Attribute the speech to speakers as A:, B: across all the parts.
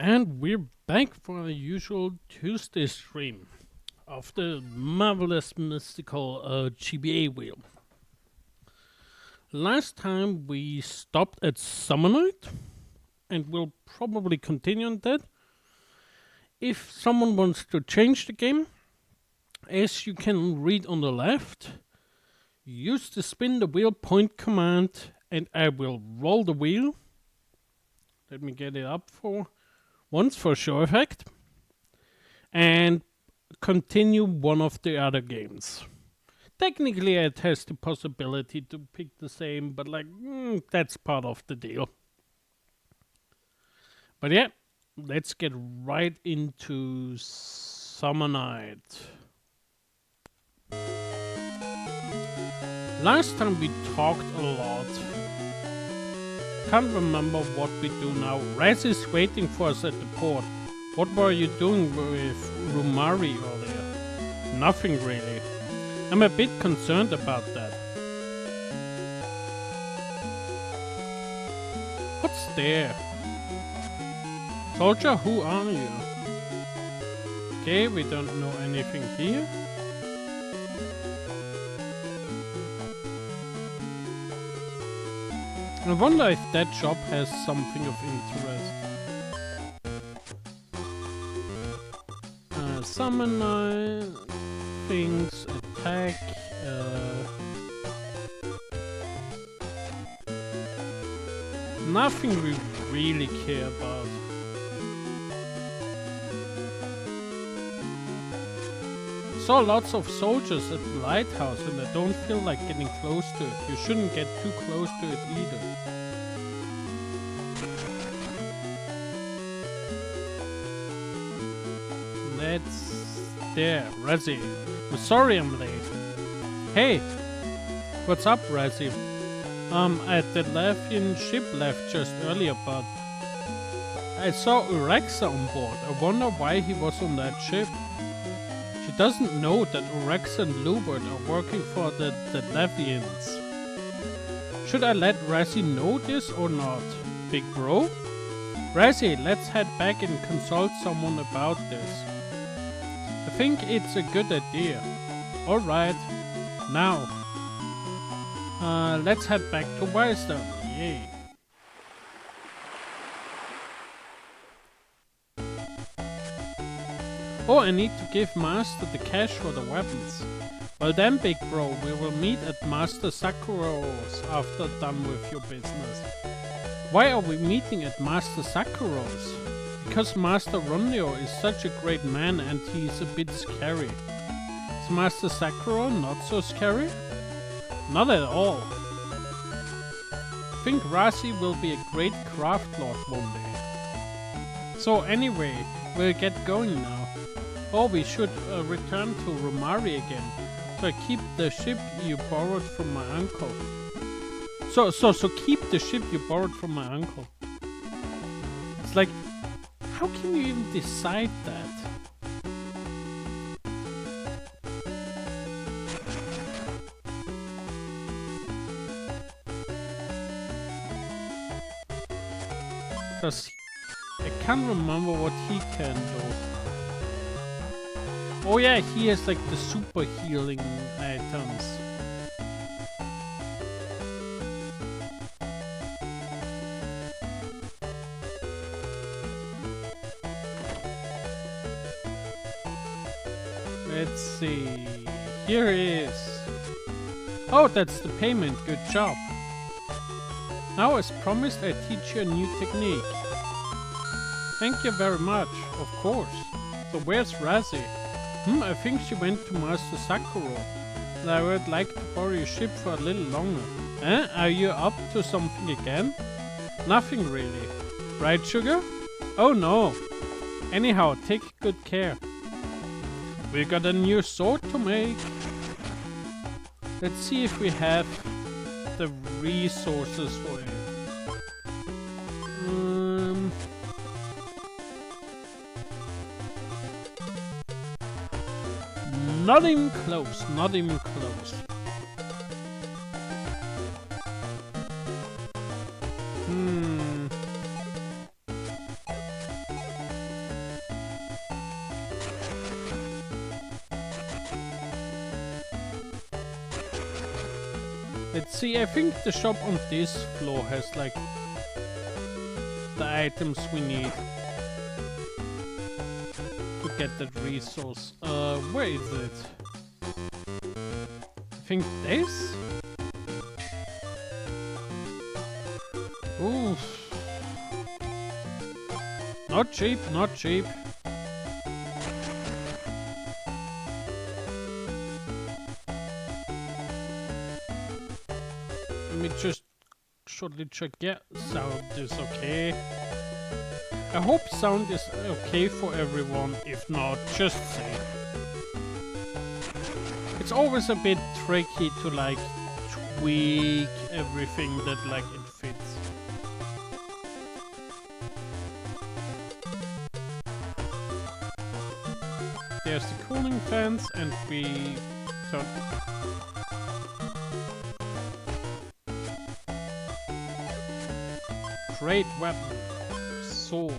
A: And we're back for the usual Tuesday stream of the marvelous mystical GBA wheel. Last time we stopped at Summer Night, and we'll probably continue on that. If someone wants to change the game, as you can read on the left, use the spin the wheel point command, and I will roll the wheel. Let me get it up for once for show effect, and continue one of the other games. Technically, it has the possibility to pick the same, but that's part of the deal. But yeah, let's get right into Summer Night. Last time we talked a lot. Can't remember what we do now. Raz is waiting for us at the port. What were you doing with Rumari earlier? Nothing really. I'm a bit concerned about that. What's there? Soldier, who are you? Okay, we don't know anything here. I wonder if that shop has something of interest. Summon things, attack, nothing we really care about. Saw lots of soldiers at the lighthouse and I don't feel like getting close to it. You shouldn't get too close to it either. There, Razzie. I'm sorry I'm late. Hey, what's up, Razzie? The Latvian ship left just earlier, but I saw Urexa on board. I wonder why he was on that ship. She doesn't know that Urexa and Lubert are working for the Latvians. Should I let Razzie know this or not, big bro? Razzie, let's head back and consult someone about this. I think it's a good idea. Alright, now, let's head back to Wisdom. Yay. Oh, I need to give Master the cash for the weapons. Well then, big bro, we will meet at Master Sakuro's after done with your business. Why are we meeting at Master Sakuro's? Because Master Ronio is such a great man and he's a bit scary. Is Master Sakuro not so scary? Not at all. I think Razzie will be a great craft lord one day. So anyway, we'll get going now. Oh, we should return to Rumari again. So keep the ship you borrowed from my uncle. So keep the ship you borrowed from my uncle. It's like, how can you even decide that? Because I can't remember what he can do. Oh yeah, he has like the super healing items. Let's see. Here he is. Oh, that's the payment. Good job. Now, as promised, I teach you a new technique. Thank you very much. Of course. So where's Razzie? I think she went to Master Sakuro. And I would like to borrow your ship for a little longer. Are you up to something again? Nothing really. Right, Sugar? Oh no. Anyhow, take good care. We got a new sword to make. Let's see if we have the resources for it. Not even close, not even close. Let's see, I think the shop on this floor has like the items we need to get that resource. Where is it? I think this? Oof. Not cheap, not cheap. Let me just shortly check. Yeah, sound is okay. I hope sound is okay for everyone. If not, just say. It's always a bit tricky to like tweak everything that like it fits. There's the cooling fans and we turn. Great weapon. Sword.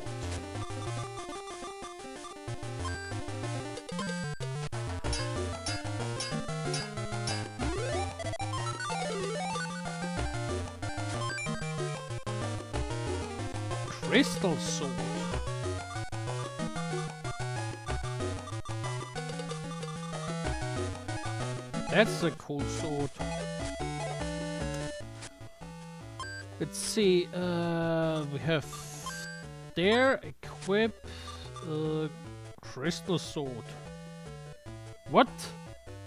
A: Crystal sword. That's a cool sword. Let's see, we have there, equip, crystal sword. What?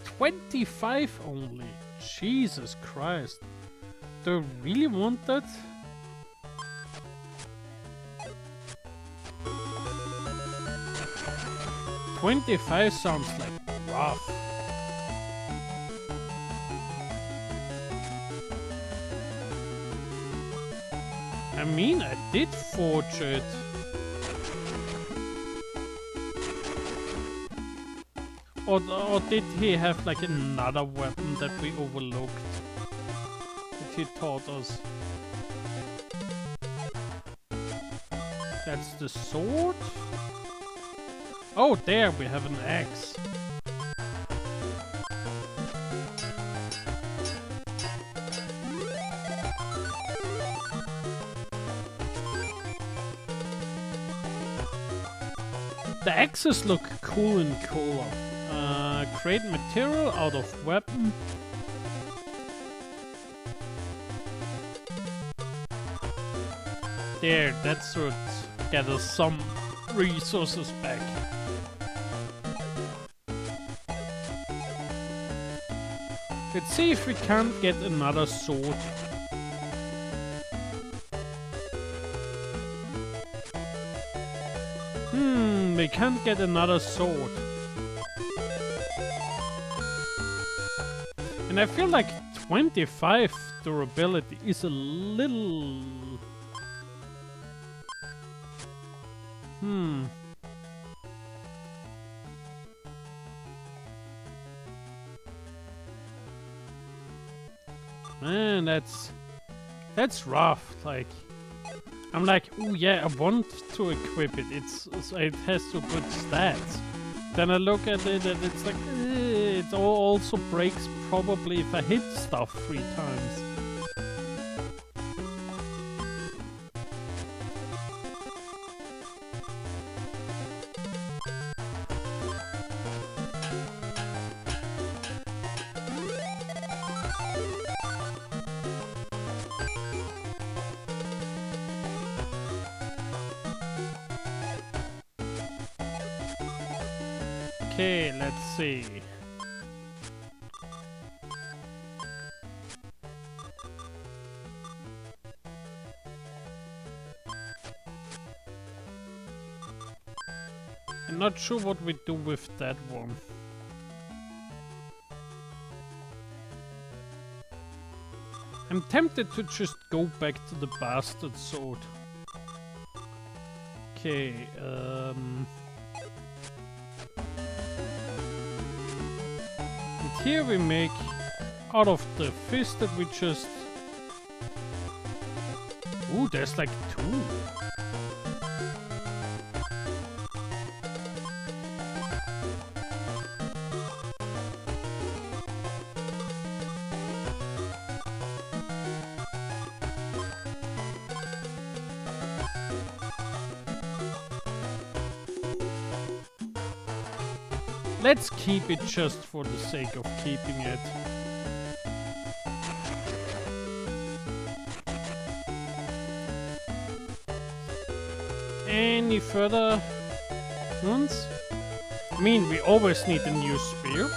A: 25 only? Jesus Christ. Do I really want that? $25 sounds like rough. I mean, I did forge it. Or did he have like another weapon that we overlooked? That he taught us? That's the sword? Oh, there we have an axe. The axes look cool in color. Create material out of weapon. There, that should get us some resources back. Let's see if we can't get another sword. We can't get another sword. And I feel like 25 durability is a little... Man, that's rough. Like, I'm like, oh yeah, I want to equip it. It has so good stats. Then I look at it and it's like, it also breaks probably if I hit stuff 3 times. Okay, let's see. I'm not sure what we do with that one. I'm tempted to just go back to the bastard sword. Okay, and here we make out of the fist that we just... Ooh, there's like 2. Let's keep it just for the sake of keeping it. Any further ones? I mean, we always need a new spear.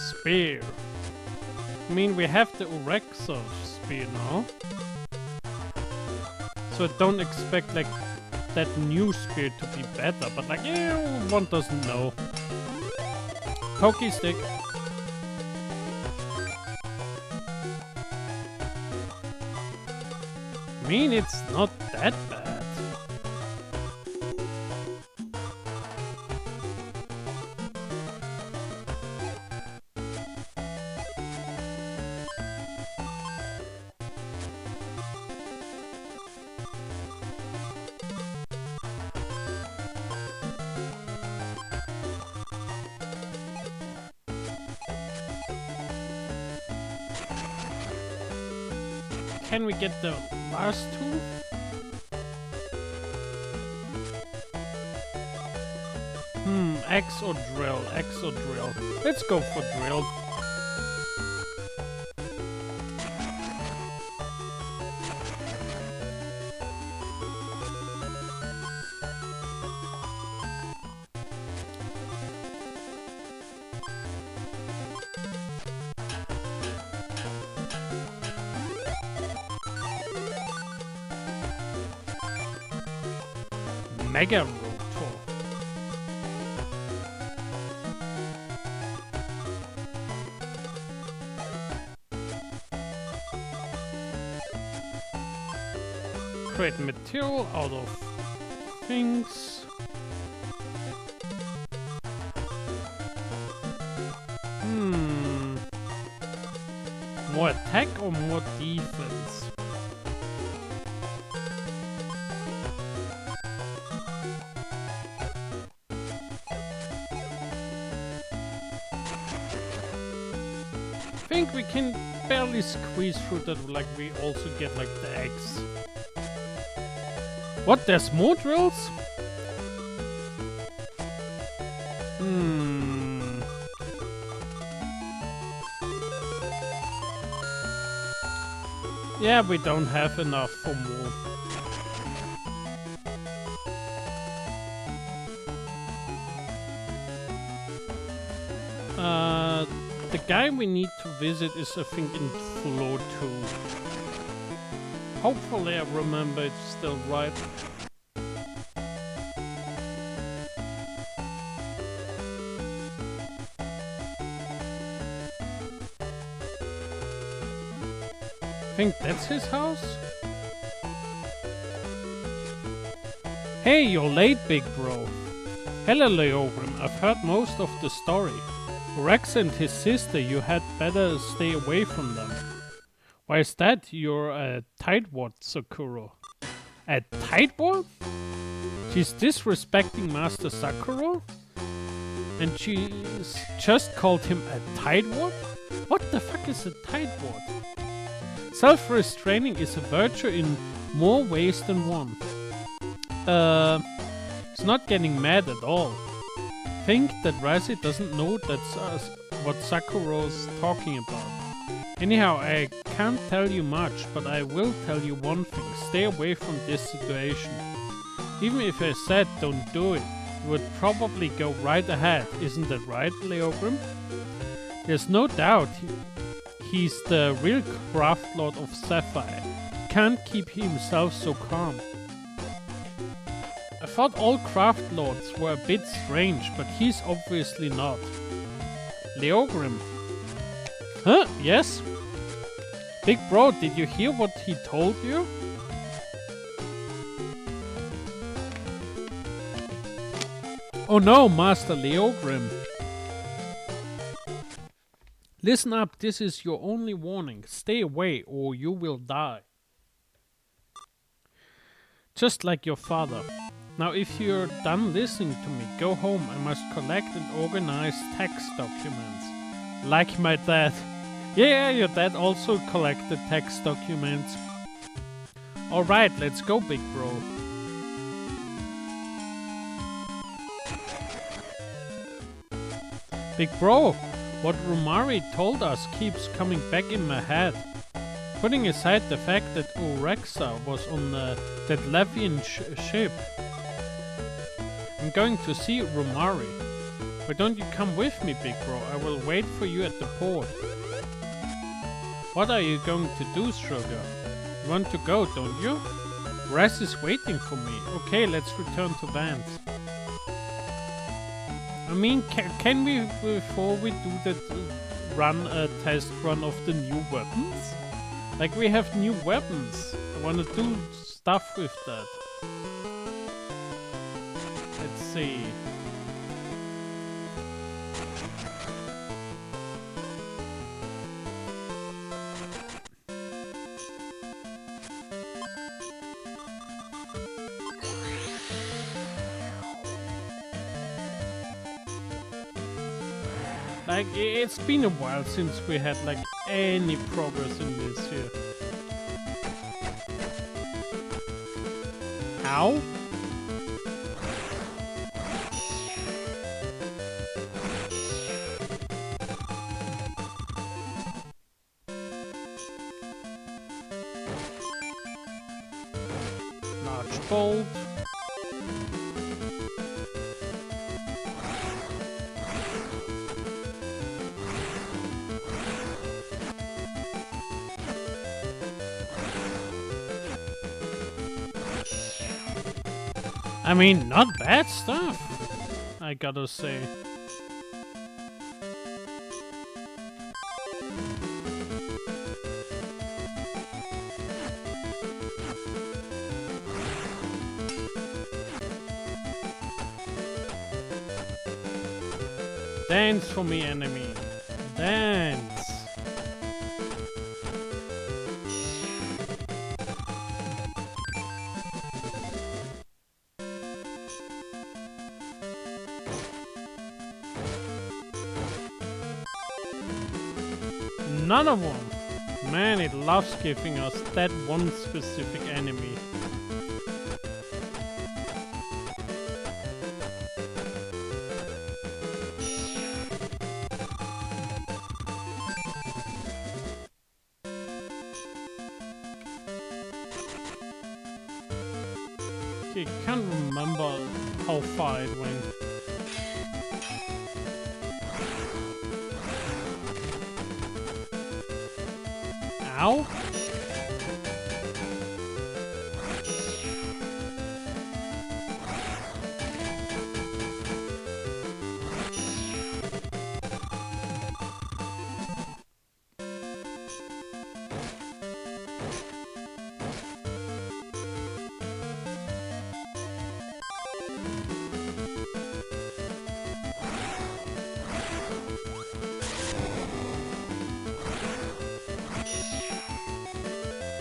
A: Spear. I mean, we have the Urexa spear now. So I don't expect like that new spear to be better, but like, yeah, one doesn't know. Pokey stick. I mean, it's not that bad. Can we get the last two? Axe or drill? Axe or drill? Let's go for drill. Mega rotor. Create material out of things. More attack or more defense? I think we can barely squeeze through that, like we also get like the eggs. What, there's more drills? Yeah, we don't have enough for more. The guy we need to visit is, I think, in floor 2. Hopefully I remember it's still right. I think that's his house? Hey, you're late, big bro. Hello, Leogrim. I've heard most of the story. Rex and his sister, you had better stay away from them. Why is that? You're a tightwad, Sakura. A tightwad? She's disrespecting Master Sakura? And she's just called him a tightwad? What the fuck is a tightwad? Self-restraining is a virtue in more ways than one. He's not getting mad at all. Think that Razi doesn't know that's what Sakura's talking about. Anyhow, I can't tell you much, but I will tell you one thing. Stay away from this situation. Even if I said don't do it, you would probably go right ahead. Isn't that right, Leogrim? There's no doubt he's the real craft lord of Sapphire. He can't keep himself so calm. I thought all craft lords were a bit strange, but he's obviously not. Leogrim. Huh? Yes? Big bro, did you hear what he told you? Oh no, Master Leogrim. Listen up, this is your only warning. Stay away or you will die. Just like your father. Now if you're done listening to me, go home. I must collect and organize tax documents. Like my dad. Yeah, your dad also collected text documents. Alright, let's go, big bro. Big bro, what Rumari told us keeps coming back in my head. Putting aside the fact that Orexa was on that Levian ship, I'm going to see Rumari. Why don't you come with me, big bro? I will wait for you at the port. What are you going to do, Sugar? You want to go, don't you? Raz is waiting for me. Okay, let's return to Vance. I mean, can we, before we do that, run a test run of the new weapons? Like, we have new weapons. I want to do stuff with that. Let's see. Like, it's been a while since we had, like, any progress in this here. Ow? Large bolt. I mean, not bad stuff, I gotta say. Dance for me, enemy. Dance. Another one! Man, it loves giving us that one specific enemy. Okay, can't remember how far it went. Ow?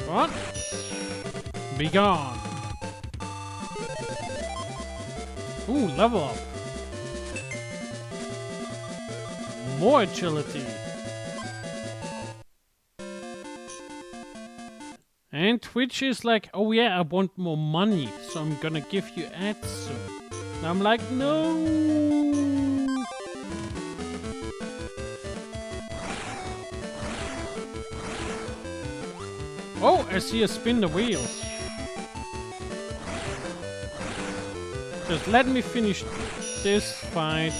A: What? Be gone. Ooh, level up. More agility. And Twitch is like, oh yeah, I want more money, so I'm gonna give you ads soon. And I'm like, no. Oh, I see a spin the wheels. Just let me finish this fight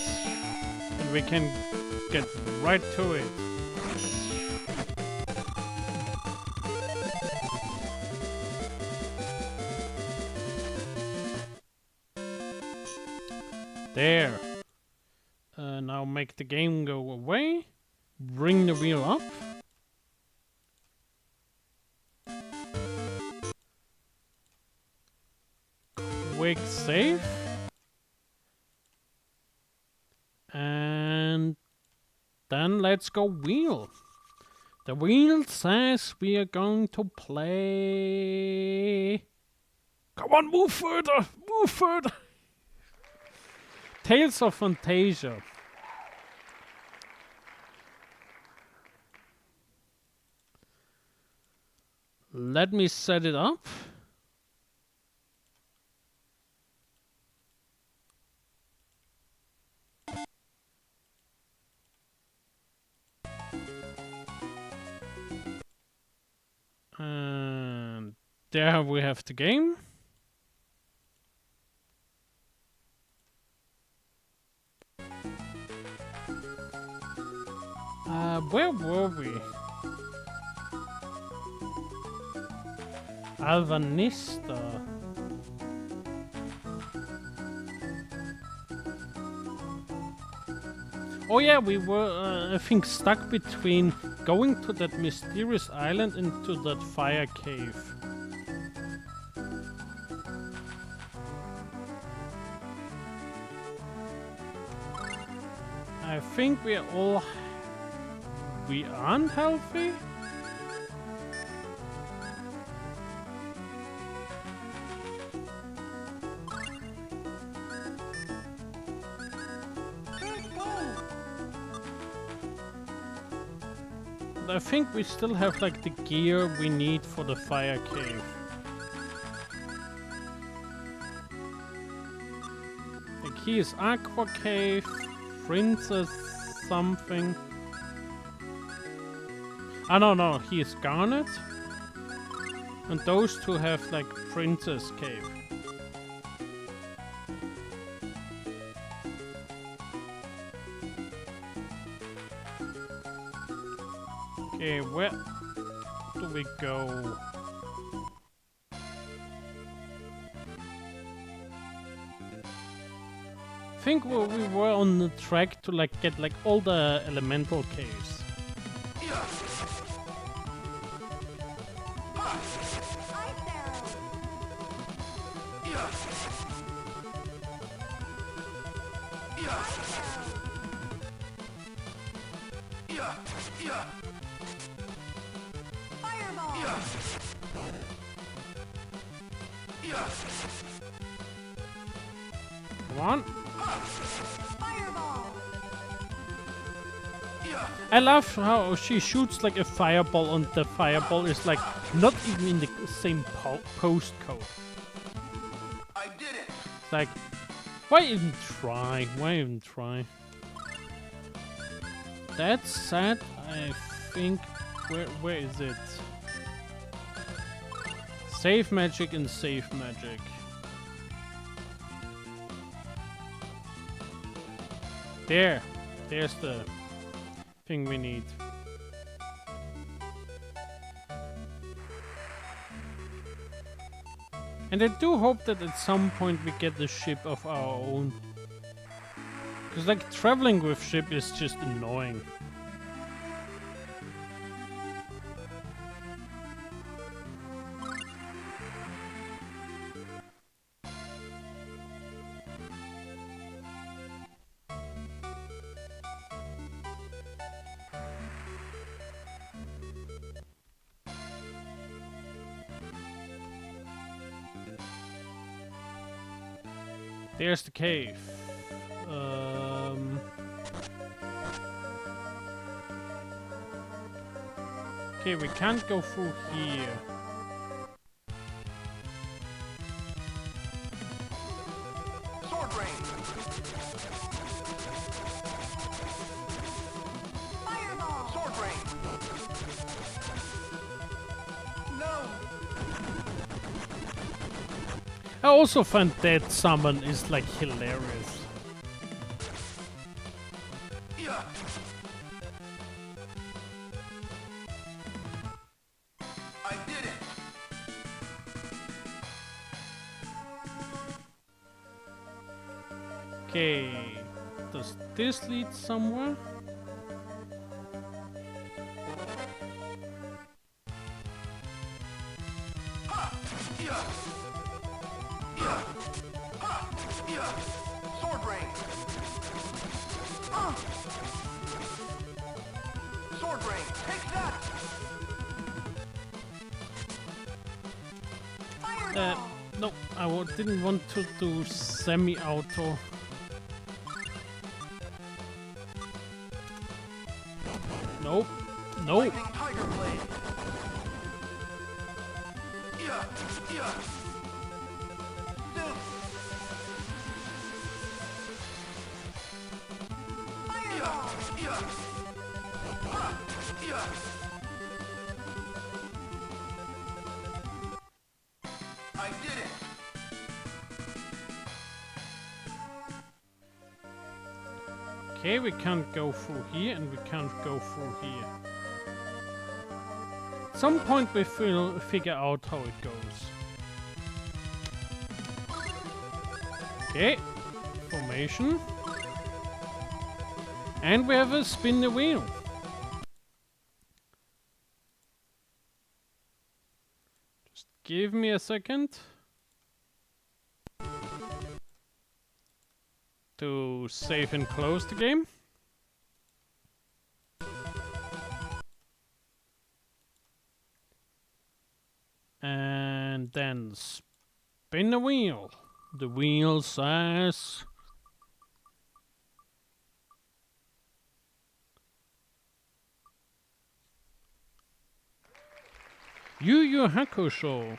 A: and we can get right to it. There. Now make the game go away. Bring the wheel up. Quick save. And then let's go wheel. The wheel says we are going to play. Come on, move further! Move further! Tales of Fantasia. Let me set it up. And there we have the game. Where were we? Alvanista. Oh yeah, we were, I think, stuck between going to that mysterious island into that fire cave. I think we aren't healthy? I think we still have like the gear we need for the fire cave. The key is Aqua Cave, Princess something. Ah no, he is Garnet. And those two have like Princess Cave. Okay, where do we go? I think we were on the track to like get like all the elemental caves. Come on. I love how she shoots like a fireball and the fireball is like not even in the same postcode.
B: I did it.
A: It's like, why even try? Why even try? That said, I think where is it? Save magic and save magic. There's the thing we need. And I do hope that at some point we get the ship of our own. Because like traveling with ship is just annoying. There's the cave. Okay, we can't go through here.
B: Sword rain. Fireball. Sword rain. No.
A: I also find that summon is like hilarious.
B: Yeah. I did it.
A: Okay, does this lead somewhere?
B: Ha! Yeah. Yeah. Ha! Yeah. Sword rain. Sword rain. Take that.
A: No, I didn't want to do semi-auto. Nope. Nope.
B: Lightning Tiger Blade. Yeah. Yeah. Soup.
C: Fireball.
B: Yeah. Ha. Yeah. I did it.
A: Okay, we can't go through here, and we can't go through here. At some point we will figure out how it goes. Okay, formation. And we have a spin the wheel. Just give me a second to save and close the game. And then spin the wheel. The wheel says... Yu Yu Hakusho.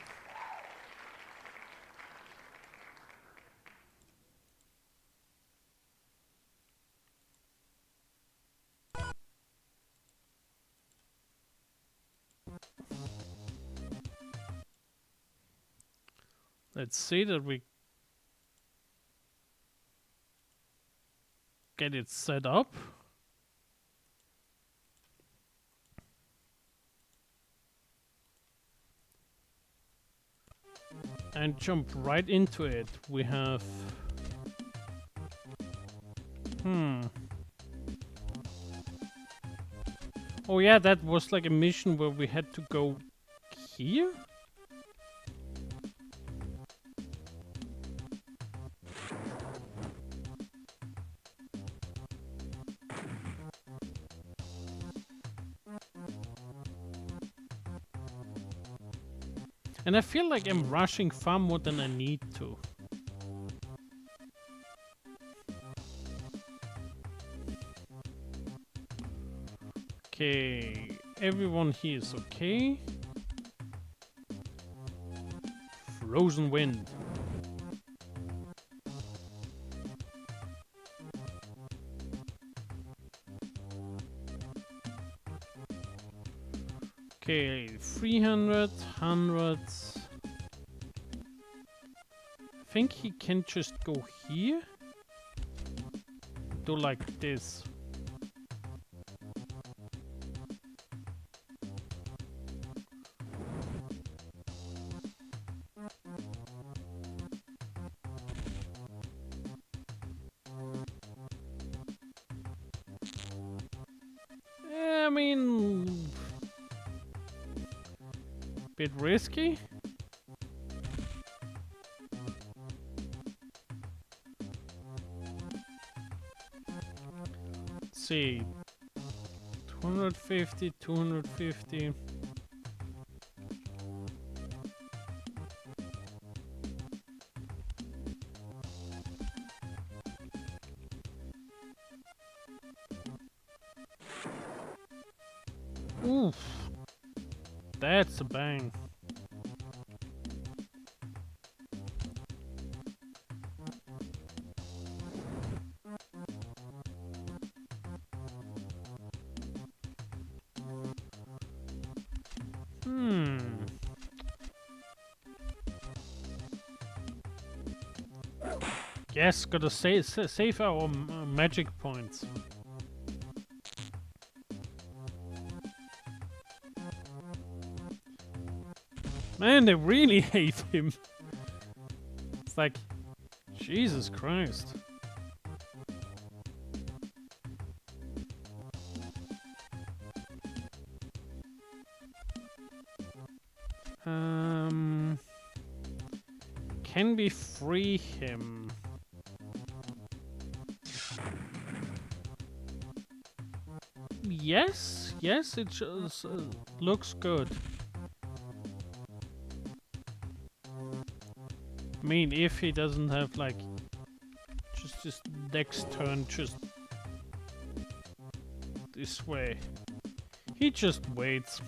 A: Let's see that we get it set up. And jump right into it. We have... Oh yeah, that was like a mission where we had to go here? And I feel like I'm rushing far more than I need to. Okay, everyone here is okay. Frozen wind. Okay, 300, 100. I think he can just go here. Do like this. I mean, bit risky. Let's see, 250, 250. Oof, that's a bang. Yes, gotta save our magic points. Man, they really hate him. It's like, Jesus Christ. Can we free him? Yes, yes, it just, looks good. I mean, if he doesn't have like just next turn, just this way, he just waits.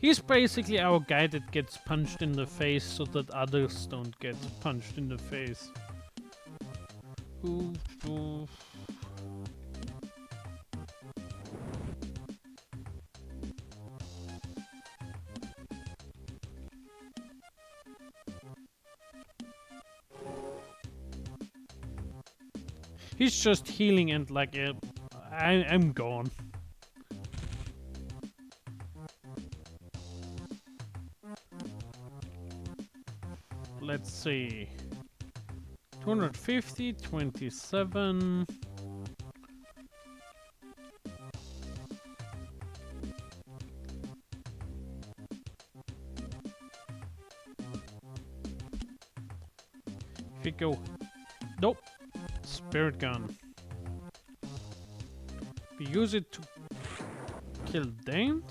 A: He's basically our guy that gets punched in the face so that others don't get punched in the face. Ooh, ooh. He's just healing and like I'm gone. Let's see. 250, 27. If we go. Nope. Spirit gun. We use it to kill Dane.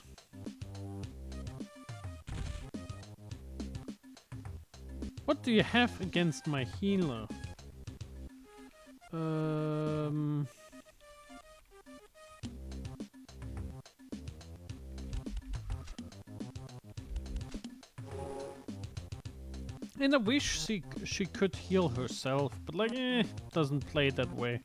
A: What do you have against my healer? And I wish she could heal herself, but like, doesn't play that way.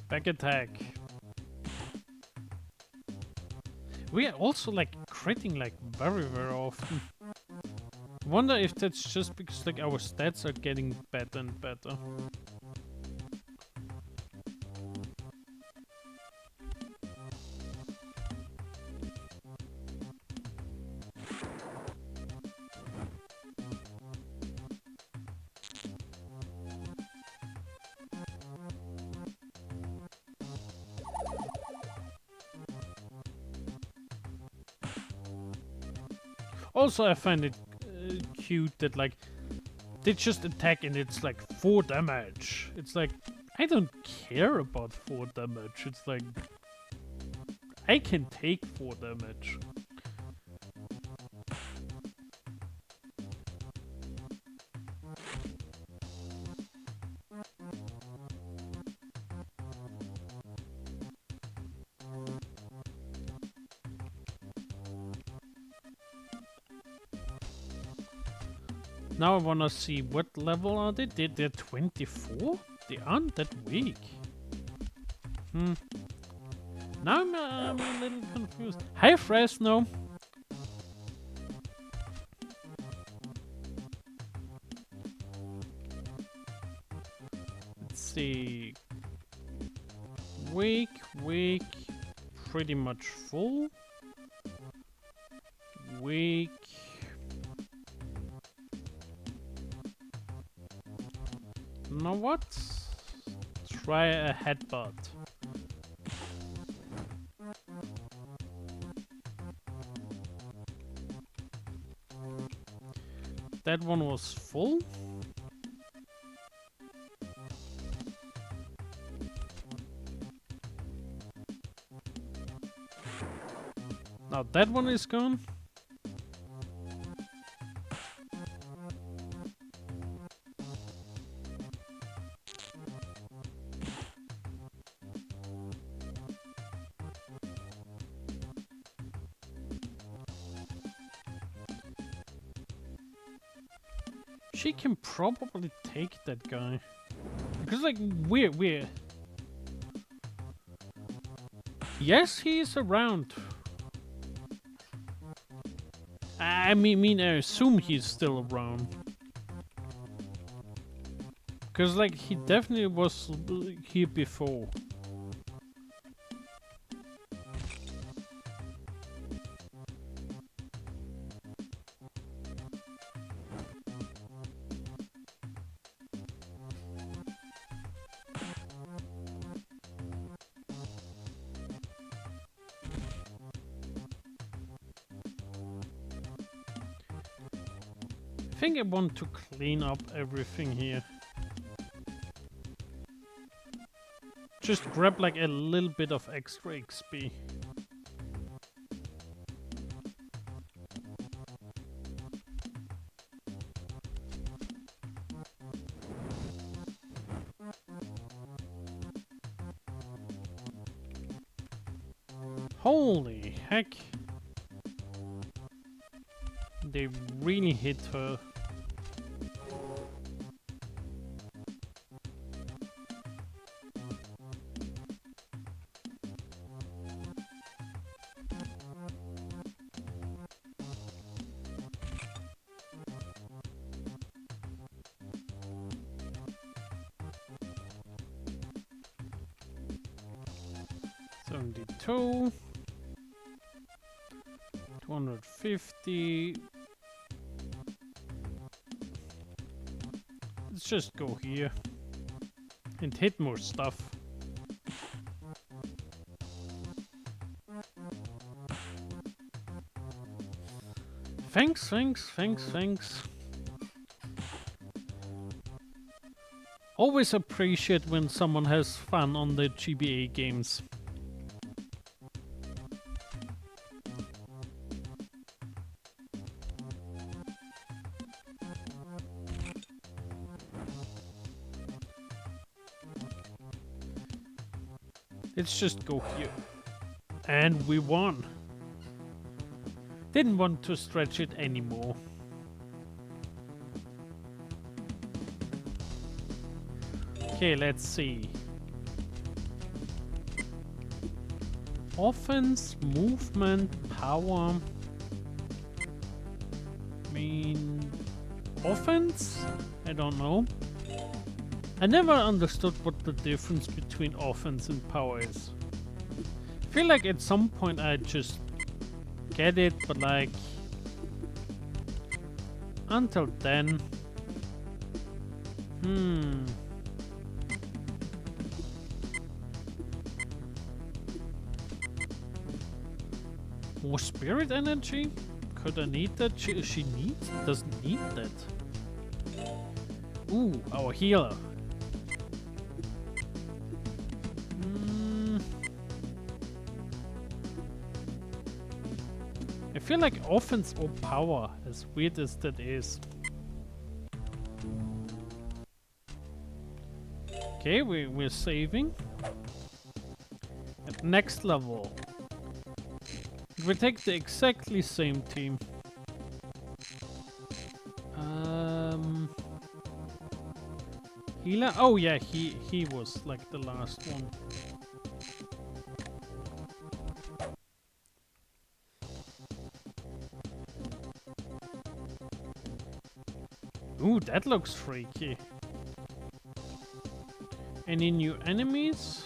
A: Back attack. We are also like critting like very often. Wonder if that's just because like our stats are getting better and better. Also, I find it cute that like they just attack and it's like 4 damage. It's like I don't care about 4 damage. It's like I can take 4 damage. Now I wanna see what level are they? They're 24? They aren't that weak. Now I'm a little confused. Hi Fresno! Let's see. Weak, pretty much full. Weak. You know what? Try a headbutt. That one was full. Now that one is gone. She can probably take that guy. Because like we're yes, he's around. I mean I assume he's still around. Because like he definitely was here before. think I want to clean up everything here. Just grab like a little bit of extra XP. Holy heck. They really hit her. $72. 250. Let's just go here and hit more stuff. Thanks. Always appreciate when someone has fun on the GBA games. Let's just go here. And we won. Didn't want to stretch it anymore. Okay, let's see. Offense, movement, power. I mean, offense? I don't know. I never understood what the difference between offense and power is. I feel like at some point I just get it, but like until then, more spirit energy? Could I need that? She doesn't need that. Ooh, our healer. I feel like offense or power, as weird as that is. Okay, we're saving. At next level, we take the exactly same team. Healer? Oh yeah, he was like the last one. Ooh, that looks freaky. Any new enemies?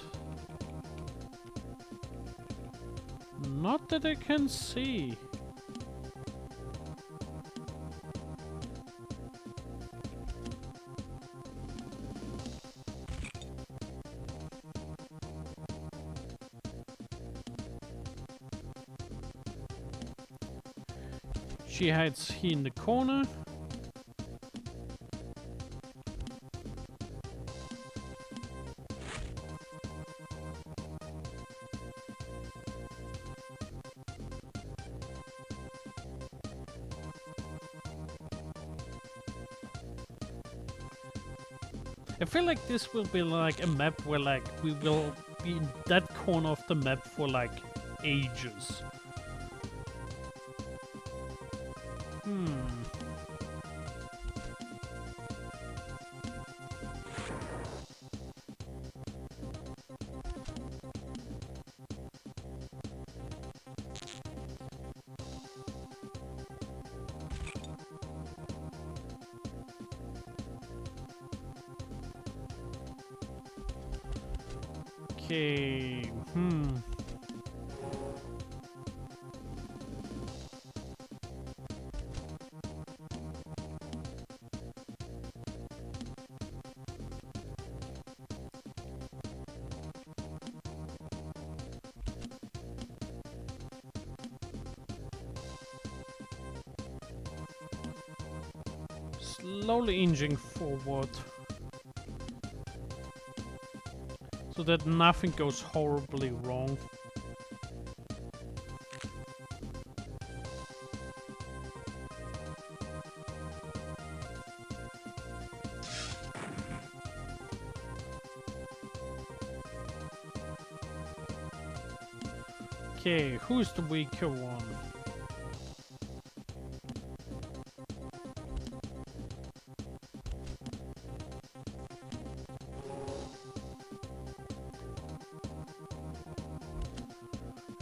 A: Not that I can see. She hides here in the corner. I feel like this will be like a map where like we will be in that corner of the map for like ages. Okay, Slowly inching forward. So that nothing goes horribly wrong. Okay, who's the weaker one?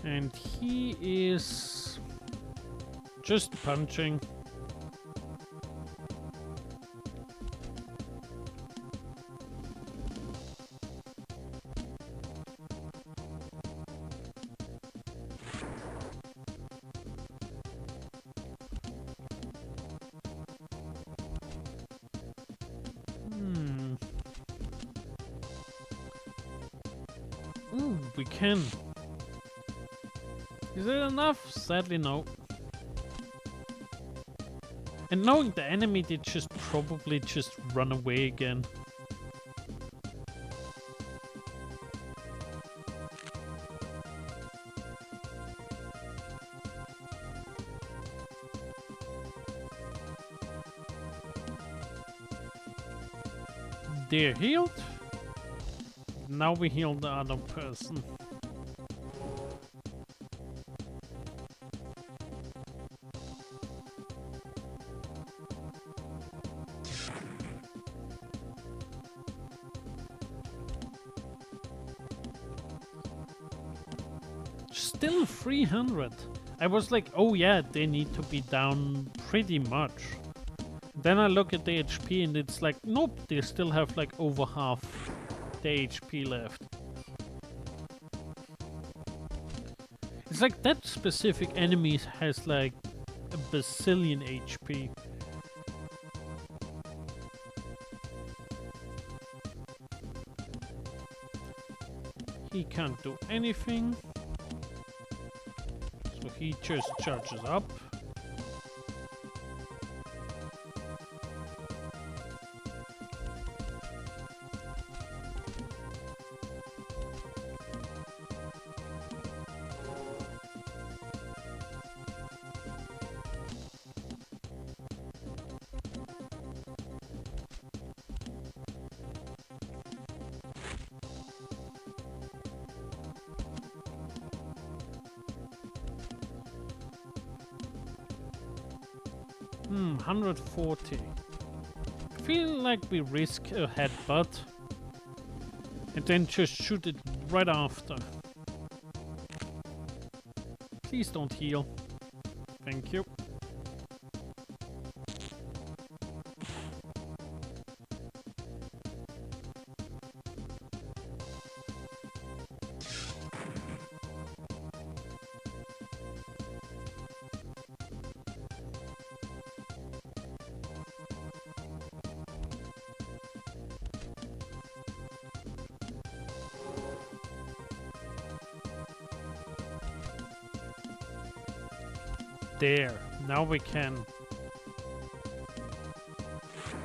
A: And he is just punching. Ooh, we can. Is it enough? Sadly, no. And knowing the enemy, they just probably just run away again. They're healed. Now we heal the other person. Still 300. I was like, oh yeah, they need to be down pretty much. Then I look at the HP and it's like, nope, they still have like over half the HP left. It's like that specific enemy has like a bazillion HP. He can't do anything. So he just charges up. Hmm, 140. I feel like we risk a headbutt and then just shoot it right after. Please don't heal. Thank you. There, now we can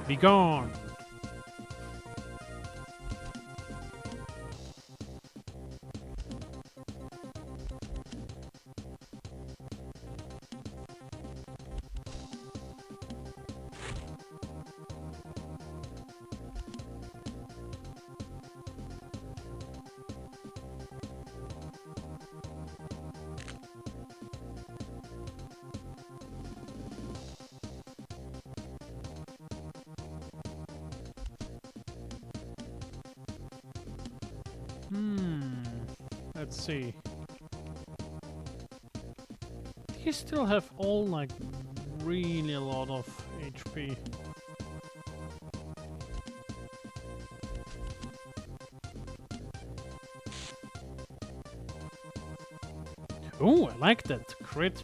A: be gone. Let's see. He still have all like really a lot of HP. Oh, I like that crit.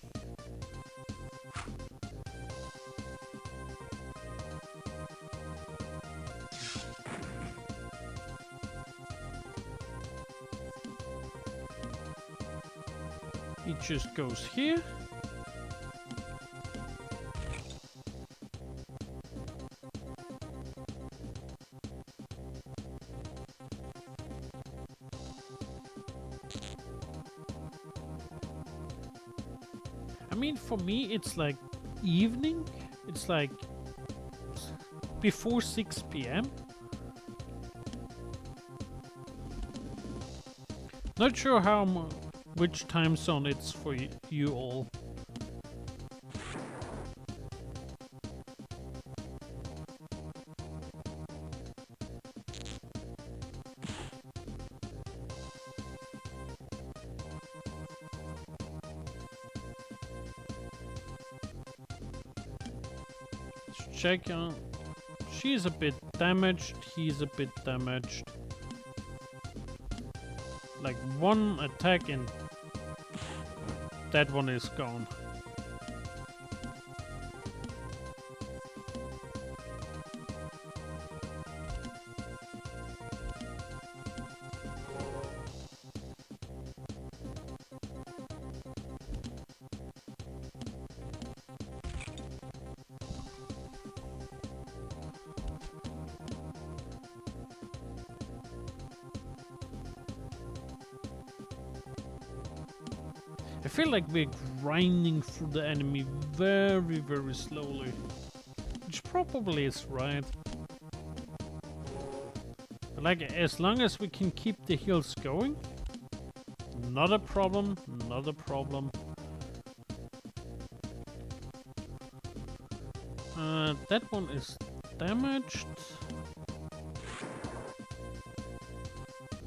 A: He just goes here. mean, for me, it's like evening. It's like before 6 p.m. Not sure which time zone it's for you all. Let's check on. She's a bit damaged. He's a bit damaged. Like one attack and that one is gone. I feel like we're grinding through the enemy very, very slowly. Which probably is right. But like, as long as we can keep the heals going, not a problem, not a problem. That one is damaged.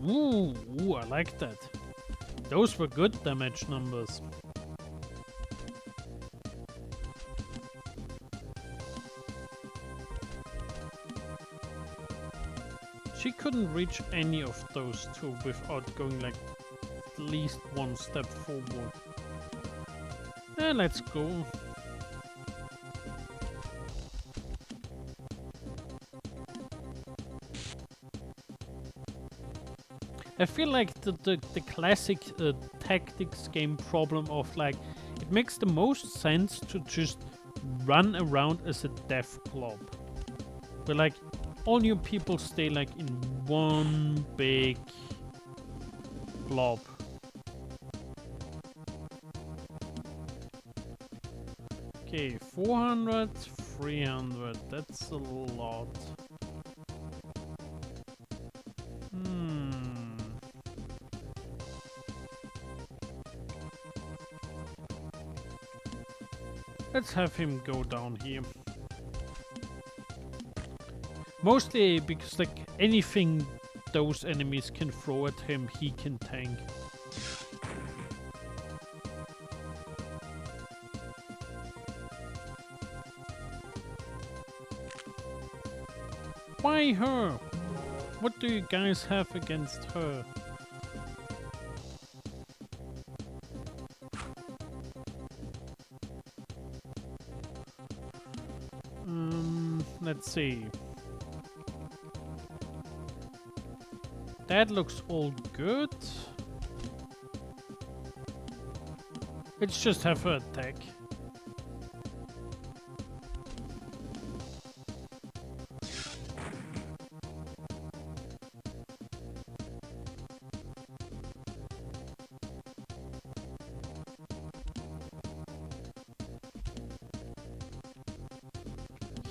A: Ooh, I like that. Those were good damage numbers. She couldn't reach any of those two without going like at least one step forward. Let's go. I feel like the classic tactics game problem of like, it makes the most sense to just run around as a death blob. Where like, all your people stay like in one big blob. Okay, 400, 300, that's a lot. Let's have him go down here. Mostly because like anything those enemies can throw at him, he can tank. Why her? What do you guys have against her? Let's see. That looks all good. Let's just have her attack.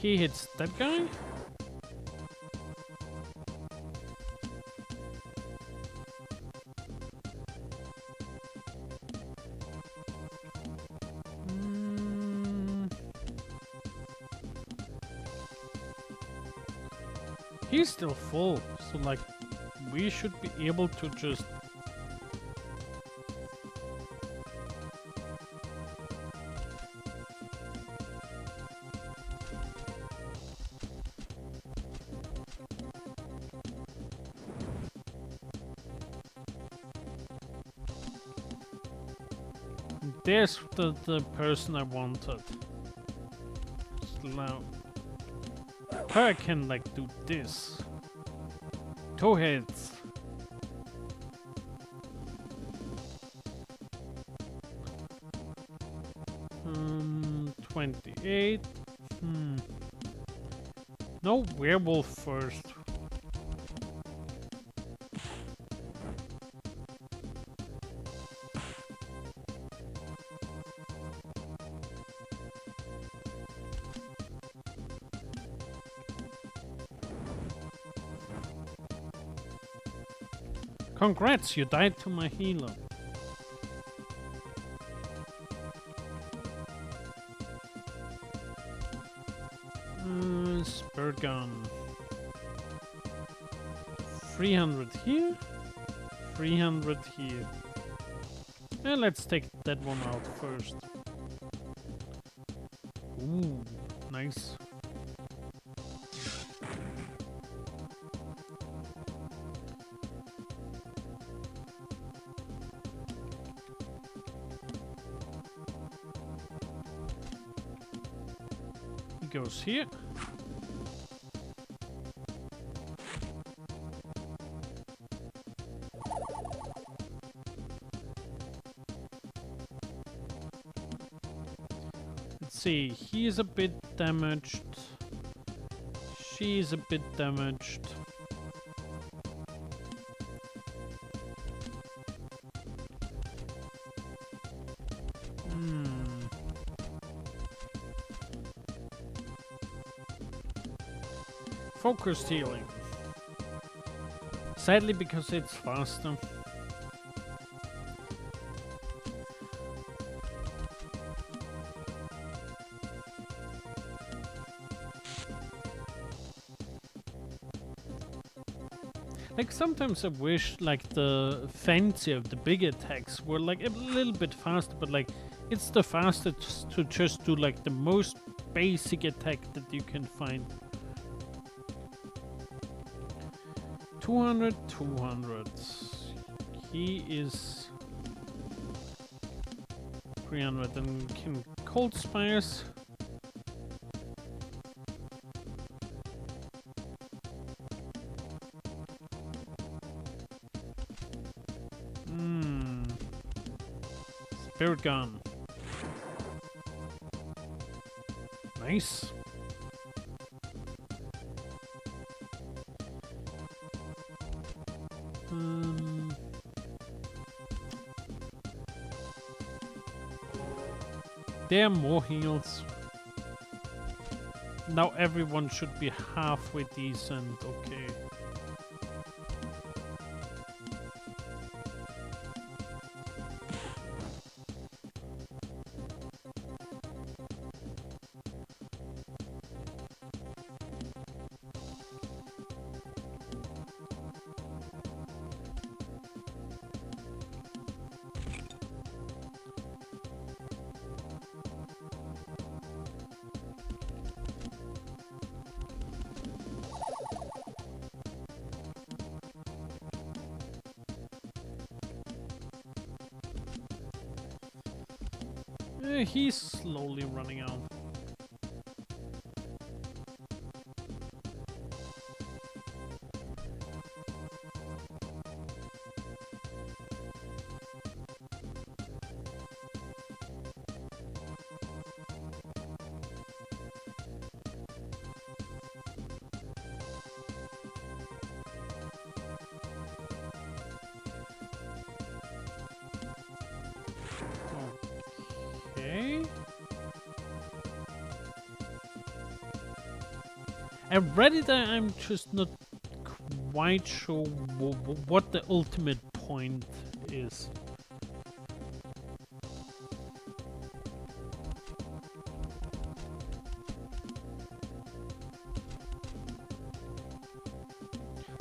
A: He hits that guy. He's still full, so like we should be able to just there's the person I wanted. Now, her can like do this. Two hits. Um, 28. No werewolf first. Congrats, you died to my healer. Spur gun. 300 here. 300 here. And let's take that one out first. Ooh, nice. He goes here. See, he is a bit damaged. She is a bit damaged. Focused healing. Sadly, because it's faster. Like, sometimes I wish, like, the fancier, the big attacks were, like, a little bit faster, but, like, it's the fastest to just do, like, the most basic attack that you can find. 200, 200. He is 300 and can Cold Spires. Spirit gun. Nice. There are more heals. Now everyone should be halfway decent, okay. He's slowly running out. I read it, I'm just not quite sure what the ultimate point is.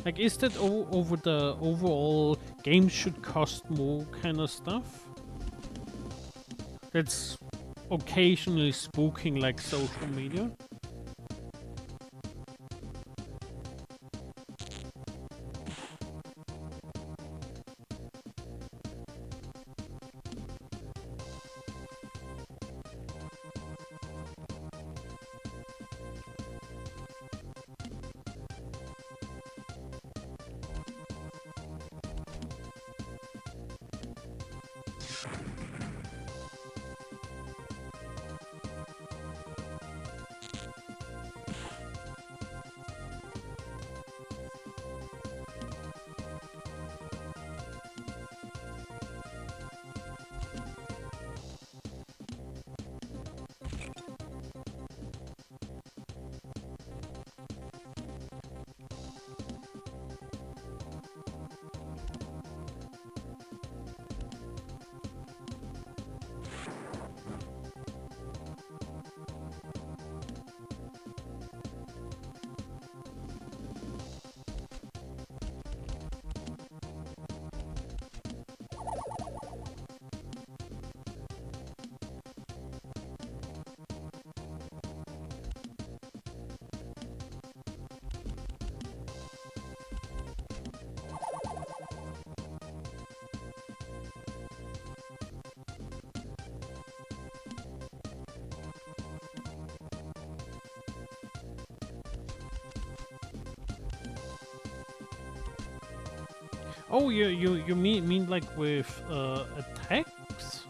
A: Like, is that over the overall games should cost more kind of stuff? That's occasionally spooking like social media. Oh, you mean like with attacks?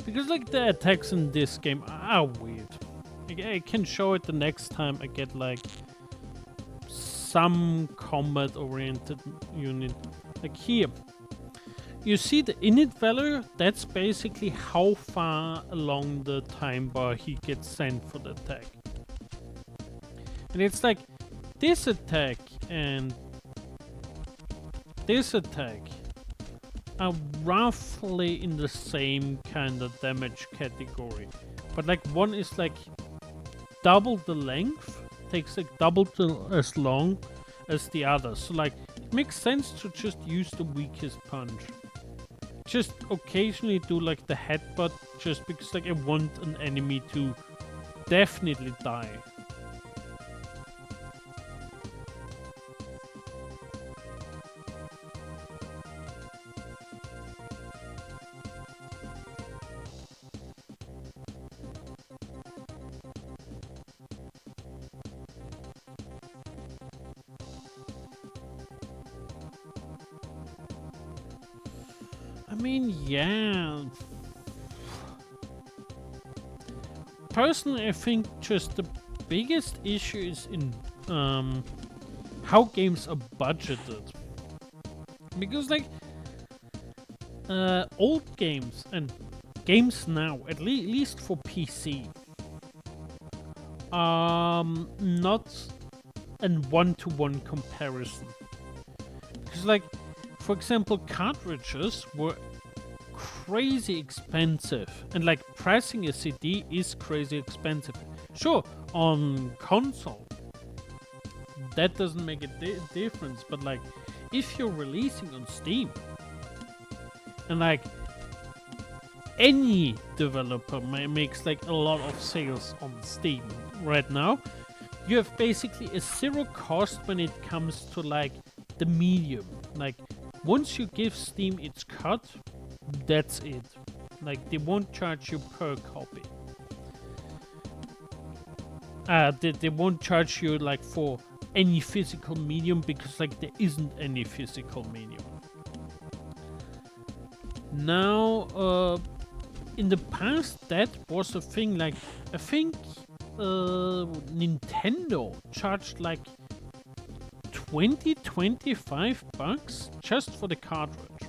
A: Because like the attacks in this game are weird. I can show it the next time I get like some combat oriented unit. Like here. You see the init value, that's basically how far along the time bar he gets sent for the attack. And it's like this attack and this attack are roughly in the same kind of damage category. But like one is like double the length, takes like double as long as the other. So like it makes sense to just use the weakest punch. Just occasionally do like the headbutt just because like I want an enemy to definitely die. I mean, yeah. Personally, I think just the biggest issue is in how games are budgeted. Because like old games and games now, at least for PC, not a one-to-one comparison. Because like, for example, cartridges were crazy expensive, and like pressing a CD is crazy expensive. Sure, on console, that doesn't make a difference, but like if you're releasing on Steam, and like any developer makes like a lot of sales on Steam right now, you have basically a zero cost when it comes to like the medium. Like once you give Steam its cut, that's it. Like they won't charge you per copy. They won't charge you like for any physical medium because like there isn't any physical medium. Now, in the past that was a thing. Like I think Nintendo charged like 20-25 bucks just for the cartridge.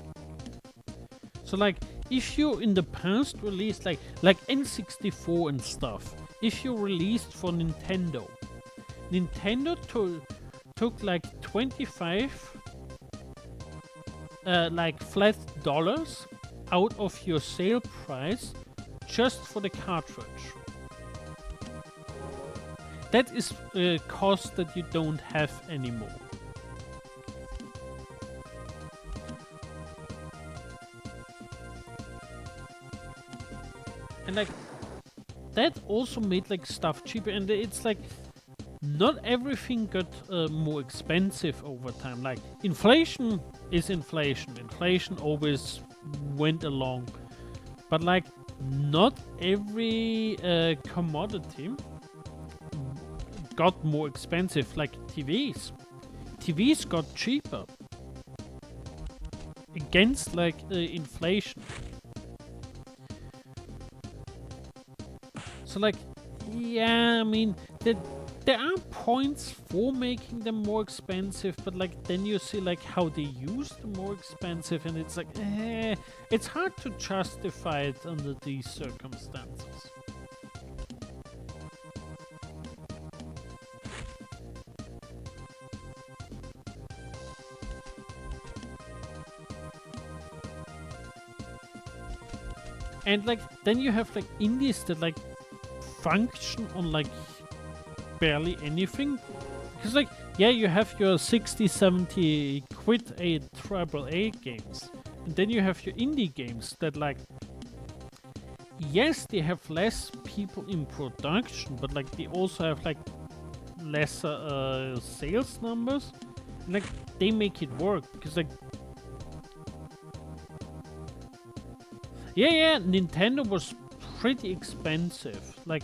A: So like if you in the past released like N64 and stuff, if you released for Nintendo took like 25 like flat dollars out of your sale price just for the cartridge. That is a cost that you don't have anymore. And like that also made like stuff cheaper, and it's like not everything got more expensive over time. Like inflation is inflation. Inflation always went along, but like not every commodity got more expensive. Like TVs got cheaper against like inflation. So like, yeah, I mean, there are points for making them more expensive, but like then you see like how they use them more expensive, and it's like, it's hard to justify it under these circumstances. And like then you have like indies that like function on like barely anything, because like yeah, you have your 60-70 quid AAA games, and then you have your indie games that like, yes, they have less people in production, but like they also have like lesser sales numbers, Like, they make it work, because like... Yeah, Nintendo was pretty expensive. Like,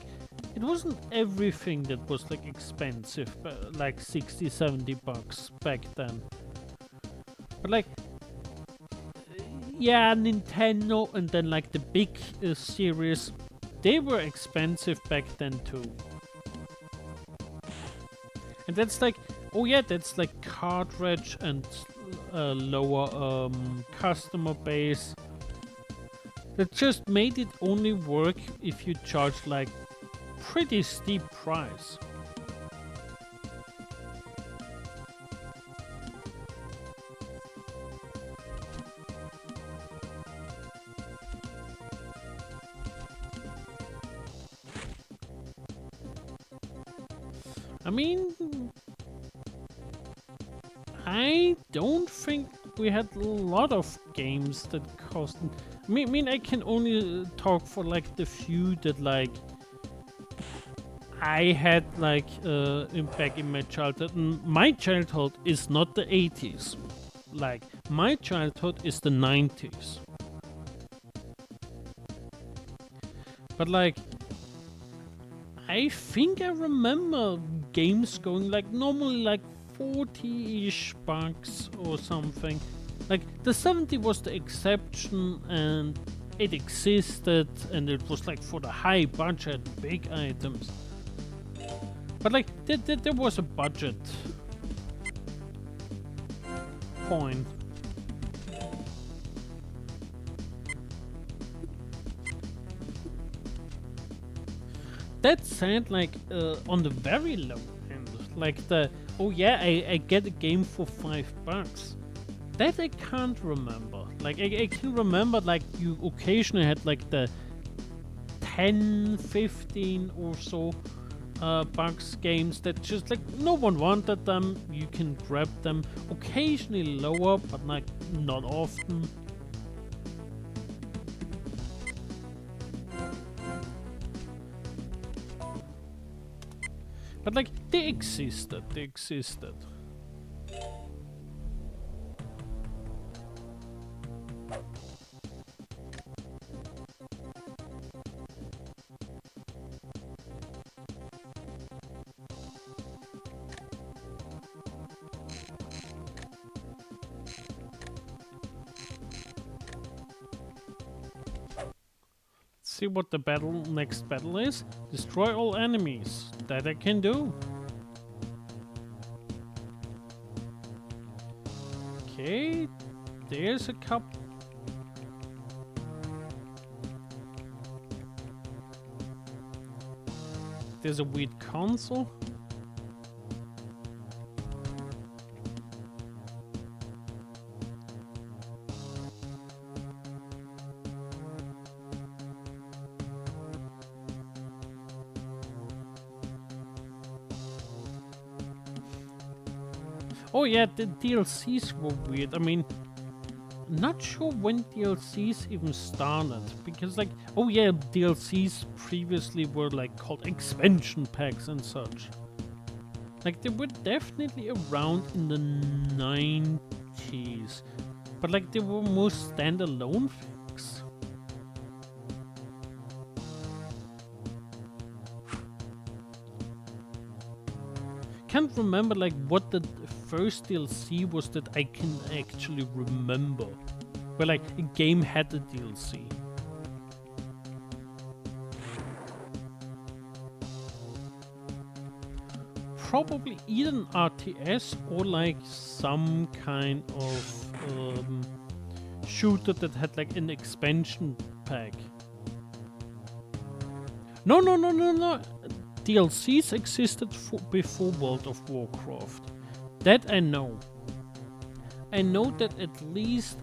A: it wasn't everything that was like expensive, like 60, 70 bucks back then. But like, yeah, Nintendo and then like the big series, they were expensive back then too. And that's like, oh yeah, that's like cartridge and lower customer base. That just made it only work if you charge like pretty steep price. I mean, I don't think we had a lot of games that cost. I mean, I can only talk for like the few that like I had like back in my childhood. My childhood is not the 80s. Like, my childhood is the 90s. But like, I think I remember games going like normally like 40-ish bucks or something. Like, the 70 was the exception and it existed and it was like for the high budget big items. But like, there was a budget point. That said, like, on the very low end, like the, oh yeah, I get a game for $5. That I can't remember. Like, I can remember, like, you occasionally had, like, the 10, 15 or so bucks games that just, like, no one wanted them. You can grab them occasionally lower, but, like, not often. But, like, they existed. See what the next battle is. Destroy all enemies. That I can do. Okay, there's a couple. There's a weird console. Oh yeah, the DLCs were weird. I mean, not sure when DLCs even started, because like, oh yeah, DLCs previously were like called expansion packs and such. Like, they were definitely around in the 90s, but like they were more standalone things. Can't remember like what the first DLC was that I can actually remember, where like a game had a DLC. Probably either an RTS or like some kind of shooter that had like an expansion pack. No. DLCs existed before World of Warcraft. That I know. I know that at least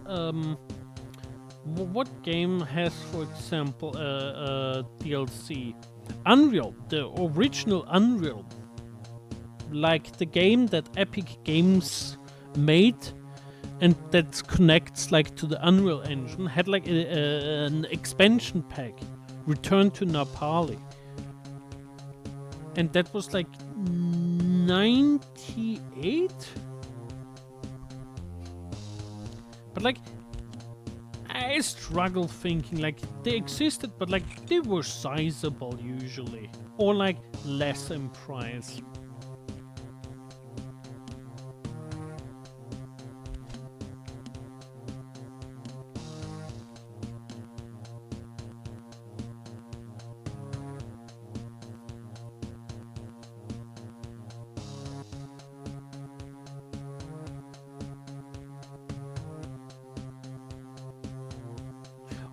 A: what game has, for example, DLC? Unreal, the original Unreal, like the game that Epic Games made and that connects like to the Unreal Engine, had like an expansion pack, Return to Napali. And that was like 98? But like, I struggle thinking like they existed, but like they were sizable usually, or like less in price.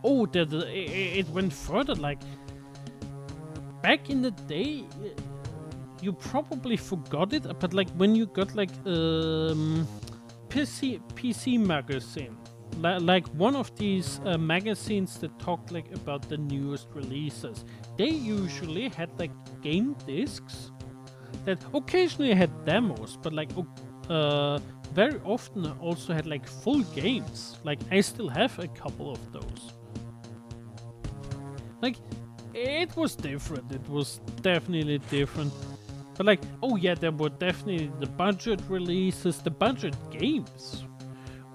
A: Oh, it went further. Like back in the day, you probably forgot it, but like when you got like PC magazine, like one of these magazines that talk like about the newest releases, they usually had like game discs that occasionally had demos, but like very often also had like full games. Like I still have a couple of those. Like, it was different. It was definitely different. But like, oh yeah, there were definitely the budget releases, the budget games.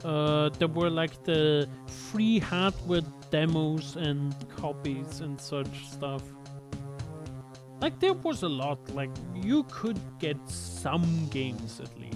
A: There were like the free hardware demos and copies and such stuff. Like, there was a lot. Like, you could get some games at least.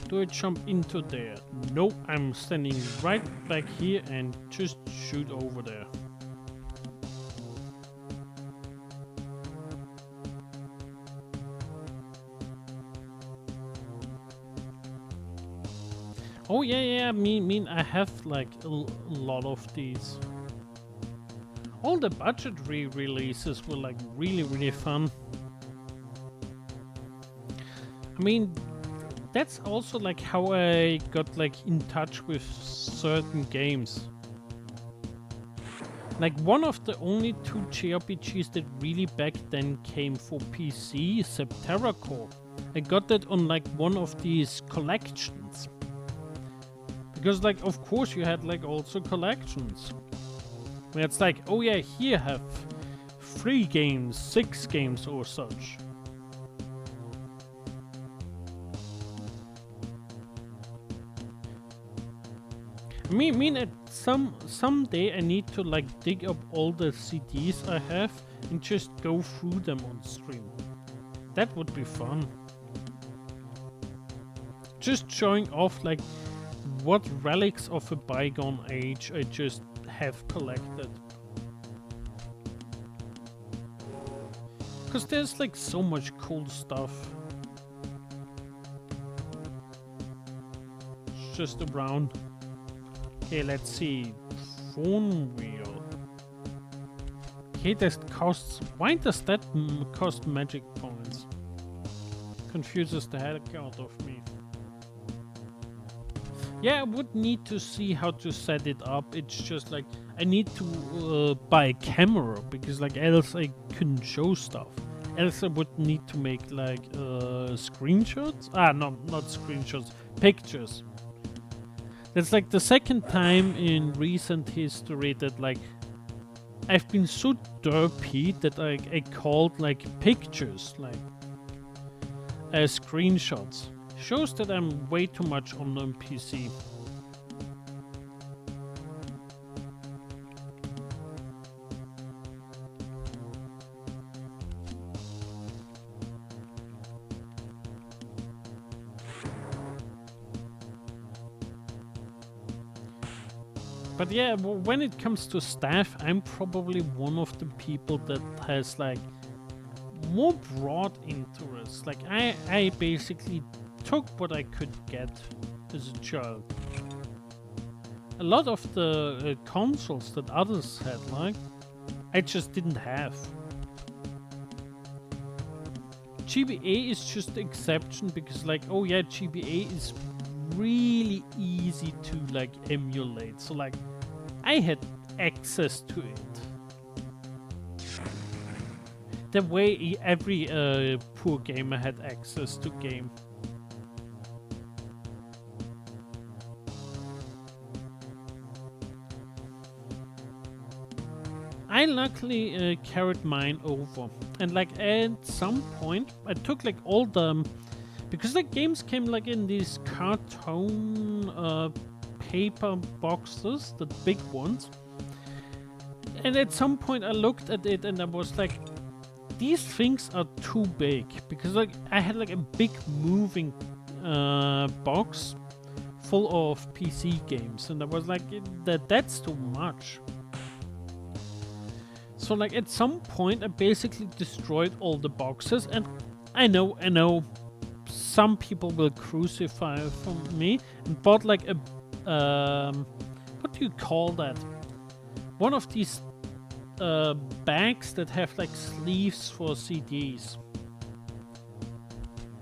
A: Do I jump into there? Nope, I'm standing right back here and just shoot over there. Oh yeah, mean I have like a lot of these. All the budget re-releases were like really fun. I mean, that's also like how I got like in touch with certain games. Like one of the only two JRPGs that really back then came for PC, Septerra Core. I got that on like one of these collections. Because like of course you had like also collections. Where it's like, oh yeah, here have 3 games, 6 games or such. I mean at someday I need to like dig up all the CDs I have and just go through them on stream. That would be fun. Just showing off like what relics of a bygone age I just have collected. Cause there's like so much cool stuff just around. Okay, let's see. Phone wheel. Okay, that costs. Why does that cost magic points? Confuses the heck out of me. Yeah, I would need to see how to set it up. It's just like I need to buy a camera because like else I couldn't show stuff. Else I would need to make like screenshots. No, not screenshots. Pictures. That's like the second time in recent history that like I've been so derpy that I called like pictures like screenshots. Shows that I'm way too much on the PC. But yeah, when it comes to staff, I'm probably one of the people that has like more broad interests. Like I basically took what I could get as a child. A lot of the consoles that others had, like, I just didn't have. GBA is just the exception because like, oh yeah, GBA is really easy to like emulate. So like, I had access to it. the way every poor gamer had access to game. I luckily carried mine over, and like at some point I took like all the, because the games came like in these carton paper boxes, the big ones, and at some point I looked at it and I was like, these things are too big, because like I had like a big moving box full of PC games, and I was like, that's too much. So like at some point I basically destroyed all the boxes, and I know some people will crucify for me, and bought like a what do you call that? One of these bags that have like sleeves for CDs.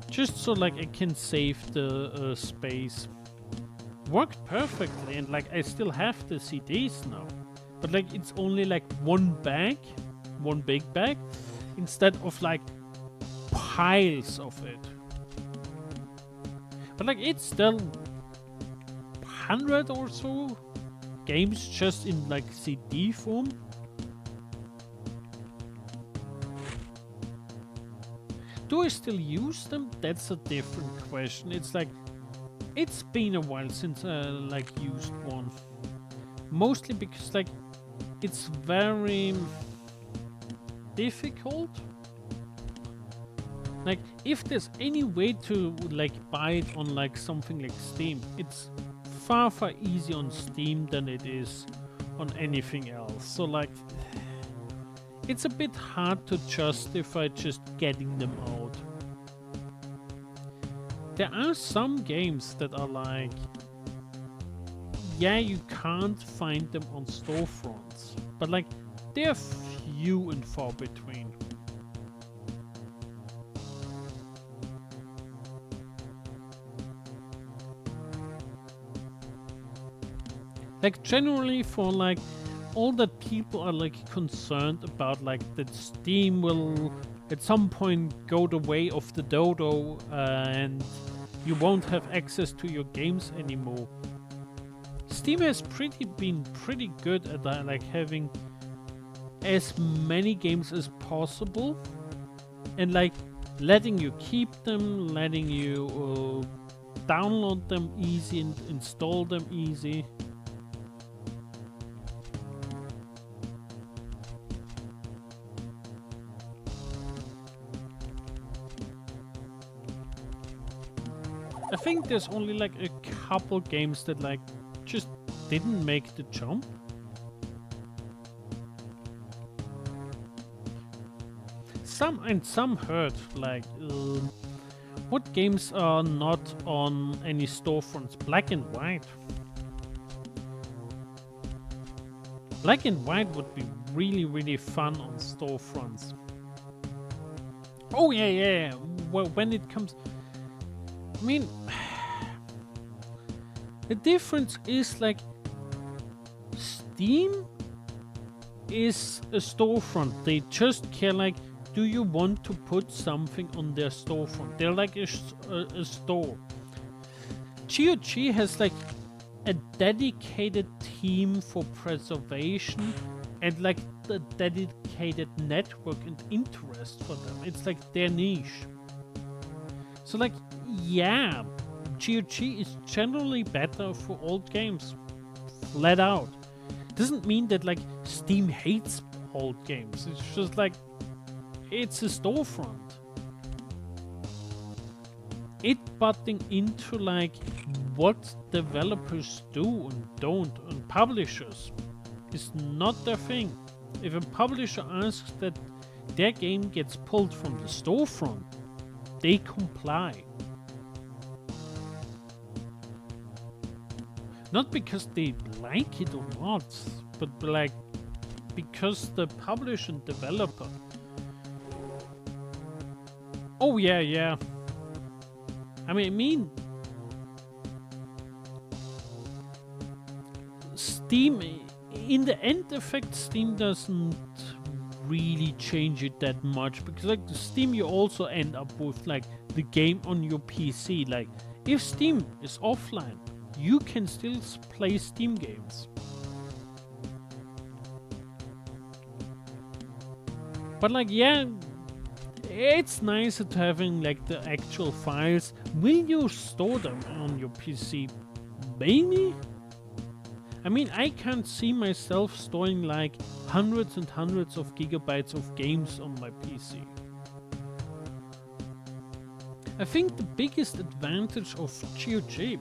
A: Just so like I can save the space. Worked perfectly, and like I still have the CDs now. But like it's only like one bag, one big bag, instead of like piles of it. But like it's still 100 or so games just in like CD form. Do I still use them? That's a different question. It's like, it's been a while since I like used one. Mostly because like it's very difficult. Like if there's any way to like buy it on like something like Steam, it's far easier on Steam than it is on anything else. So like it's a bit hard to justify just getting them out. There are some games that are like, yeah, you can't find them on storefronts, but like they're few and far between. Like generally for like all that people are like concerned about, like that Steam will at some point go the way of the dodo and you won't have access to your games anymore. Steam has been pretty good at like having as many games as possible and like letting you keep them, letting you download them easy and install them easy. I think there's only like a couple games that like just didn't make the jump. Some hurt, like what games are not on any storefronts? Black and White. Black and White would be really fun on storefronts. Oh yeah. Well, when it comes, I mean, the difference is like Steam is a storefront. They just care like, do you want to put something on their storefront? They're like a store. GOG has like a dedicated team for preservation and like the dedicated network and interest for them. It's like their niche. So like, yeah, GOG is generally better for old games. Flat out. Doesn't mean that like Steam hates old games. It's just like, it's a storefront. It butting into like what developers do and don't and publishers is not their thing. If a publisher asks that their game gets pulled from the storefront, they comply. Not because they like it or not, but like because the publisher and developer. Oh yeah. I mean, Steam, in the end effect, Steam doesn't really change it that much, because like Steam, you also end up with like the game on your PC. Like if Steam is offline, you can still play Steam games. But like, yeah, it's nicer to having like the actual files. Will you store them on your PC? Maybe? I mean, I can't see myself storing like hundreds and hundreds of gigabytes of games on my PC. I think the biggest advantage of GOG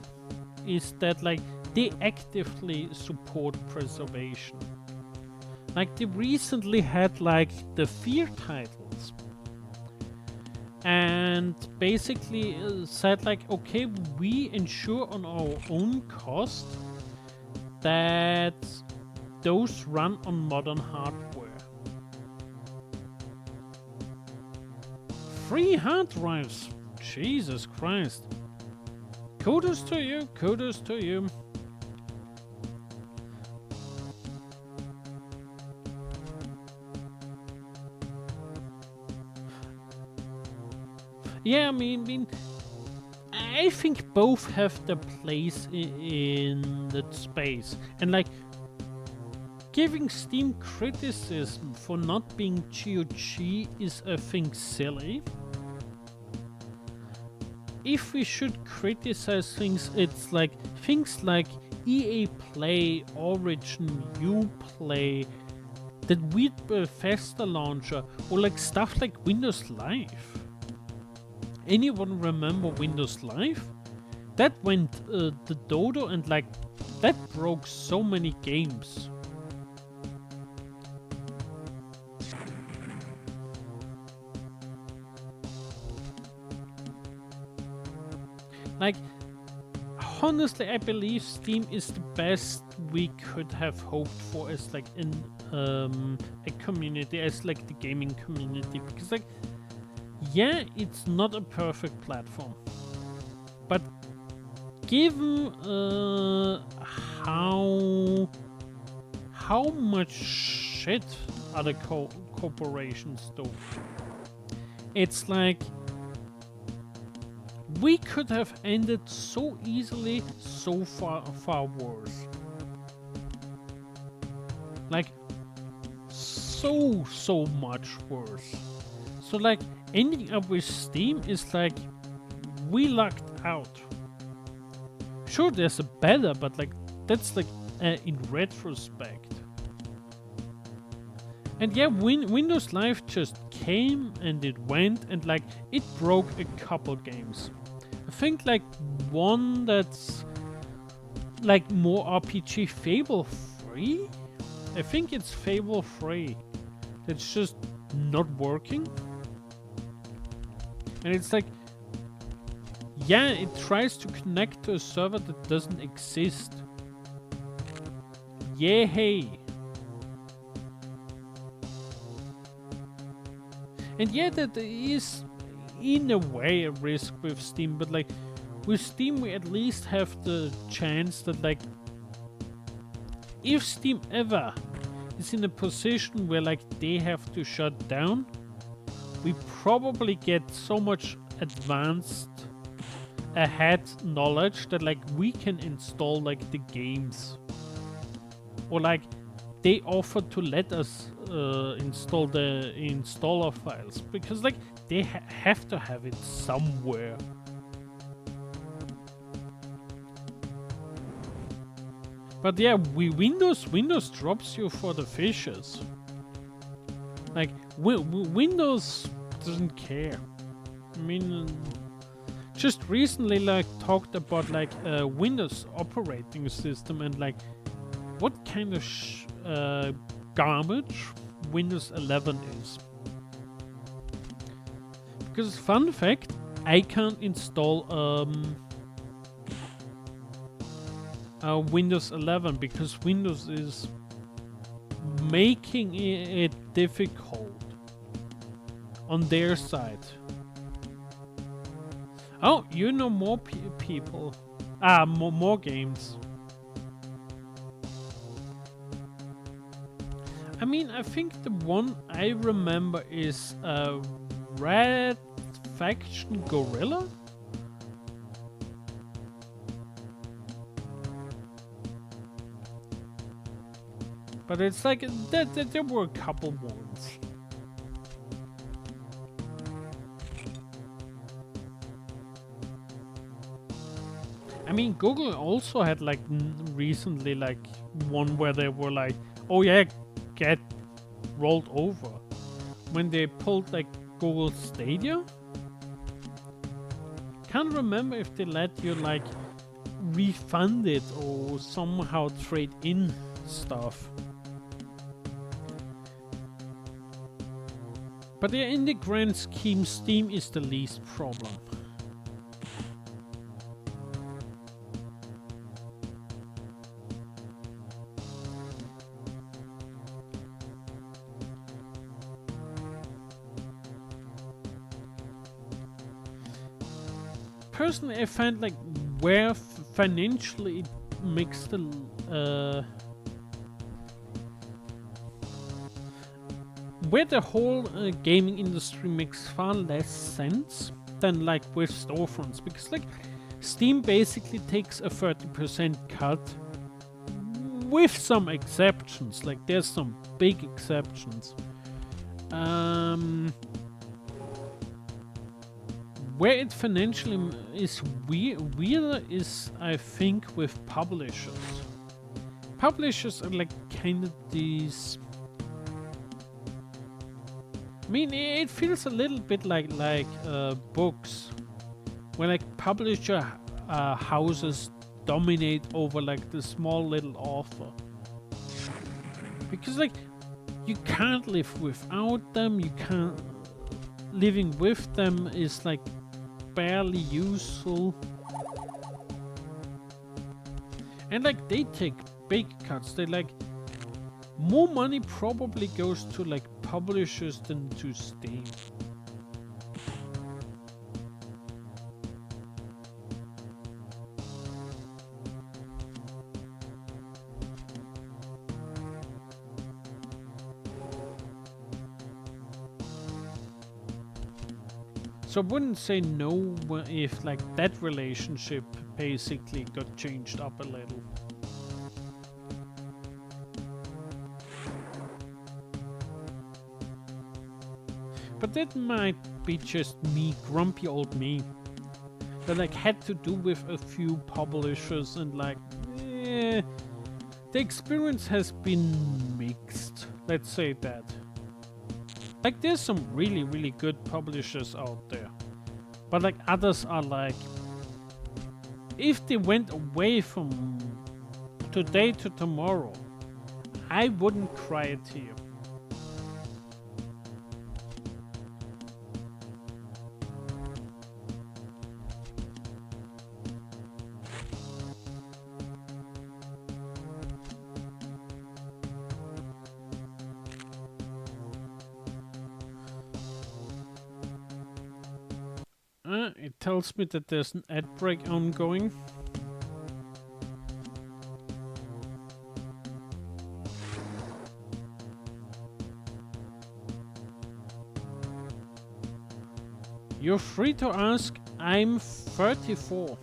A: is that like they actively support preservation. Like they recently had like the Fear titles, and basically said like, okay, we ensure on our own cost that those run on modern hardware. Free hard drives, Jesus Christ. Kudos to you, kudos to you. Yeah, I mean, I think both have their place in that space, and like giving Steam criticism for not being GOG is, I think, silly. If we should criticize things, it's like things like EA Play, Origin, Uplay, that weird Bethesda launcher, or like stuff like Windows Live. Anyone remember Windows Live? That went the dodo, and like that broke so many games. Like, honestly, I believe Steam is the best we could have hoped for as like in a community, as like the gaming community, because like, yeah, it's not a perfect platform, but given how much shit other corporations do, it's like we could have ended so easily, so far worse. Like so much worse. So like ending up with Steam is like we lucked out. Sure, there's a better, but like that's like in retrospect. And yeah, Windows Live just came and it went, and like it broke a couple games. I think like one that's like more RPG, Fable 3? I think it's Fable 3. It's just not working. And it's like, yeah, it tries to connect to a server that doesn't exist. Yay! And yeah, that is in a way a risk with Steam, but like with Steam we at least have the chance that like if Steam ever is in a position where like they have to shut down, we probably get so much advanced ahead knowledge that like we can install like the games, or like they offer to let us install the installer files, because like they have to have it somewhere. But yeah, Windows drops you for the fishes. Like Windows doesn't care. I mean, just recently like talked about like a Windows operating system and like what kind of garbage Windows 11 is. Because fun fact, I can't install Windows 11 because Windows is making it difficult on their side. Oh, you know more people. More games. I mean, I think the one I remember is Red Faction Gorilla. But it's like there were a couple ones. I mean, Google also had like recently like one where they were like, oh yeah, get rolled over when they pulled like Google Stadia. Can't remember if they let you like refund it or somehow trade in stuff. But yeah, in the grand scheme, Steam is the least problem. Personally, I find like where financially it makes the where the whole gaming industry makes far less sense than like with storefronts, because like Steam basically takes a 30% cut with some exceptions. Like there's some big exceptions. Where it financially is weirder is, I think, with publishers. Publishers are like kind of these. I mean, it feels a little bit like books, where like publisher houses dominate over like the small little author. Because like you can't live without them. You can't. Living with them is like barely useful, and like they take big cuts. They like more money probably goes to like publishers than to Steam. So I wouldn't say no if like that relationship basically got changed up a little. But that might be just me, grumpy old me, that like had to do with a few publishers, and like the experience has been mixed, let's say that. Like there's some really good publishers out there, but like others are like, if they went away from today to tomorrow, I wouldn't cry a tear. It tells me that there's an ad break ongoing. You're free to ask. I'm 34.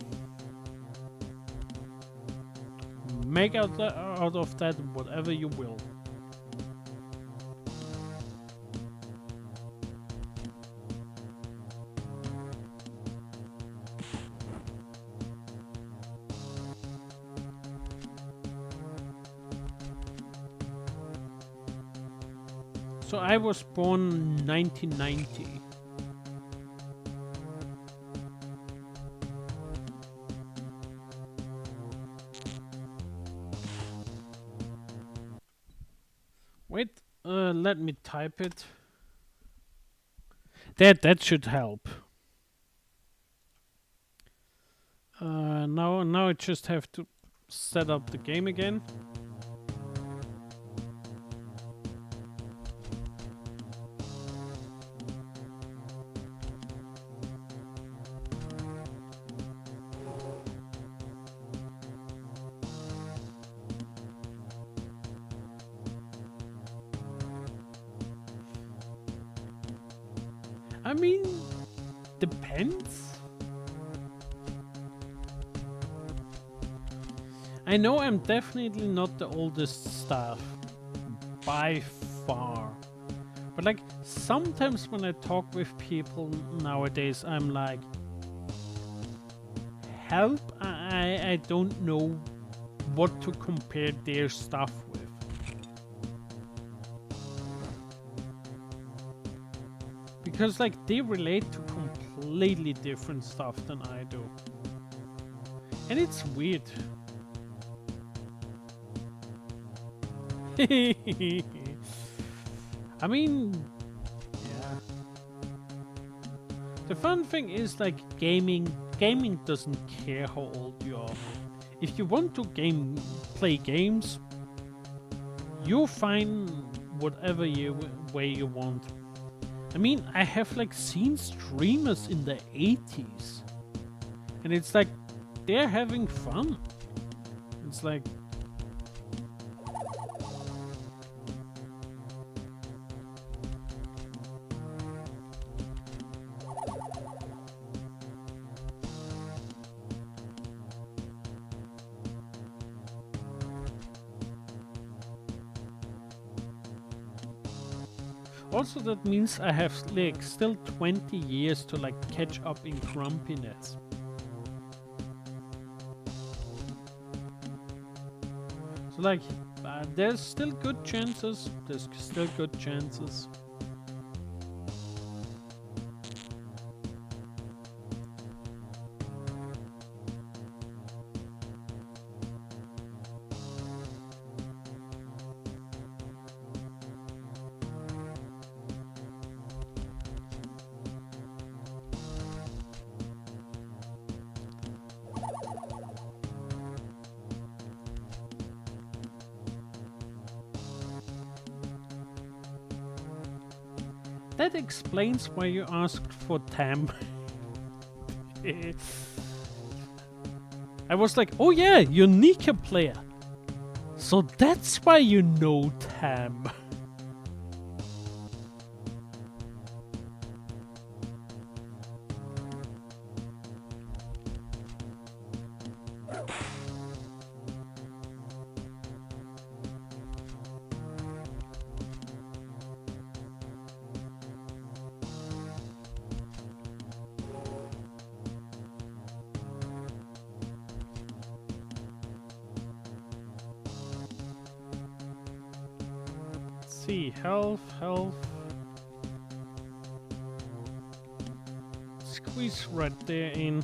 A: Make out of that whatever you will. So I was born 1990. Wait, let me type it. That should help. Now I just have to set up the game again. I mean, depends. I know I'm definitely not the oldest staff, by far. But like, sometimes when I talk with people nowadays, I'm like, help, I don't know what to compare their stuff with. Because like, they relate to completely different stuff than I do. And it's weird. I mean, yeah. The fun thing is like gaming doesn't care how old you are. If you want to play games, you find whatever way you want. I mean, I have like seen streamers in the 80s, and it's like they're having fun. It's like, also that means I have like still 20 years to like catch up in grumpiness. So like, there's still good chances. There's still good chances. That explains why you asked for Tam. I was like, oh yeah, you're Nika player. So that's why you know Tam. See, health. Squeeze right there in.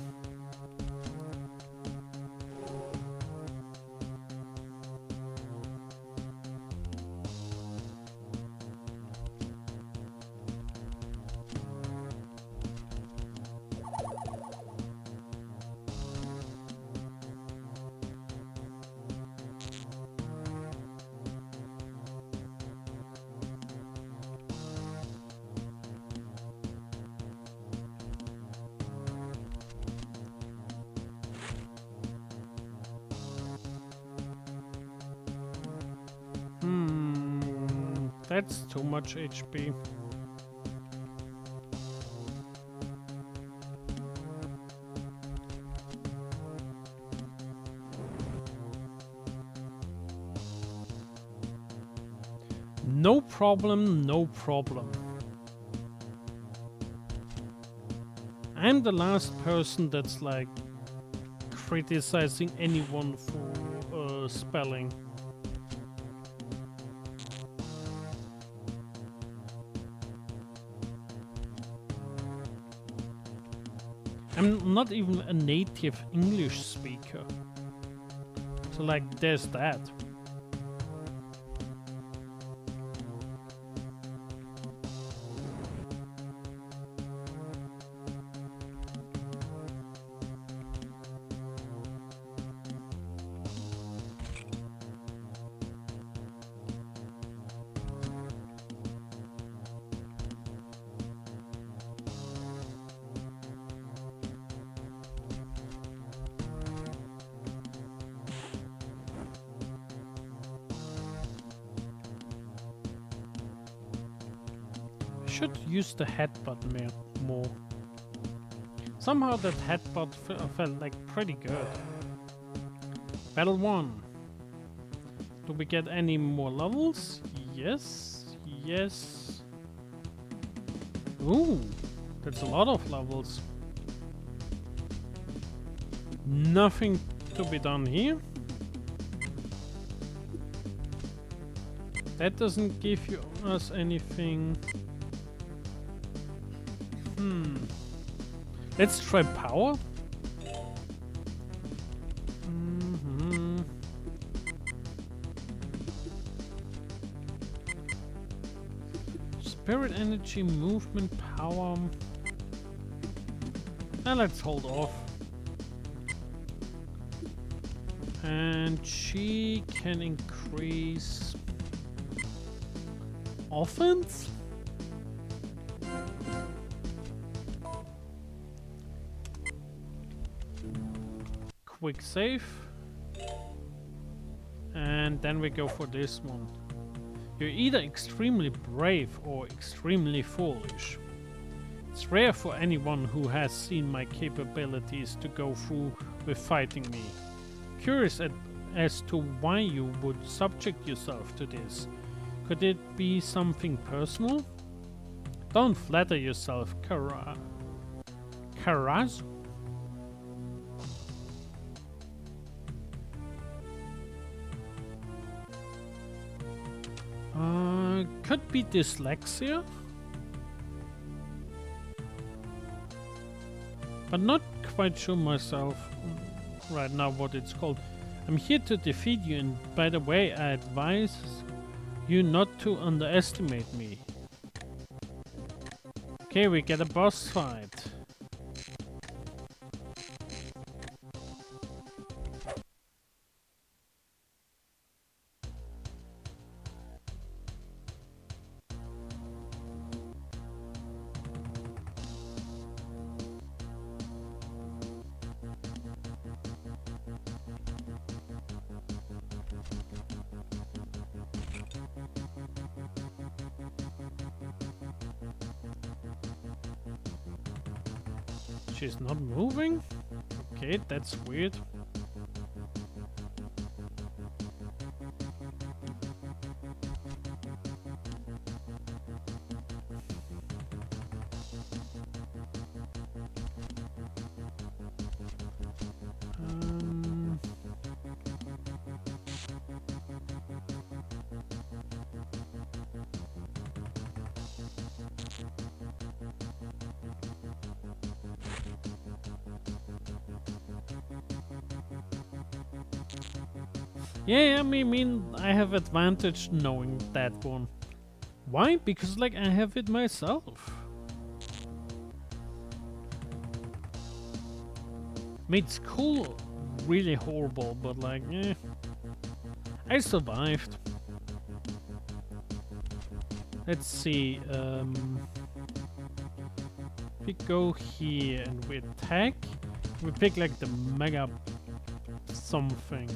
A: That's too much HP. No problem, no problem. I'm the last person that's like criticizing anyone for spelling. I'm not even a native English speaker. So like, there's that. should use the headbutt more. Somehow that headbutt felt like pretty good. Battle 1. Do we get any more levels? Yes. Yes. Ooh, that's a lot of levels. Nothing to be done here. That doesn't give us anything. Let's try power. Spirit energy, movement, power. Let's hold off. And she can increase offense? Quick save. And then we go for this one. You're either extremely brave or extremely foolish. It's rare for anyone who has seen my capabilities to go through with fighting me. Curious as to why you would subject yourself to this. Could it be something personal? Don't flatter yourself, Karazu. Could be dyslexia? But not quite sure myself right now what it's called. I'm here to defeat you, and by the way, I advise you not to underestimate me. Okay, we get a boss fight. She's not moving? Okay, that's weird. Yeah, I mean, I have advantage knowing that one. Why? Because, like, I have it myself. It's cool, really horrible, but like, I survived. Let's see, we go here and we attack. We pick like the mega something.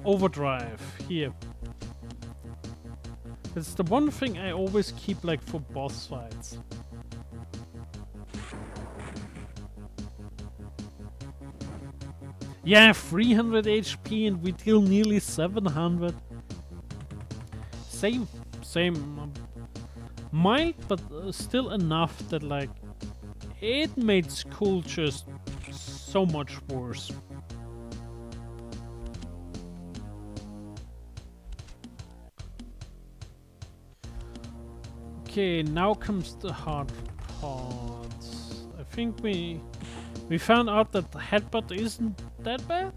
A: Overdrive here. It's the one thing I always keep like for boss fights. Yeah, 300 HP and we deal nearly 700. Same. Mild, but still enough that like it made school just so much worse. Okay, now comes the hard part. I think we found out that the headbutt isn't that bad.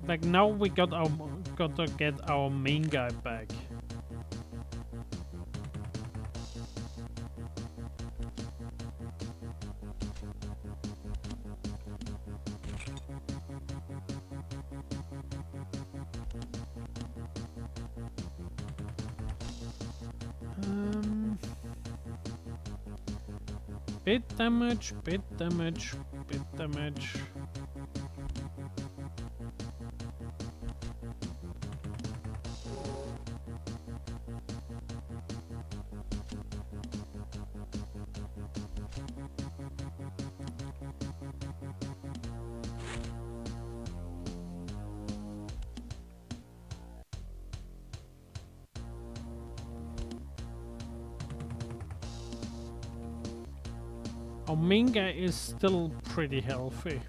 A: Like now we gotta get our main guy back. Bit damage, bit damage, bit damage. Our main guy is still pretty healthy.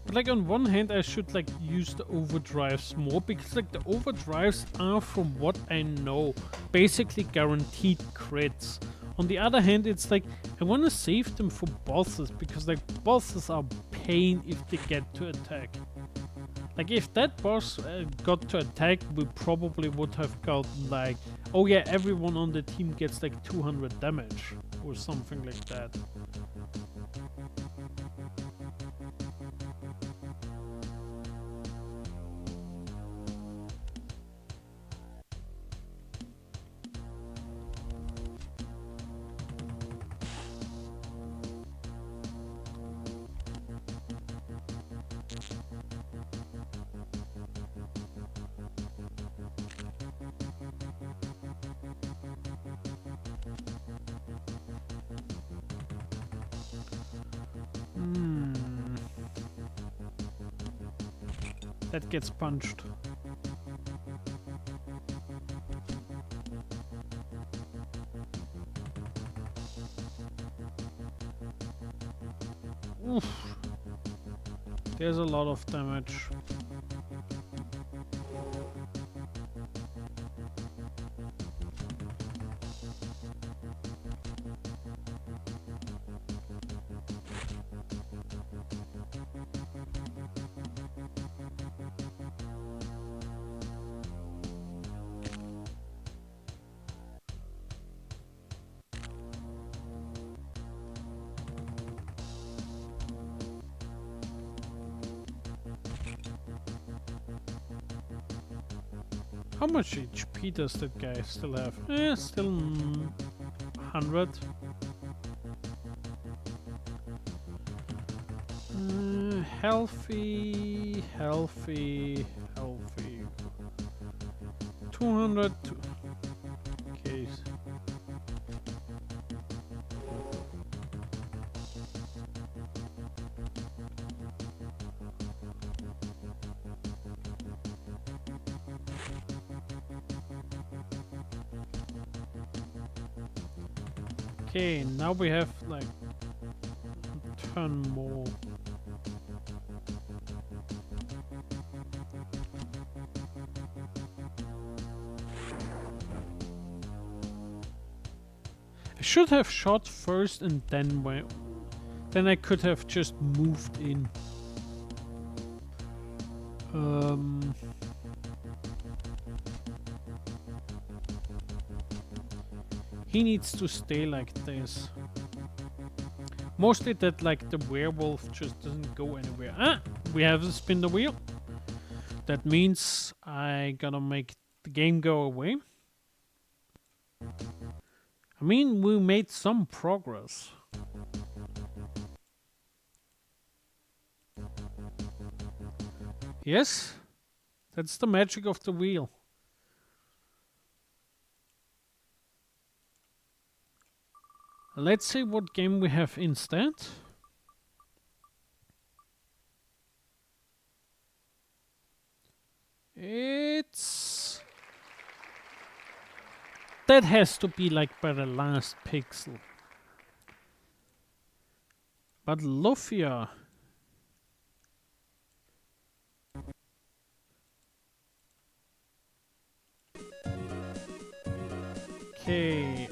A: But like on one hand I should like use the overdrives more, because like the overdrives are, from what I know, basically guaranteed crits. On the other hand, it's like I want to save them for bosses, because like bosses are pain if they get to attack. Like if that boss got to attack, we probably would have gotten like, oh yeah, everyone on the team gets like 200 damage or something like that. That gets punched. Oof. There's a lot of damage. How much HP does that guy still have? Still 100. Healthy. 200. Okay. Okay, now we have like a ton more. I should have shot first and then I could have just moved in. He needs to stay like this. Mostly that like the werewolf just doesn't go anywhere. Ah! We have to spin the wheel. That means I gotta make the game go away. I mean, we made some progress. Yes, that's the magic of the wheel. Let's see what game we have instead. That has to be like by the last pixel. But Lufia. Okay,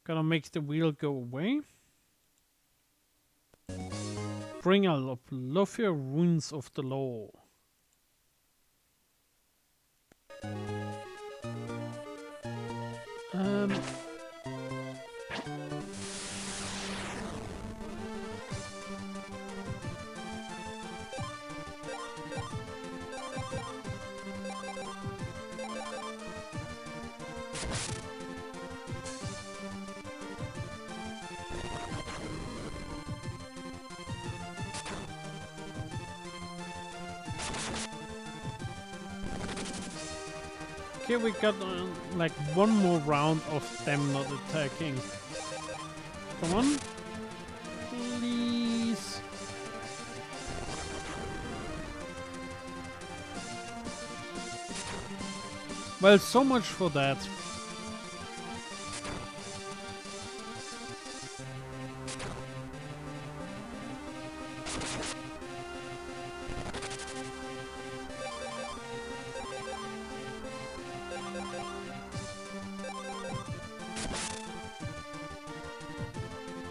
A: gonna make the wheel go away. Bring up Lufia Ruins of the Law. Okay, we got like one more round of them not attacking. Come on. Please. Well, so much for that.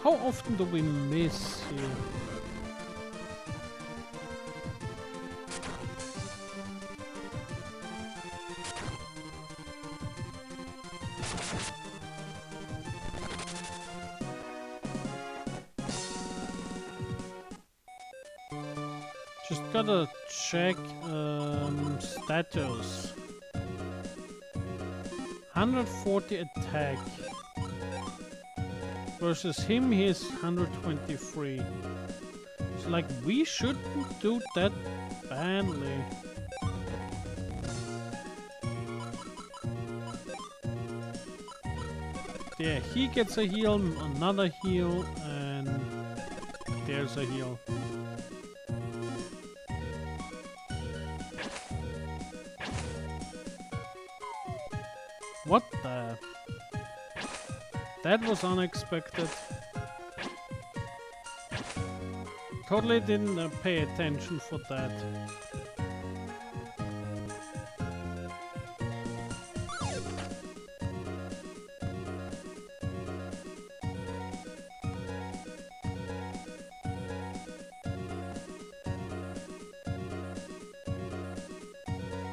A: How often do we miss here? Just gotta check status. 140 attack. Versus him, he is 123. So like, we shouldn't do that badly. There, he gets a heal, another heal, and there's a heal. What the? That was unexpected. Totally didn't pay attention for that.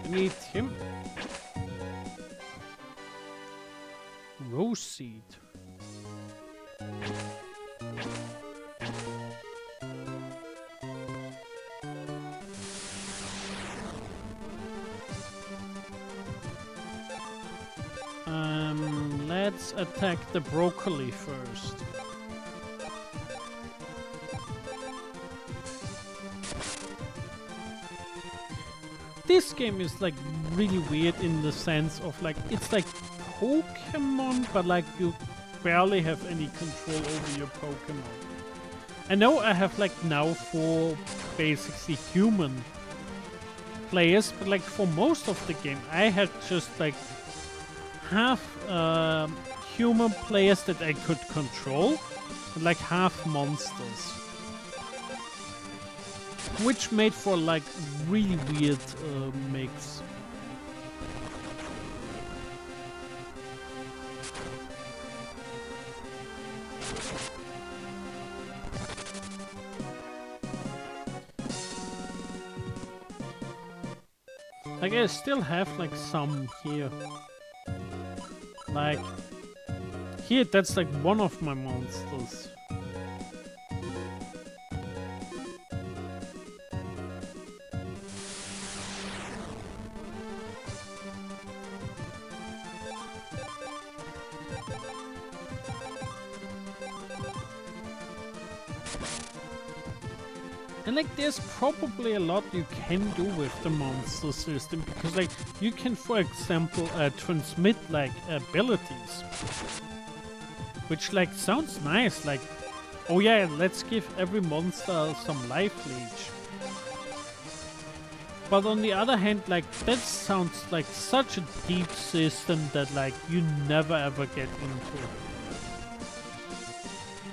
A: I need him. Rose seed. Let's attack the broccoli first. This game is like really weird in the sense of like, it's like Pokemon, but like you barely have any control over your Pokemon. I know I have like now 4 basically human players, but like for most of the game I had just like half human players that I could control and like half monsters, which made for like really weird mix. Like I still have like some here. Like here, that's like one of my monsters. And like there's probably a lot you can do with the monster system, because like you can, for example, transmit like abilities, which like sounds nice, like, oh yeah, let's give every monster some life leech. But on the other hand, like that sounds like such a deep system that like you never ever get into.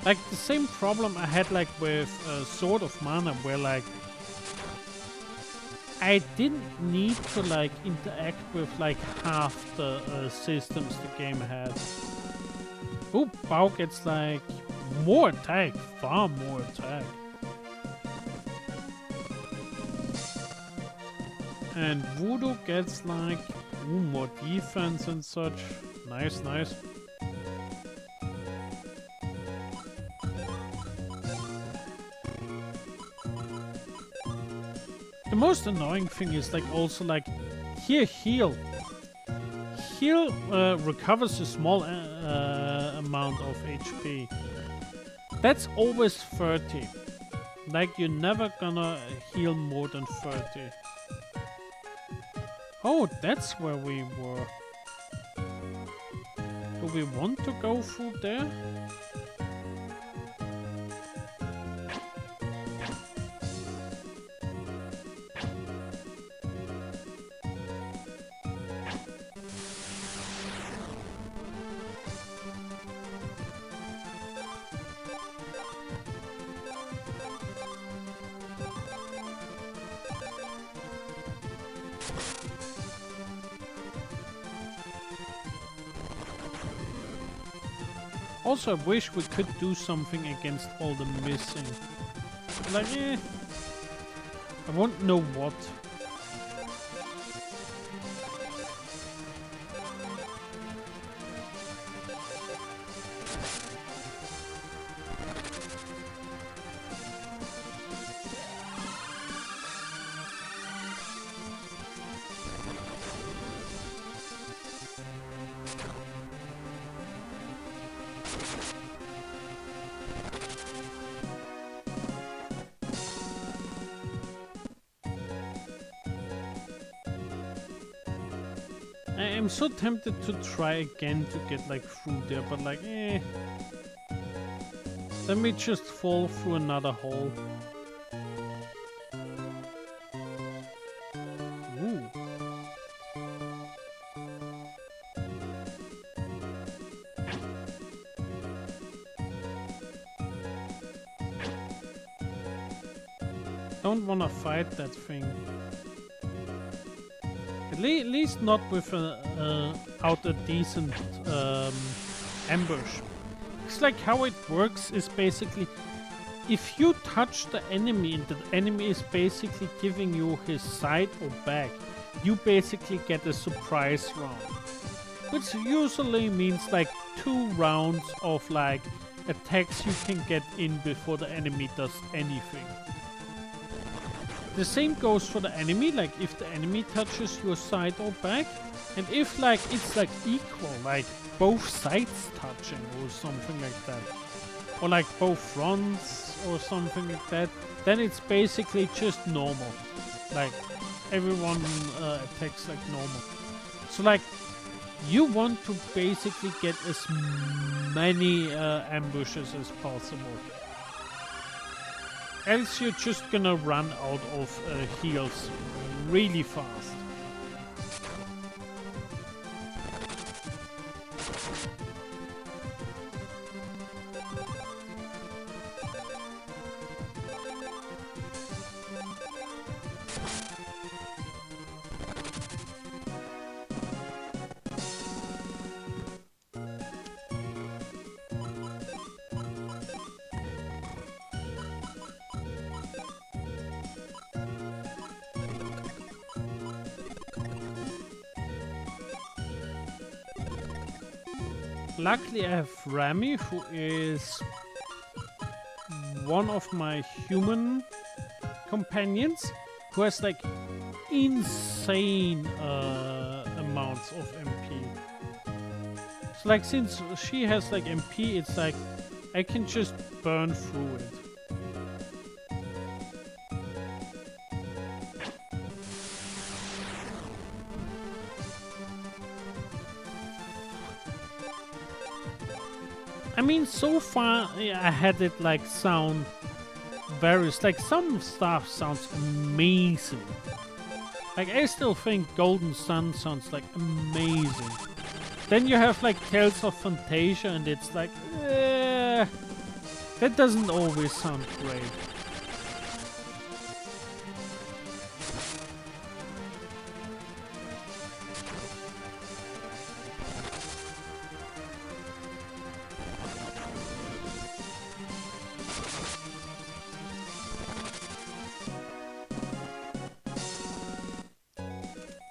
A: Like the same problem I had like with Sword of Mana, where like I didn't need to like interact with like half the systems the game had. Oh, Bao gets like more attack, far more attack. And Voodoo gets like more defense and such. Nice, nice. The most annoying thing is like also like here heal. Heal recovers a small amount of HP. That's always 30. Like you're never gonna heal more than 30. Oh, that's where we were. Do we want to go through there? Also, I wish we could do something against all the missing. Like, I won't know what. I'm so tempted to try again to get like through there, but like, let me just fall through another hole. Ooh. Don't wanna fight that thing. At least not with out a decent ambush. It's like how it works is basically if you touch the enemy and the enemy is basically giving you his side or back, you basically get a surprise round. Which usually means like 2 rounds of like attacks you can get in before the enemy does anything. The same goes for the enemy, like if the enemy touches your side or back, and if like it's like equal, like both sides touching or something like that, or like both fronts or something like that, then it's basically just normal. Like everyone attacks like normal. So like you want to basically get as many ambushes as possible. Else you're just gonna run out of heals really fast. Luckily I have Rami, who is one of my human companions, who has like insane amounts of MP. So like since she has like MP, it's like I can just burn through it. I mean, so far I had it like sound various, like some stuff sounds amazing. Like I still think Golden Sun sounds like amazing. Then you have like Tales of Fantasia and it's like, that doesn't always sound great.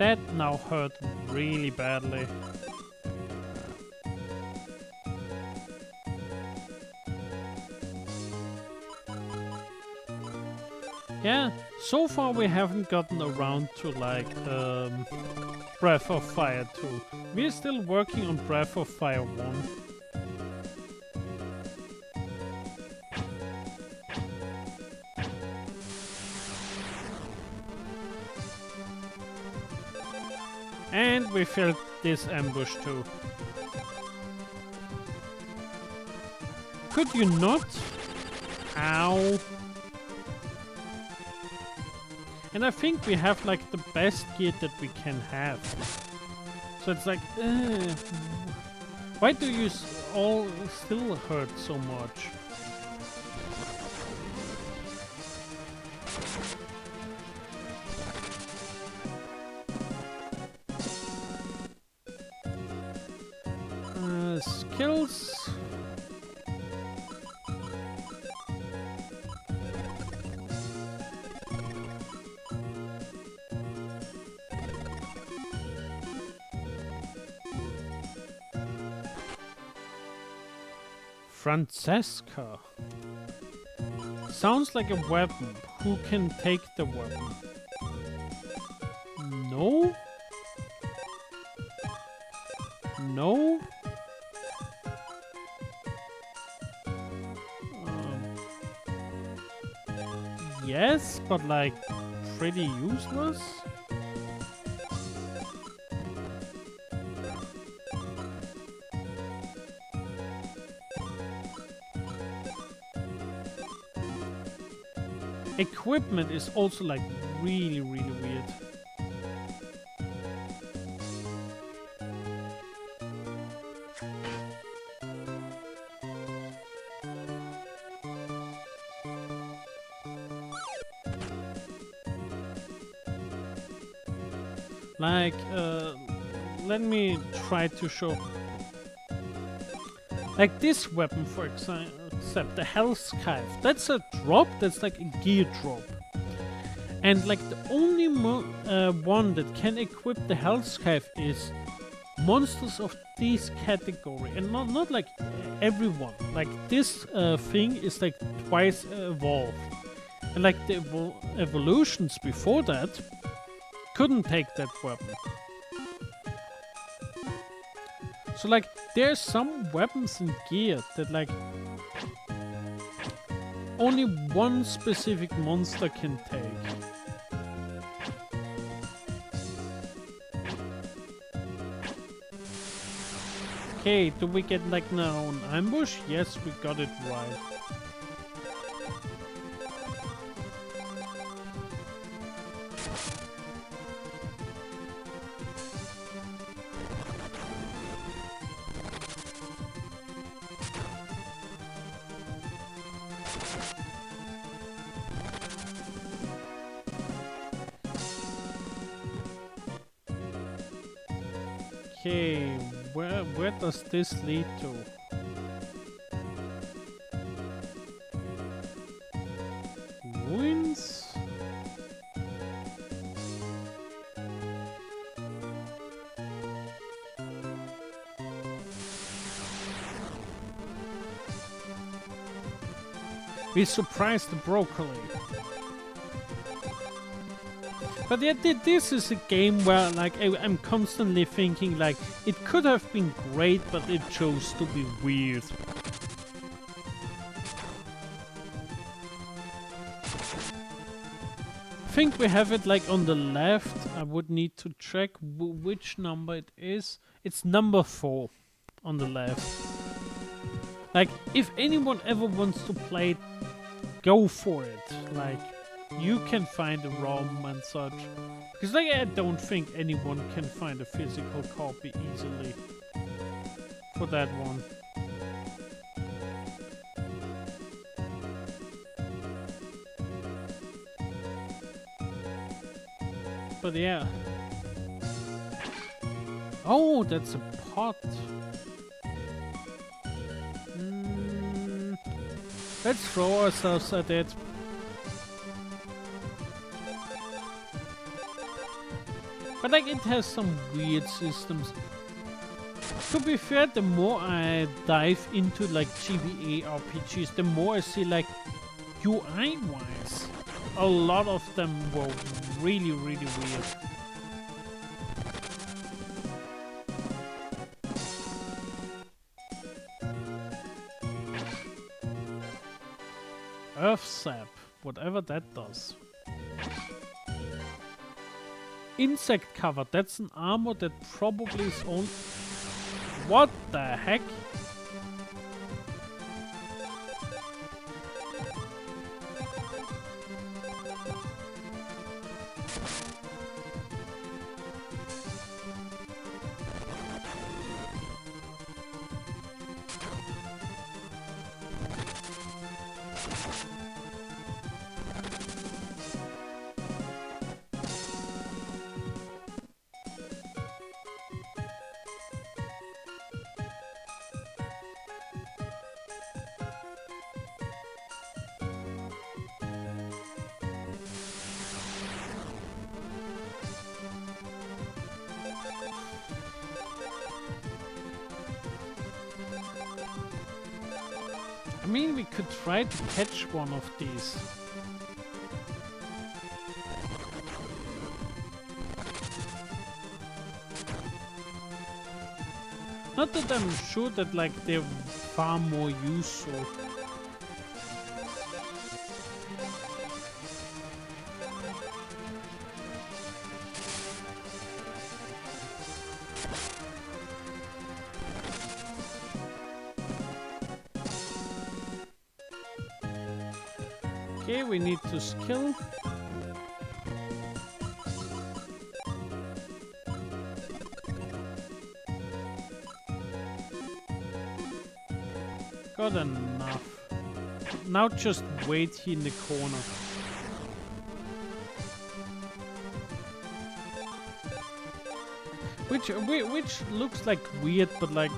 A: That now hurt really badly. Yeah, so far we haven't gotten around to like Breath of Fire 2. We're still working on Breath of Fire 1. And we felt this ambush too. Could you not? Ow. And I think we have like the best gear that we can have. So it's like, why do you all still hurt so much? Skills. Francesca. Sounds like a weapon. Who can take the weapon? No? No? Yes, but like pretty useless? Equipment is also like really weird. Like, let me try to show. Like this weapon, for example, the Hell Scythe. That's a drop, that's like a gear drop. And like the only one that can equip the Hell Scythe is monsters of this category. And not like everyone. Like this thing is like twice evolved. And like the evolutions before that couldn't take that weapon. So like there's some weapons and gear that like only one specific monster can take. Okay, do we get like now an ambush? Yes, we got it right. Okay, where does this lead to? Ruins? We surprised the broccoli. But yeah, this is a game where like I'm constantly thinking like it could have been great, but it chose to be weird. I think we have it like on the left. I would need to check which number it is. It's number 4 on the left. Like if anyone ever wants to play it, go for it. Like you can find a ROM and such. Because like I don't think anyone can find a physical copy easily for that one. But yeah. Oh, that's a pot. Let's throw ourselves at it. But like it has some weird systems. To be fair, the more I dive into like GBA RPGs, the more I see like UI-wise, a lot of them were really weird. Earth sap, whatever that does. Insect cover. That's an armor that probably is on. What the heck? I mean, we could try to catch one of these. Not that I'm sure that like they're far more useful. Okay, we need to skill. Got enough. Now just wait here in the corner. Which looks like weird, but like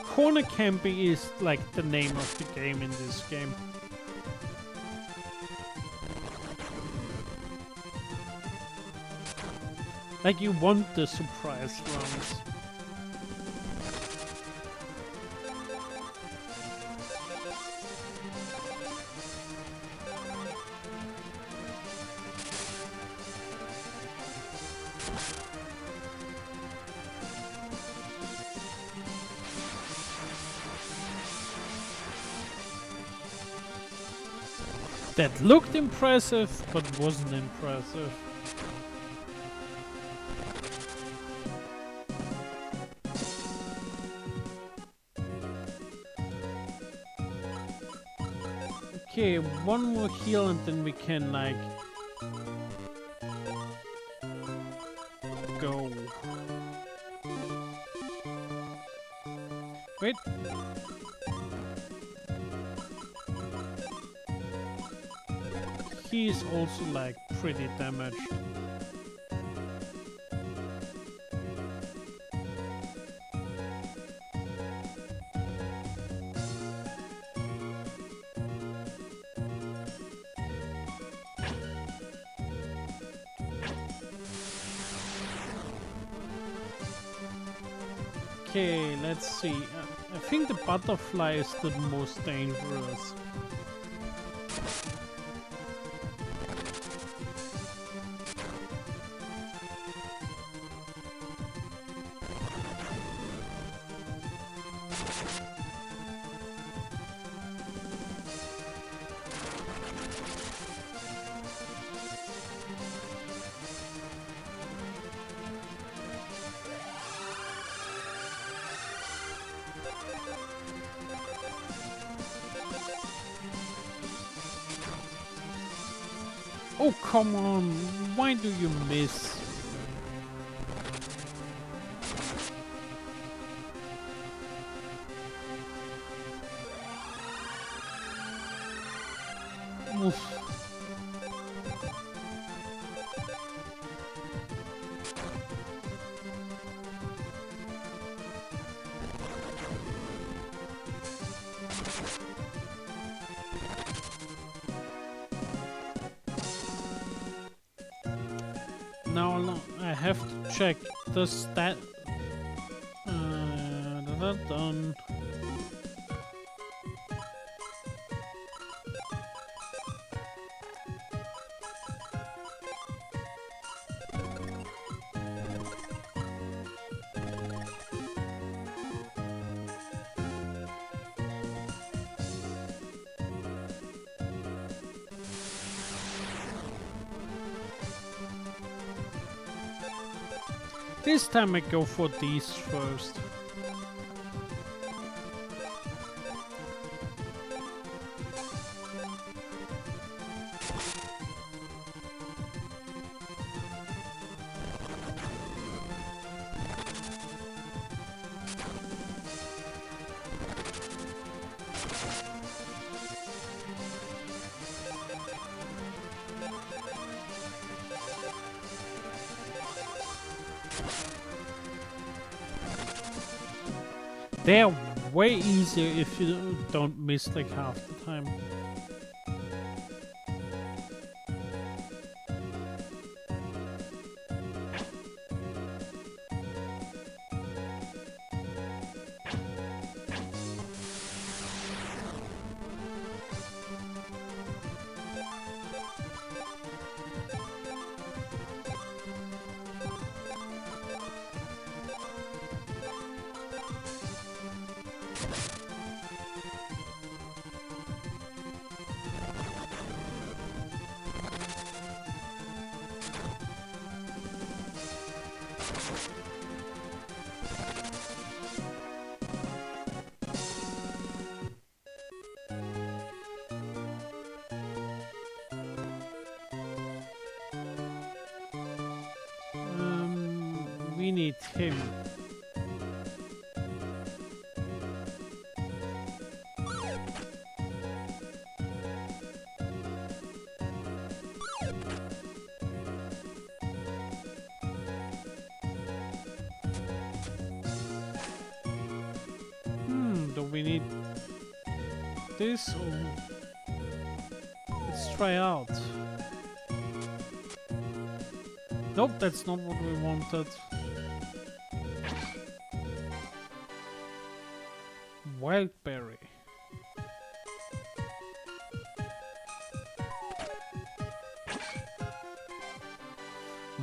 A: corner camping is like the name of the game in this game. Like you want the surprise rounds. That looked impressive, but wasn't impressive. Okay, one more heal and then we can like go. Wait. He's also like pretty damaged. Okay, let's see. I think the butterfly is the most dangerous. Oh, come on. Why do you miss? Oof. Now I have to check the stat. Done. This time I go for these first. They're way easier if you don't miss like half the time. We need him. Do we need this or let's try out. Nope, that's not what we wanted. Wildberry.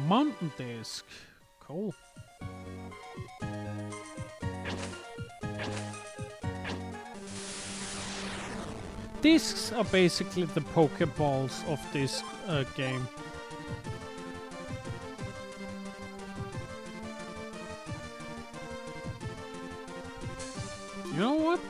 A: Mountain disc. Cool. Discs are basically the Pokeballs of this game. You know what?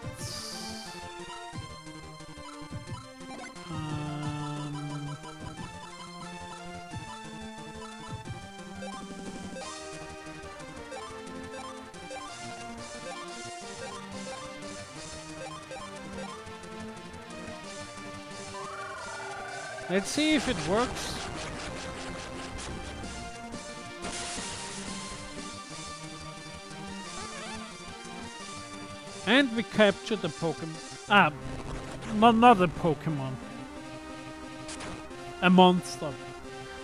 A: Let's see if it works. And we capture the Pokemon. Not a Pokemon. A monster.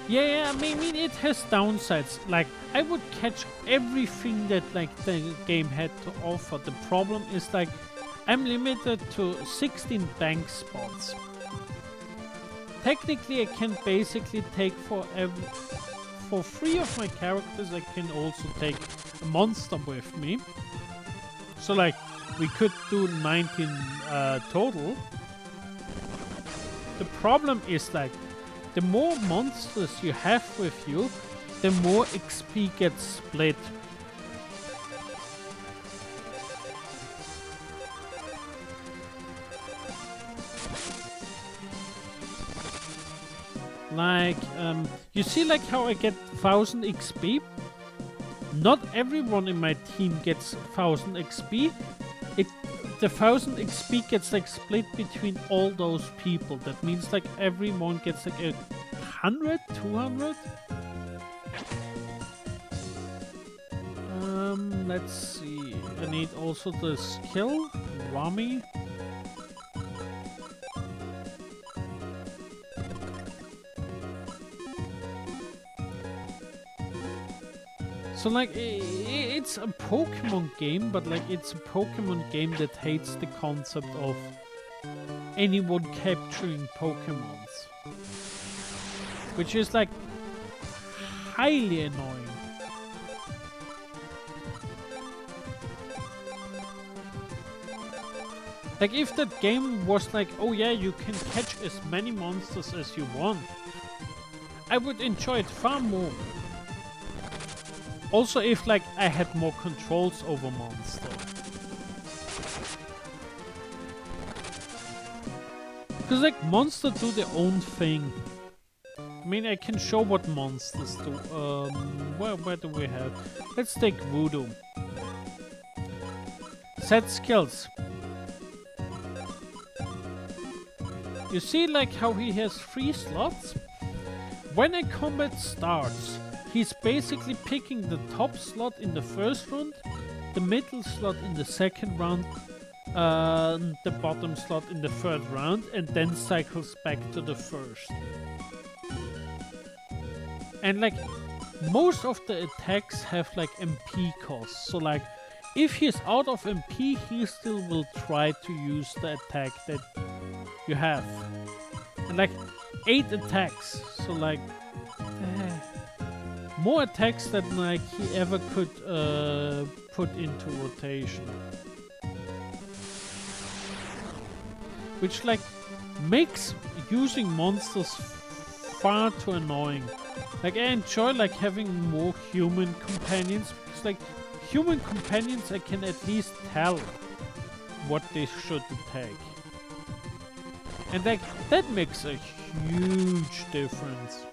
A: Yeah, I mean it has downsides. Like, I would catch everything that like the game had to offer. The problem is like, I'm limited to 16 bank spots. Technically, I can basically take for 3 of my characters, I can also take a monster with me. So like, we could do 19 total. The problem is like, the more monsters you have with you, the more XP gets split. Like, you see like how I get 1000 XP? Not everyone in my team gets 1000 XP. The 1000 XP gets like split between all those people. That means like everyone gets like 100, 200? Let's see. I need also the skill, Rami. So like, it's a Pokemon game, but like it's a Pokemon game that hates the concept of anyone capturing Pokemons. Which is like highly annoying. Like if that game was like, oh yeah, you can catch as many monsters as you want, I would enjoy it far more. Also, if like I had more controls over monster. Because like monsters do their own thing. I mean, I can show what monsters do. Where do we have? Let's take Voodoo. Set skills. You see like how he has 3 slots? When a combat starts, he's basically picking the top slot in the first round, the middle slot in the second round, the bottom slot in the third round, and then cycles back to the first. And like most of the attacks have like MP costs, so like if he's out of MP, he still will try to use the attack that you have. And like 8 attacks, so like more attacks than like he ever could put into rotation. Which like makes using monsters far too annoying. Like I enjoy like having more human companions because like human companions I can at least tell what they should attack. And like that makes a huge difference.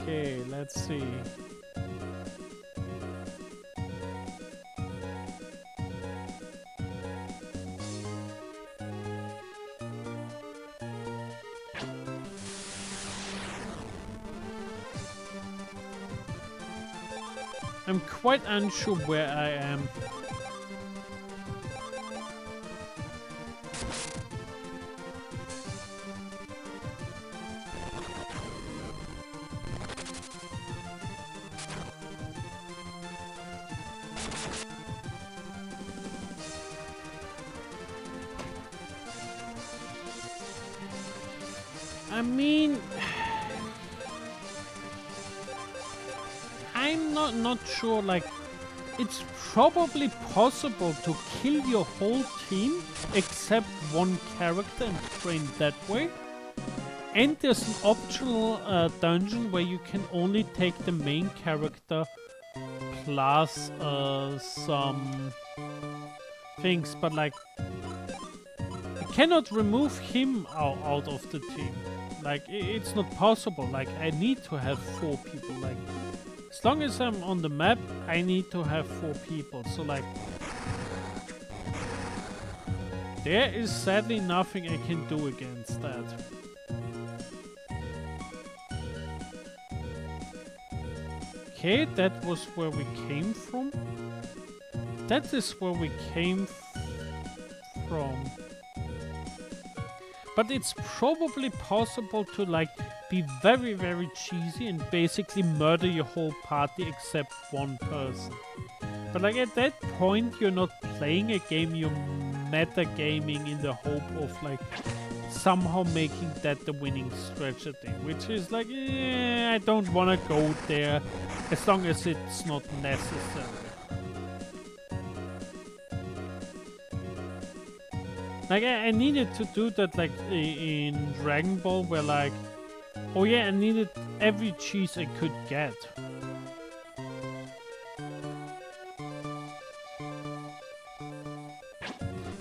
A: Okay, let's see. I'm quite unsure where I am. I mean, I'm not sure, like, it's probably possible to kill your whole team except one character and train that way. And there's an optional dungeon where you can only take the main character plus some things, but like, I cannot remove him out of the team. Like, it's not possible. Like, I need to have 4 people. Like, as long as I'm on the map, I need to have 4 people. So, like, there is sadly nothing I can do against that. Okay, that was where we came from. That is where we came from. But it's probably possible to like be very, very cheesy and basically murder your whole party except one person. But like at that point, you're not playing a game, you're meta-gaming in the hope of like somehow making that the winning strategy, which is like, I don't want to go there as long as it's not necessary. Like, I needed to do that, like, in Dragon Ball, where, like... Oh yeah, I needed every cheese I could get.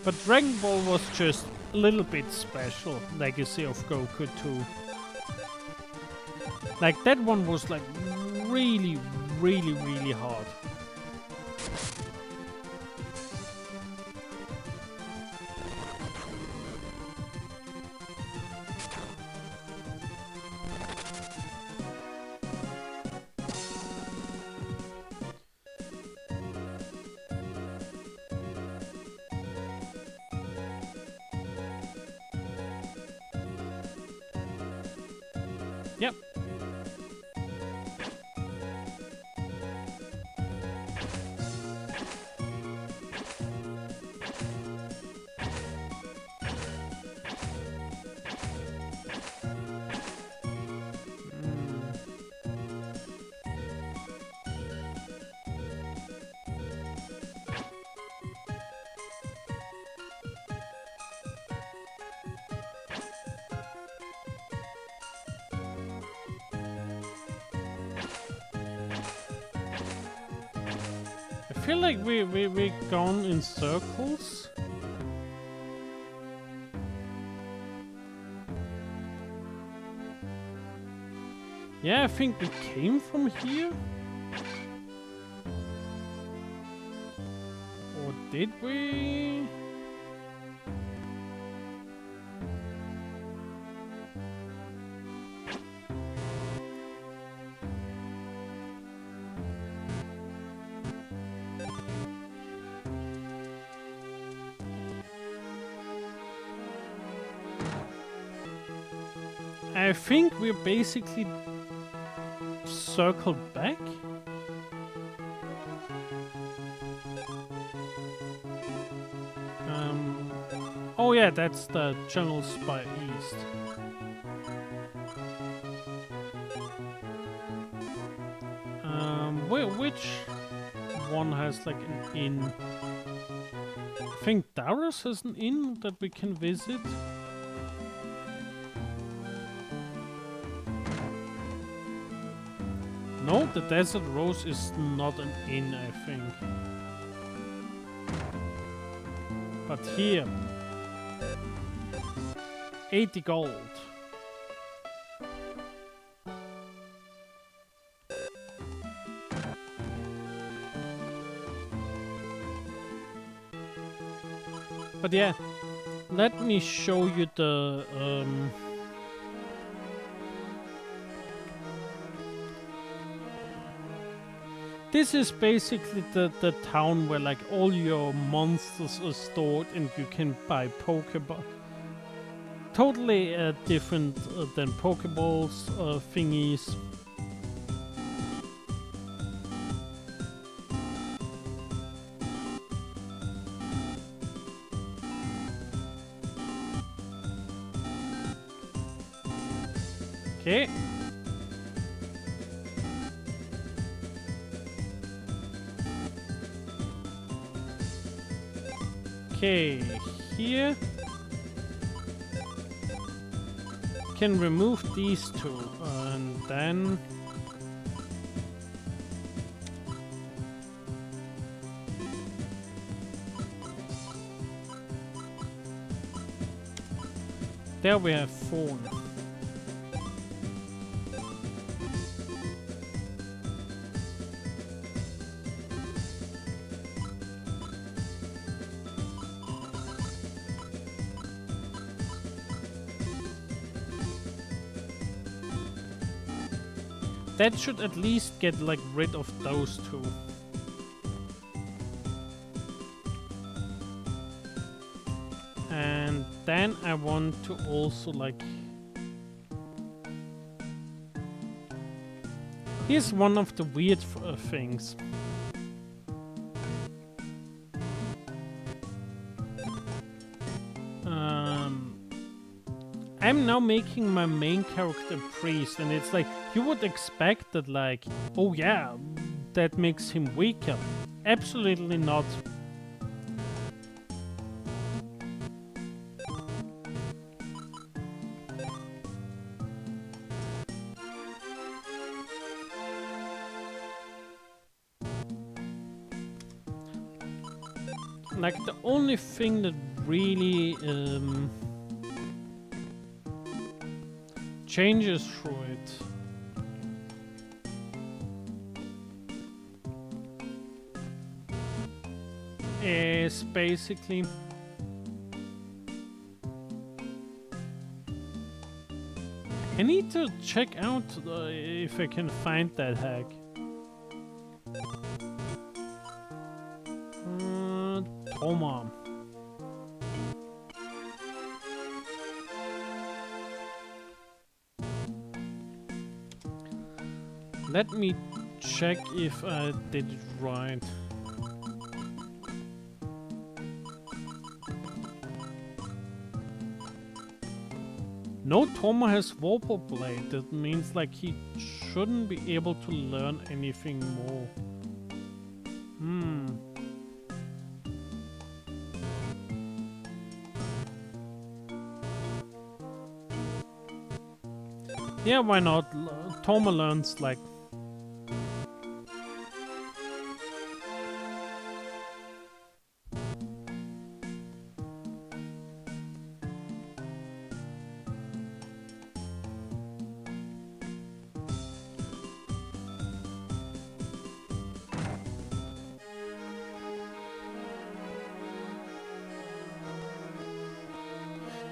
A: But Dragon Ball was just a little bit special, Legacy of Goku 2. Like, that one was, like, really, really, really hard. Yep. feel like we've gone in circles. Yeah, I think we came from here. Or did we? I think we're basically circled back. Oh yeah, that's the jungle spy east. Which one has like an inn? I think Darius has an inn that we can visit. No, the Desert Rose is not an inn, I think. But here, 80 gold. But yeah, let me show you the this is basically the town where like all your monsters are stored and you can buy Pokeball. Totally different than Pokeballs thingies. Okay. Okay, here can remove these two, and then there we have Fawn. That should at least get like rid of those two. And then I want to also like... Here's one of the weird things. I'm now making my main character priest, and it's like, you would expect that like, oh yeah, that makes him weaker. Absolutely not. Like the only thing that really changes through it is basically I need to check out if I can find that hack. Toma. Let me check if I did it right. No, Toma has Warper Blade. That means like he shouldn't be able to learn anything more. Yeah, why not? Toma learns like...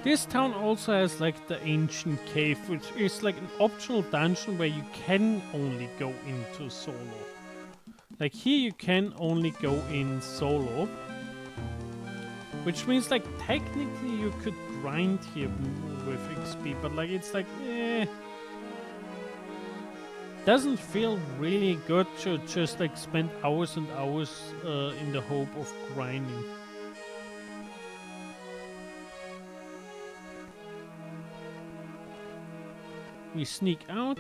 A: This town also has like the ancient cave, which is like an optional dungeon where you can only go into solo. Like here you can only go in solo. Which means like technically you could grind here with XP, but like it's like doesn't feel really good to just like spend hours and hours in the hope of grinding. We sneak out.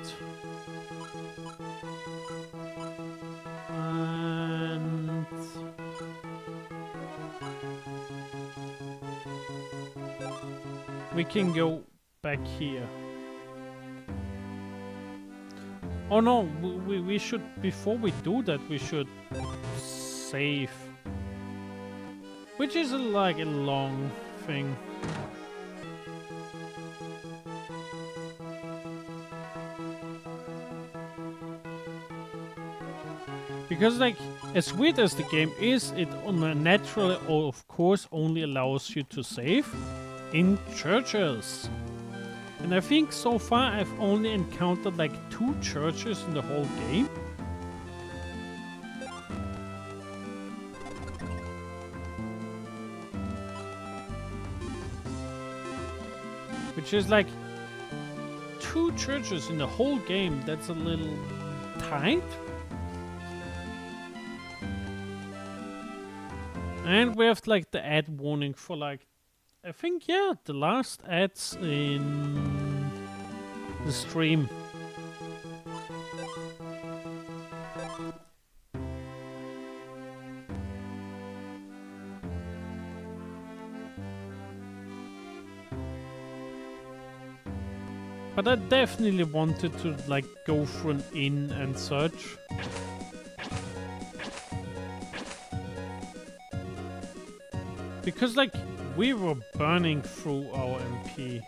A: And we can go back here. Oh no, we should, before we do that, we should save. Which is like a long thing. Because like, as weird as the game is, it naturally, of course, only allows you to save in churches. And I think so far I've only encountered like 2 churches in the whole game. Which is like 2 churches in the whole game. That's a little tight. And we have like the ad warning for like, I think, yeah, the last ads in the stream. But I definitely wanted to like go for an inn and such. Because like we were burning through our MP.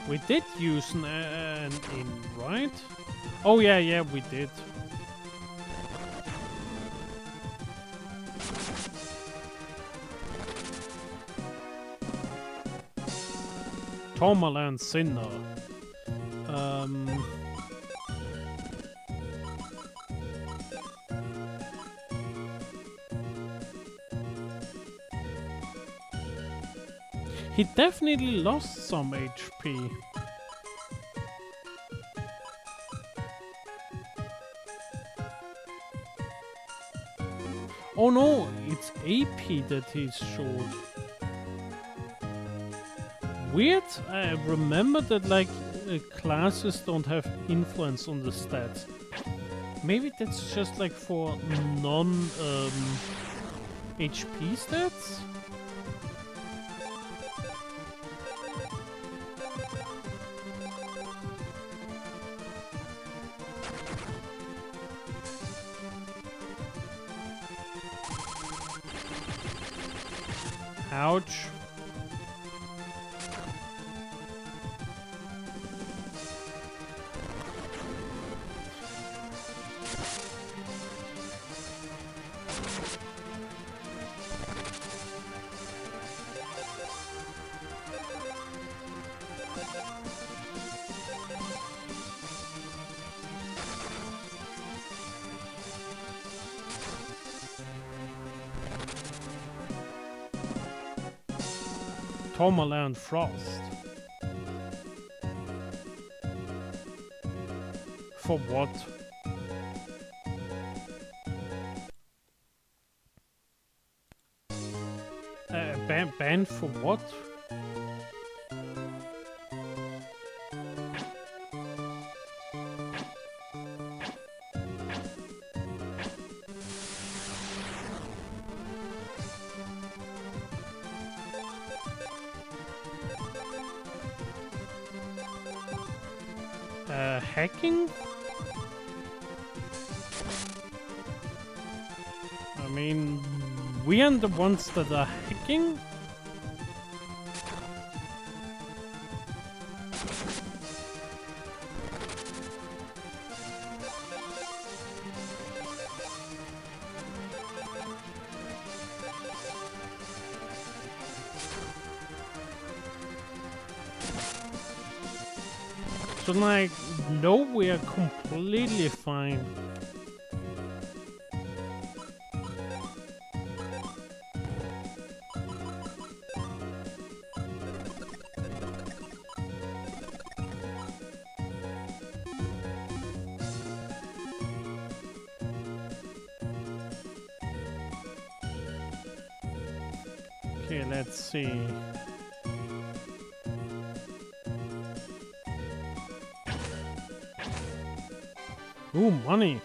A: We did use an inn, right? Oh yeah, we did. Tomaland Sinner. He definitely lost some HP. Oh no, it's AP that he's short. Weird. I remember that like classes don't have influence on the stats. Maybe that's just like for non HP stats? Ouch. Tomaland Frost. For what? Banned for what? Hacking? I mean, we are the ones that are hacking? So like, no, we are completely fine. Okay, let's see. Ooh, money.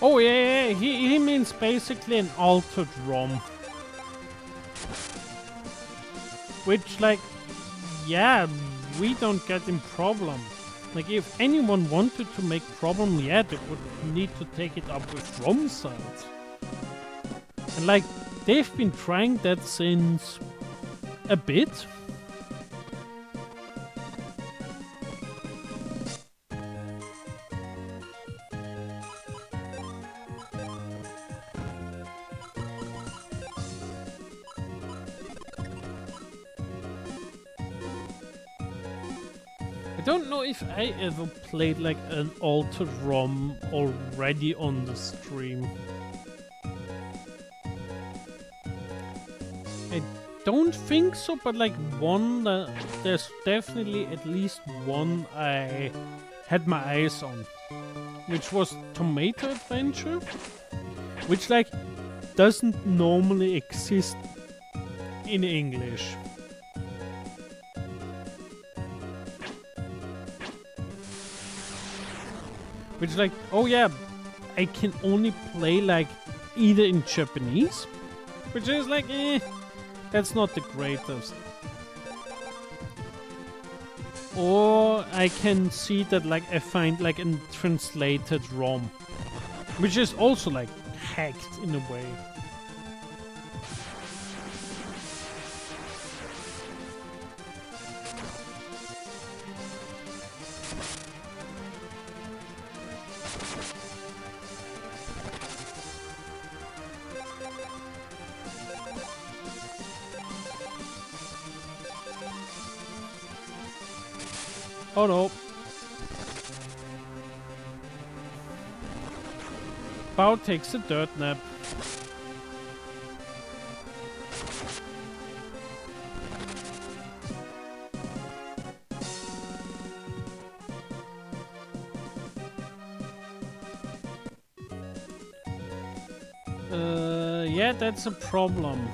A: Oh yeah, he means basically an altered ROM. Which like, yeah, we don't get in problem. Like if anyone wanted to make problem, yeah, they would need to take it up with ROM sites. And like, they've been trying that since a bit. I don't know if I ever played like an altered ROM already on the stream. I don't think so, but like one, there's definitely at least one I had my eyes on, which was Tomato Adventure, which like doesn't normally exist in English. Which like, oh yeah, I can only play like either in Japanese, which is like, that's not the greatest. Or I can see that like I find like a translated ROM, which is also like hacked in a way. Oh no. Bao takes a dirt nap. Yeah, that's a problem.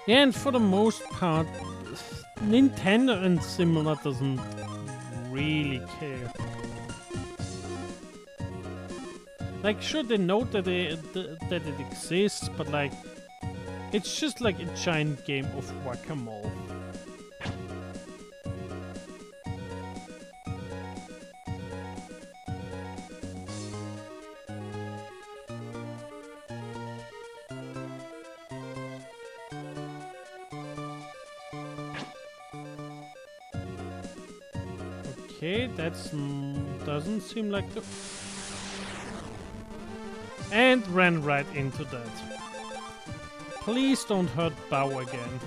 A: Yeah, and for the most part, Nintendo and similar doesn't really care. Like, sure, they know that that it exists, but like, it's just like a giant game of whack-a-mole. Okay, that's doesn't seem like the... And ran right into that. Please don't hurt Bao again.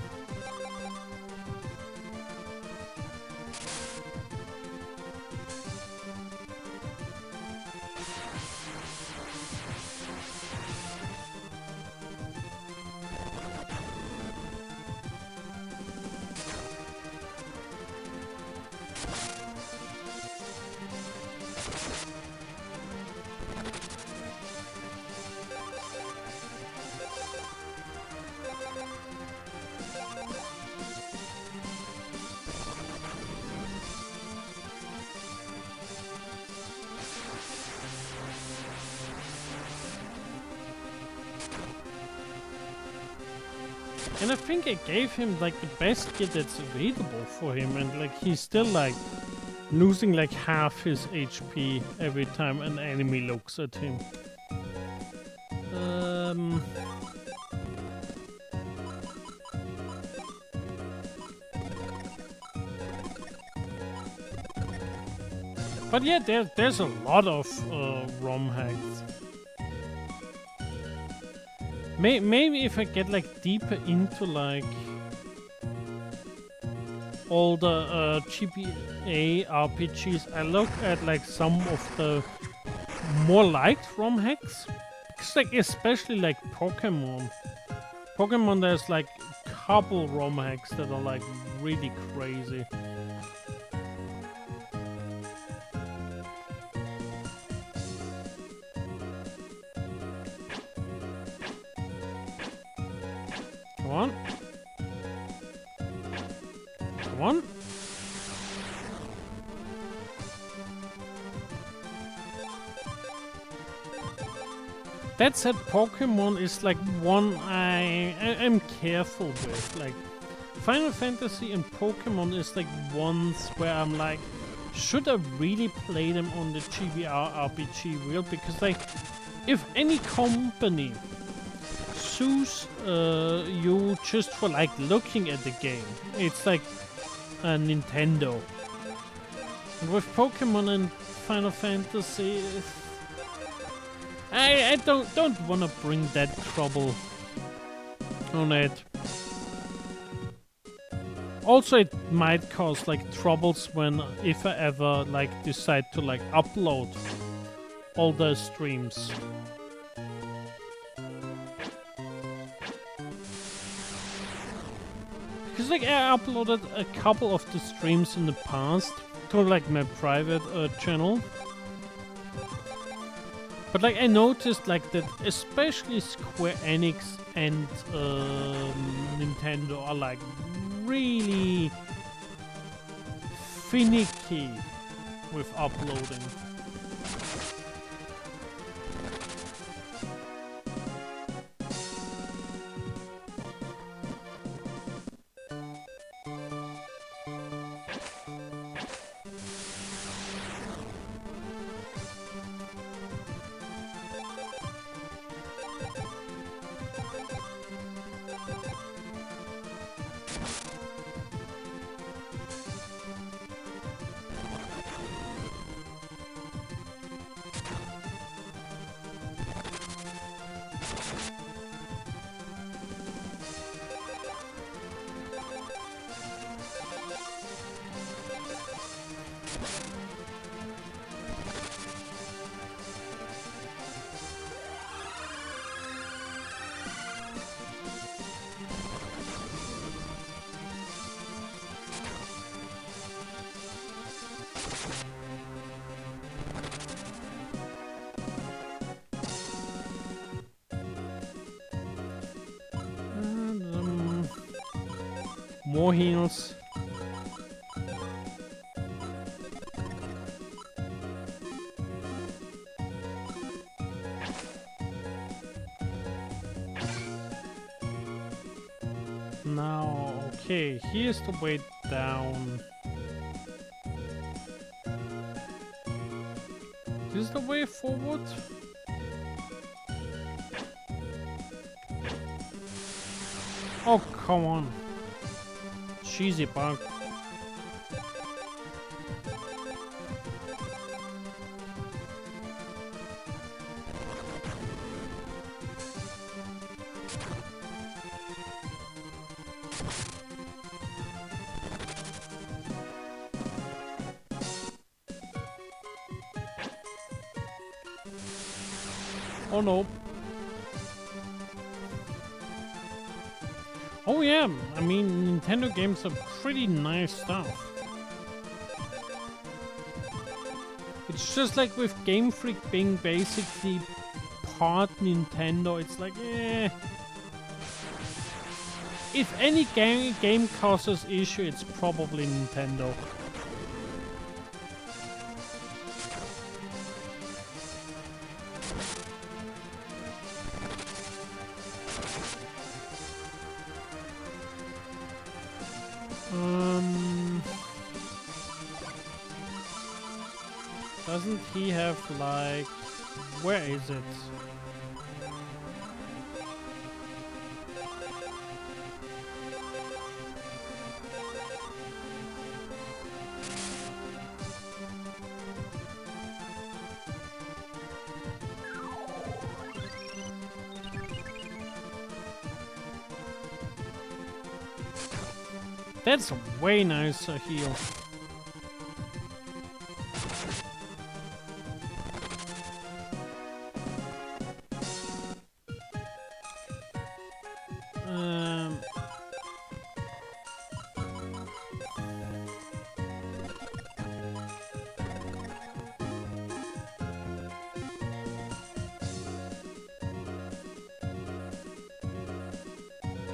A: And I think I gave him like the best gear that's available for him, and like he's still like losing like half his HP every time an enemy looks at him. But yeah, there's a lot of ROM hacks. Maybe if I get like deeper into like all the GBA RPGs, I look at like some of the more liked ROM hacks. Because like especially like Pokemon. Pokemon, there's like a couple ROM hacks that are like really crazy. Come on. Come on. That said, Pokemon is like one I'm careful with. Like Final Fantasy and Pokemon is like ones where I'm like, should I really play them on the GBA RPG wheel? Because like, if any company sues you just for like looking at the game, it's like a Nintendo. And with Pokemon and Final Fantasy, I don't want to bring that trouble on it. Also, it might cause like troubles when if I ever like decide to like upload all the streams. Because like I uploaded a couple of the streams in the past to like my private channel. But like I noticed like that especially Square Enix and Nintendo are like really finicky with uploading. More heals. Now, okay, here's the way down. This is the way forward? Oh, come on. Cheesy bug. Oh no. Oh yeah, I mean, Nintendo games are pretty nice stuff. It's just like with Game Freak being basically part Nintendo, it's like, eh. If any game causes issue, it's probably Nintendo. Doesn't he have like... Where is it? That's a way nicer heal.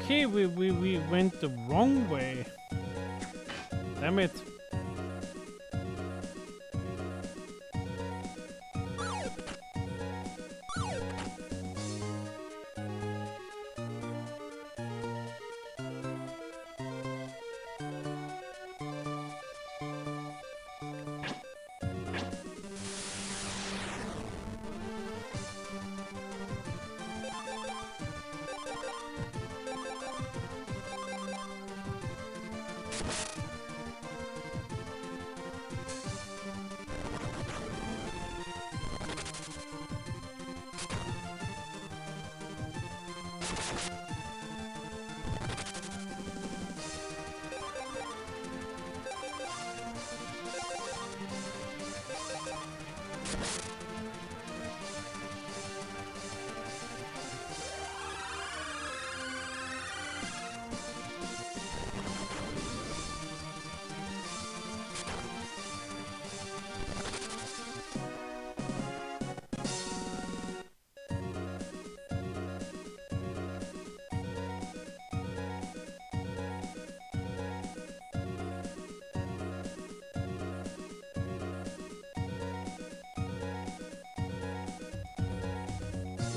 A: Okay, we went the wrong way. Damn it.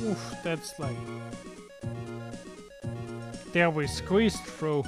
A: Oof, that's like... There we squeezed through.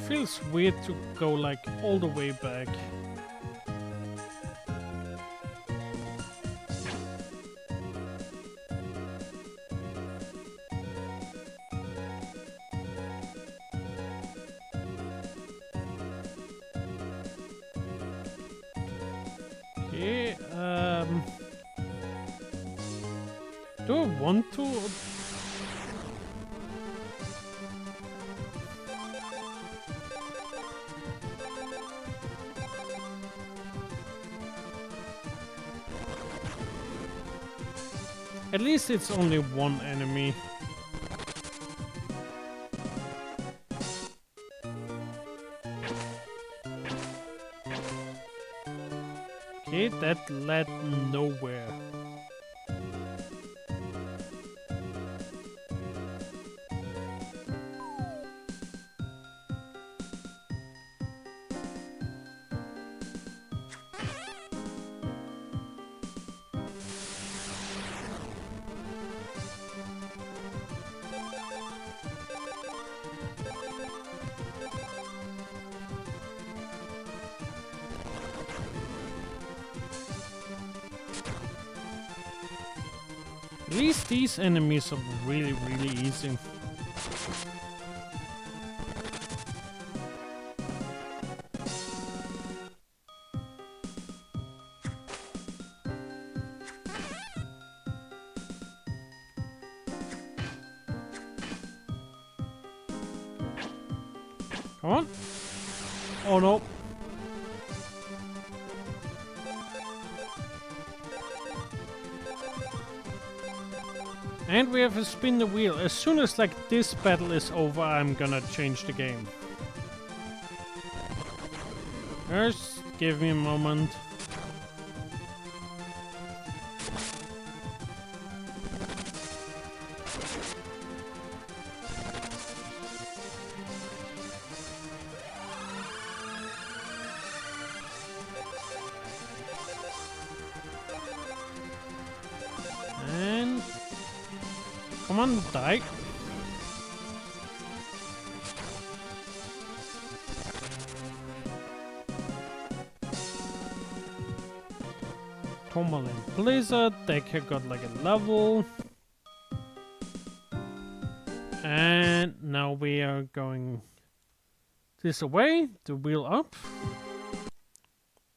A: Feels weird to go like all the way back. Okay, do I want to? At least it's only one enemy. Okay, that led nowhere. At least these enemies are really, really easy. Come on. Oh no. And we have to spin the wheel. As soon as like this battle is over, I'm gonna change the game. Just give me a moment. And come on, die. Tourmaline Blizzard, Decker got like a level. And now we are going this away, the wheel up.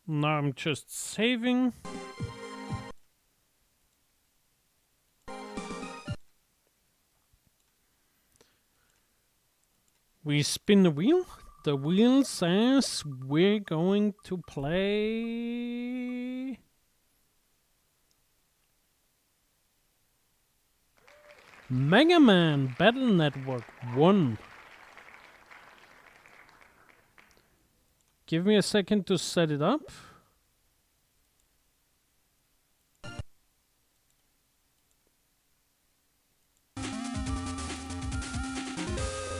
A: Now I'm just saving. We spin the wheel. The wheel says we're going to play Mega Man Battle Network 1. Give me a second to set it up.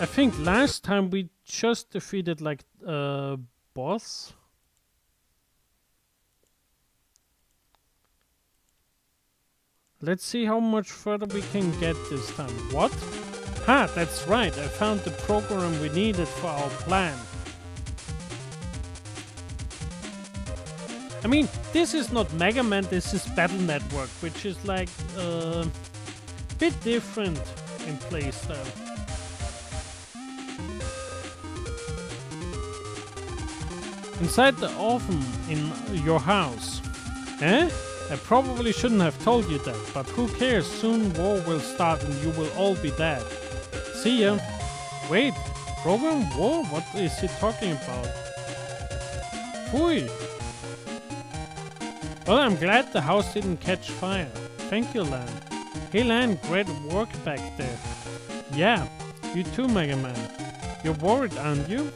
A: I think last time we just defeated like a boss. Let's see how much further we can get this time. What? Ha, that's right. I found the program we needed for our plan. I mean, this is not Mega Man, this is Battle Network, which is like a bit different in playstyle. Inside the oven in your house. Eh? I probably shouldn't have told you that, but who cares? Soon war will start and you will all be dead. See ya. Wait, program war? What is he talking about? Phui. Well, I'm glad the house didn't catch fire. Thank you, Lan. Hey, Lan, great work back there. Yeah, you too, Mega Man. You're worried, aren't you?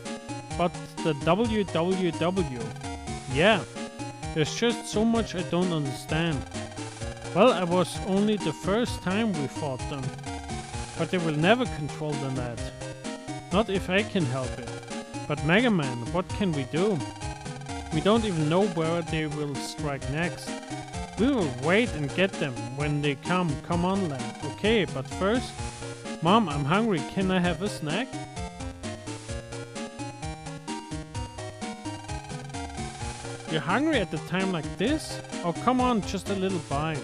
A: But the WWW. Yeah, there's just so much I don't understand. Well, it was only the first time we fought them. But they will never control the net. Not if I can help it. But Mega Man, what can we do? We don't even know where they will strike next. We will wait and get them when they come. Come on, Lan. Okay, but first... Mom, I'm hungry. Can I have a snack? You're hungry at a time like this? Oh, come on, just a little bite.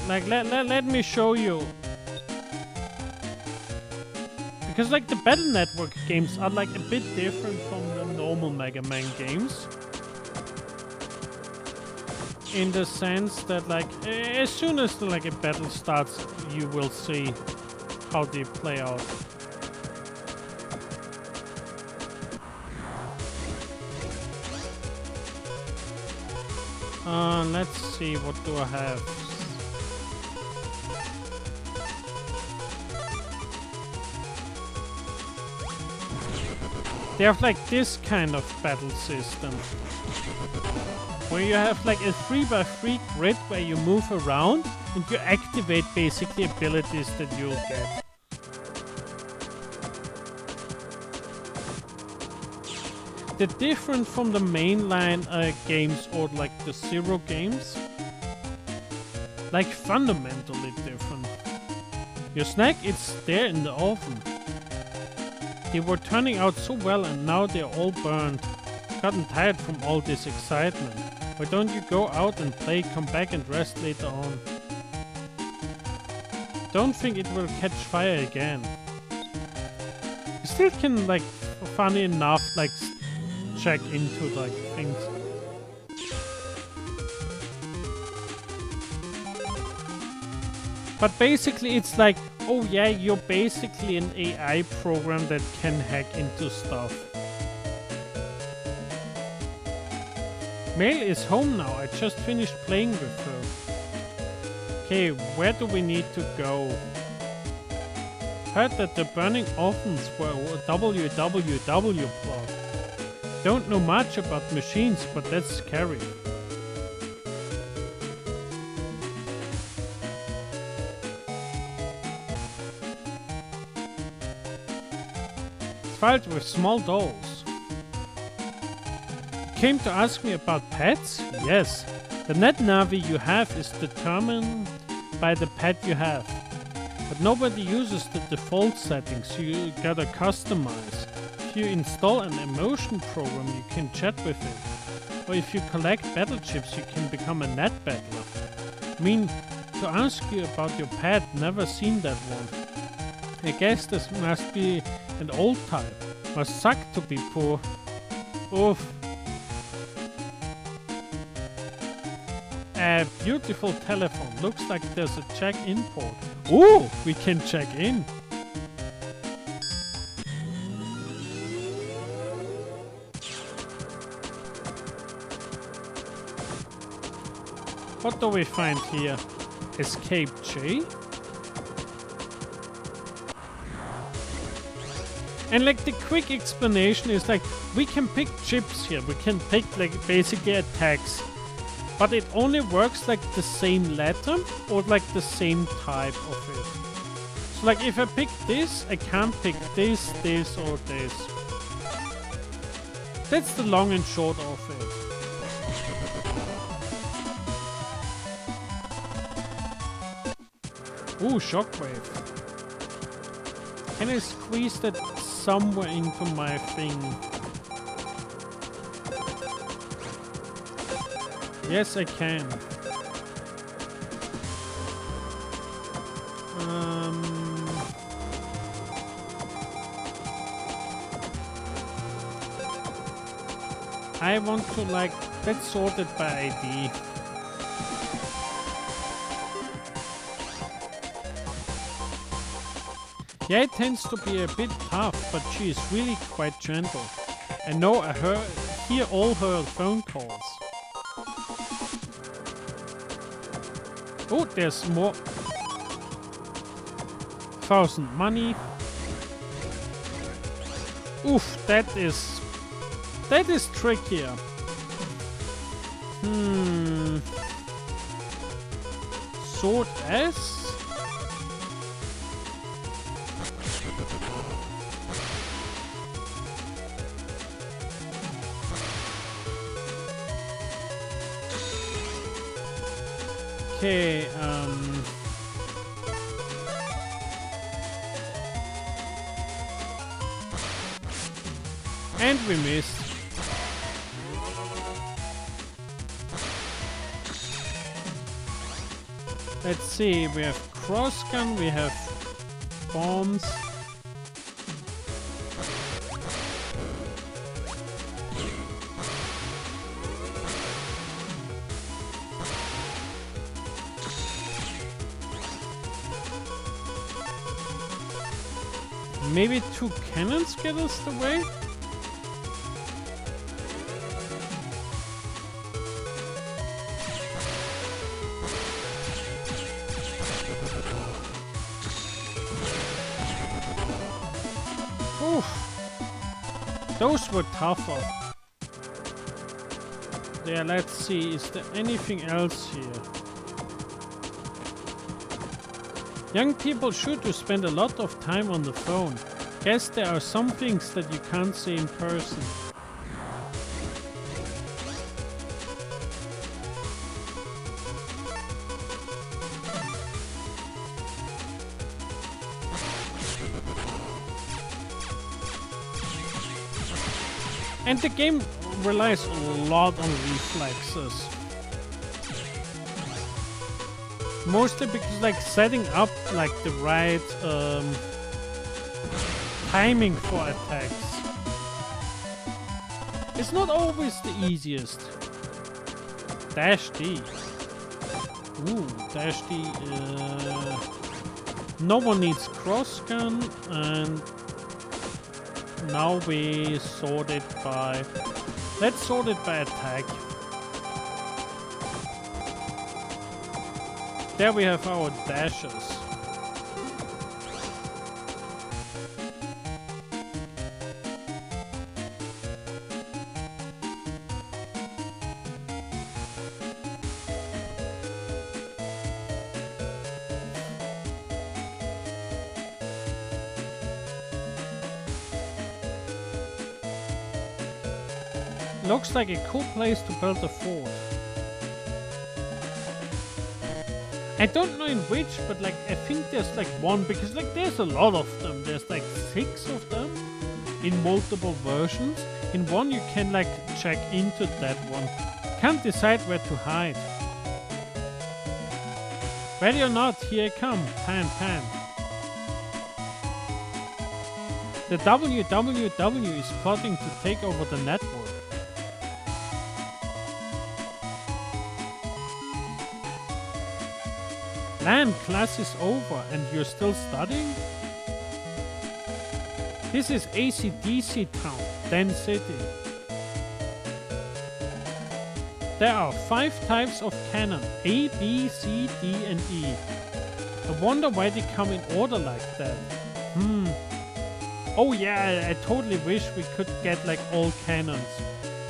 A: Let me show you. Because like the Battle Network games are like a bit different from the normal Mega Man games. In the sense that like as soon as like a battle starts, you will see how they play out. Let's see, what do I have? They have like this kind of battle system. Where you have like a 3x3 grid where you move around and you activate basically abilities that you'll get. They're different from the mainline games or like the Zero games. Like fundamentally different. Your snack, it's there in the oven. They were turning out so well and now they're all burned. gotten tired from all this excitement. Why don't you go out and play, come back and rest later on? Don't think it will catch fire again. You still can, like, funny enough, like, check into, like, things. But basically it's like, oh yeah, you're basically an AI program that can hack into stuff. Mail is home now, I just finished playing with her. Okay, where do we need to go? Heard that the burning ovens were a www plot. Don't know much about machines, but that's scary. Filled with small dolls. Came to ask me about pets? Yes. The net navi you have is determined by the pet you have. But nobody uses the default settings, so you gotta customize. If you install an emotion program, you can chat with it. Or if you collect battle chips, you can become a net battler. I mean, to ask you about your pet, never seen that one. I guess this must be an old type. Must suck to be poor. Oof. A beautiful telephone. Looks like there's a check-in port. Ooh, we can check in. What do we find here? Escape J? And like the quick explanation is like, we can pick chips here. We can pick like basically attacks. But it only works like the same letter or like the same type of it. So like if I pick this, I can't pick this, this or this. That's the long and short of it. Ooh, shockwave. Can I squeeze that somewhere into my thing? Yes, I can. I want to like, let's sort it by ID. Yeah, it tends to be a bit tough, but she is really quite gentle. I know I hear all her phone calls. Oh, there's more. 1,000 money. Oof, that is trickier. Sword S. Okay, and we missed. Let's see, we have crossgun, we have bombs. Maybe 2 cannons get us the way? Oof. Those were tougher. There, let's see, is there anything else here? Young people sure do spend a lot of time on the phone. Guess there are some things that you can't say in person. And the game relies a lot on reflexes. Mostly because like setting up like the right timing for attacks. It's not always the easiest. Dash D. Ooh, Dash D. No one needs cross gun, and now we sort it by. Let's sort it by attack. There we have our dashes. Looks like a cool place to build a fort. I don't know in which, but like I think there's like one, because like there's a lot of them. There's like 6 of them in multiple versions. In one you can like check into that one. Can't decide where to hide. Ready or not, here I come. Pan, pan. The WWW is plotting to take over the network. Lan, class is over and you're still studying? This is AC/DC town, Den City. There are 5 types of cannon, A, B, C, D and E. I wonder why they come in order like that. Oh yeah, I totally wish we could get like all cannons.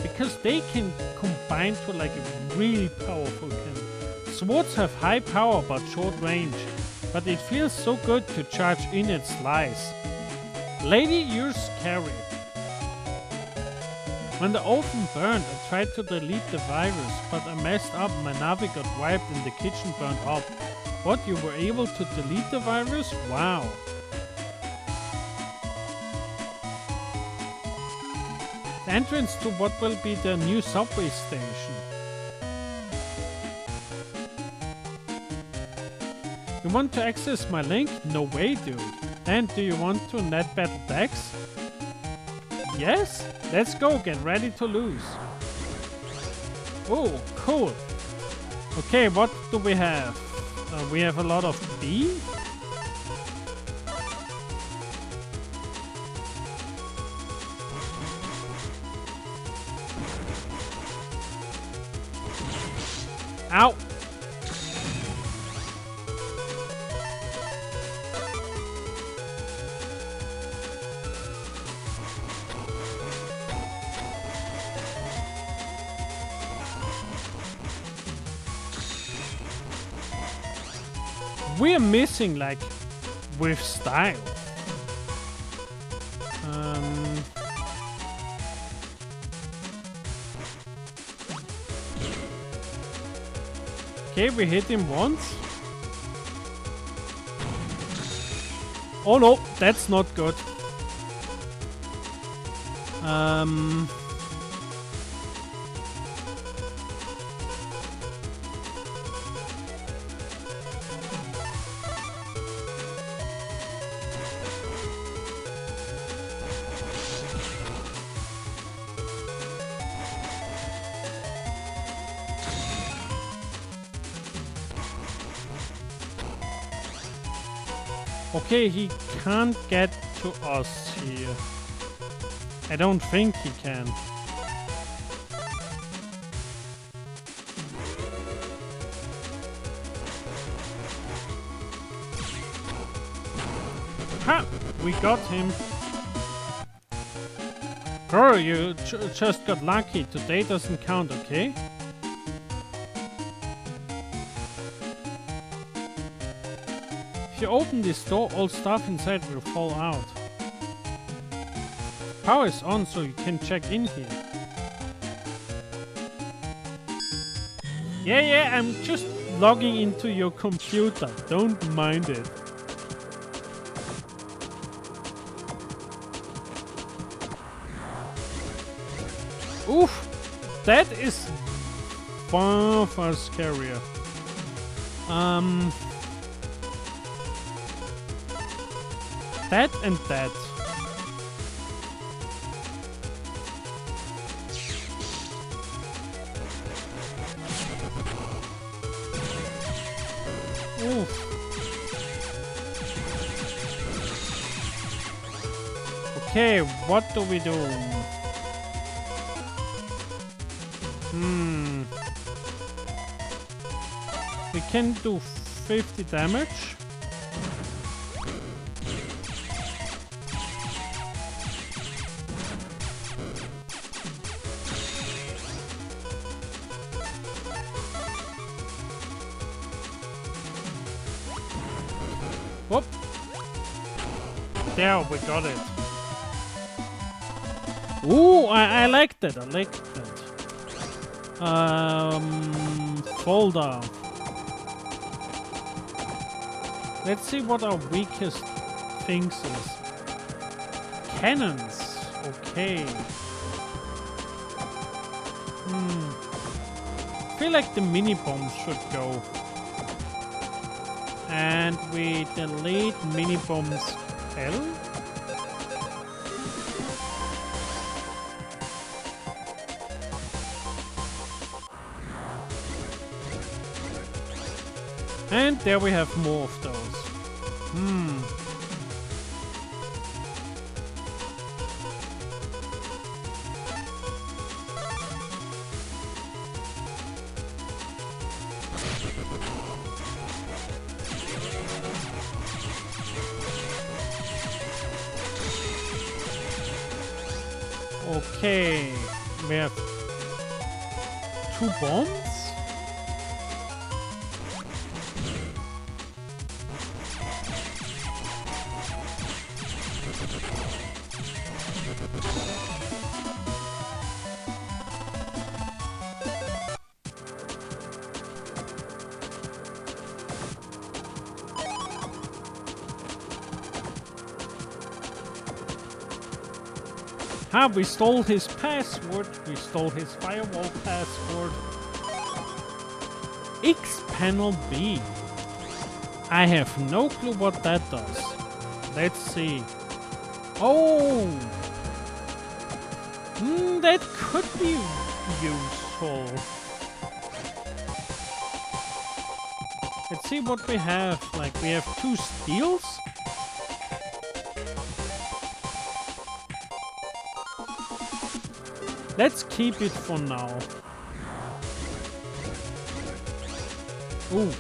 A: Because they can combine to like a really powerful cannon. Swords have high power but short range, but it feels so good to charge in its slice. Lady, you're scary. When the oven burned, I tried to delete the virus, but I messed up. My Navi got wiped and the kitchen burned up. What, you were able to delete the virus? Wow. The entrance to what will be the new subway station. You want to access my link? No way, dude. And do you want to net battle Dex? Yes? Let's go, get ready to lose. Oh, cool. Okay, what do we have? We have a lot of B. Ow! We're missing like with style. Okay, we hit him once. Oh no, that's not good. Okay, he can't get to us here. I don't think he can. Ha! We got him. Girl, you just got lucky. Today doesn't count, okay? If you open this door, all stuff inside will fall out. Power is on, so you can check in here. Yeah, I'm just logging into your computer. Don't mind it. Oof! That is far, far scarier. That and that. Oof. Okay, what do we do? We can do 50 damage. Whoop. There, we got it. Ooh, I like that. I like that. Folder. Let's see what our weakest things is. Cannons. Okay. I feel like the mini bombs should go. And we delete mini bombs L. And there we have more of those. Okay, we have 2 bombs. Ah, we stole his password. We stole his firewall password. X panel B. I have no clue what that does. Let's see. Oh! That could be useful. Let's see what we have. Like, we have 2 steals. Let's keep it for now. Ooh.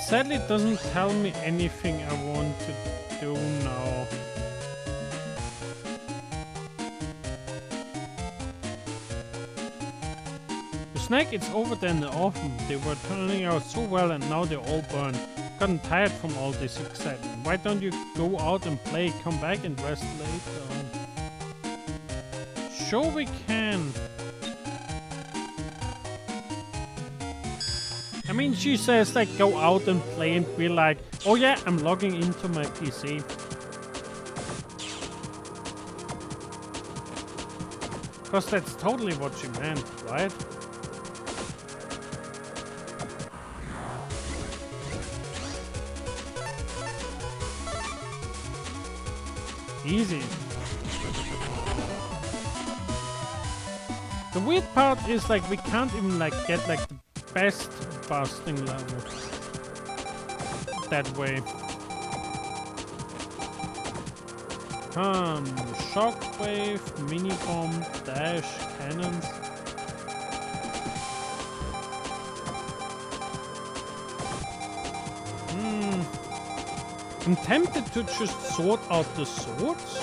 A: Sadly, it doesn't tell me anything I want to do now. The snack is over there in the oven. They were turning out so well and now they're all burned. Gotten tired from all this excitement. Why don't you go out and play? Come back and rest later. Sure we can. I mean, she says like go out and play and we're like, oh yeah, I'm logging into my PC. Because that's totally what she meant, right? Easy. The weird part is like we can't even like get like the best busting level that way. Shockwave, mini bomb, dash, cannons. I'm tempted to just sort out the swords.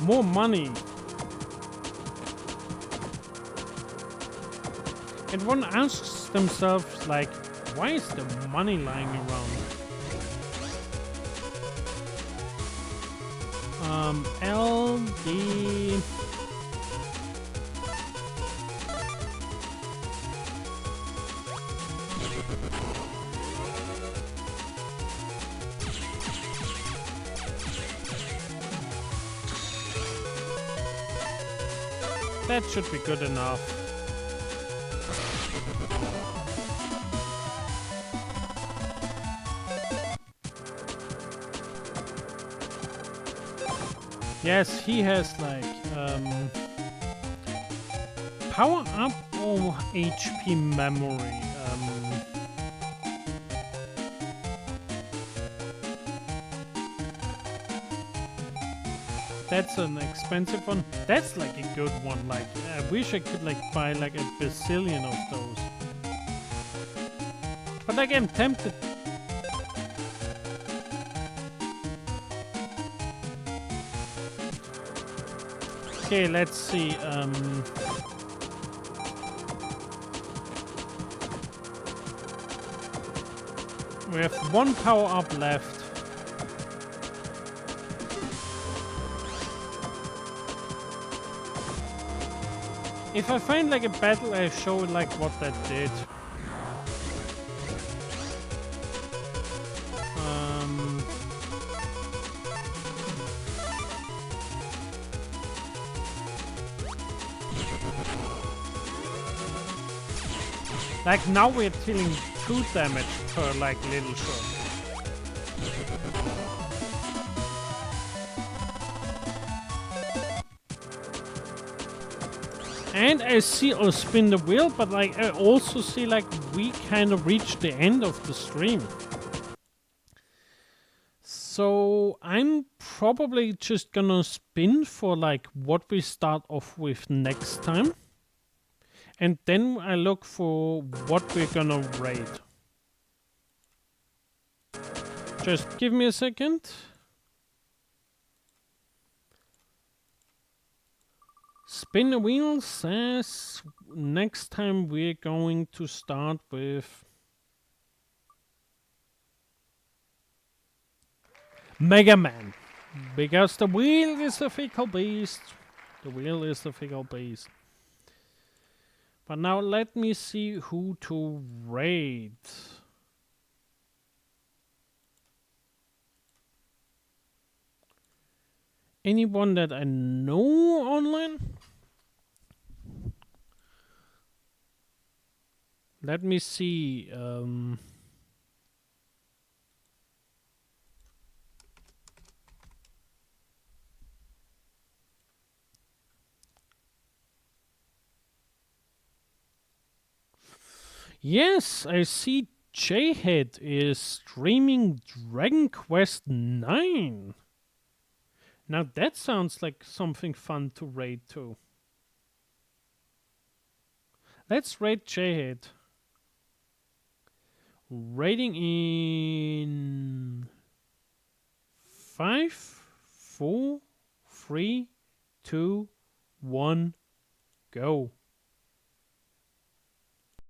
A: More money. And one asks themselves, like, why is the money lying around? LD. That should be good enough. Yes, he has like power up or HP memory. That's an expensive one. That's like a good one. Like I wish I could like buy like a bazillion of those. But like I'm tempted. Okay, let's see. We have one power up left. If I find like a battle, I show like what that did. Like now we're dealing 2 damage per like little shot. And I see I'll spin the wheel, but like I also see like we kind of reached the end of the stream. So I'm probably just gonna spin for like what we start off with next time. And then I look for what we're gonna raid. Just give me a second. Spin the wheel says next time we're going to start with Mega Man. Because the wheel is a fickle beast. The wheel is a fickle beast. But now let me see who to raid. Anyone that I know online? Let me see. Yes, I see J-Head is streaming Dragon Quest 9. Now that sounds like something fun to raid too. Let's raid J-Head. Raiding in 5, 4, 3, 2, 1, go.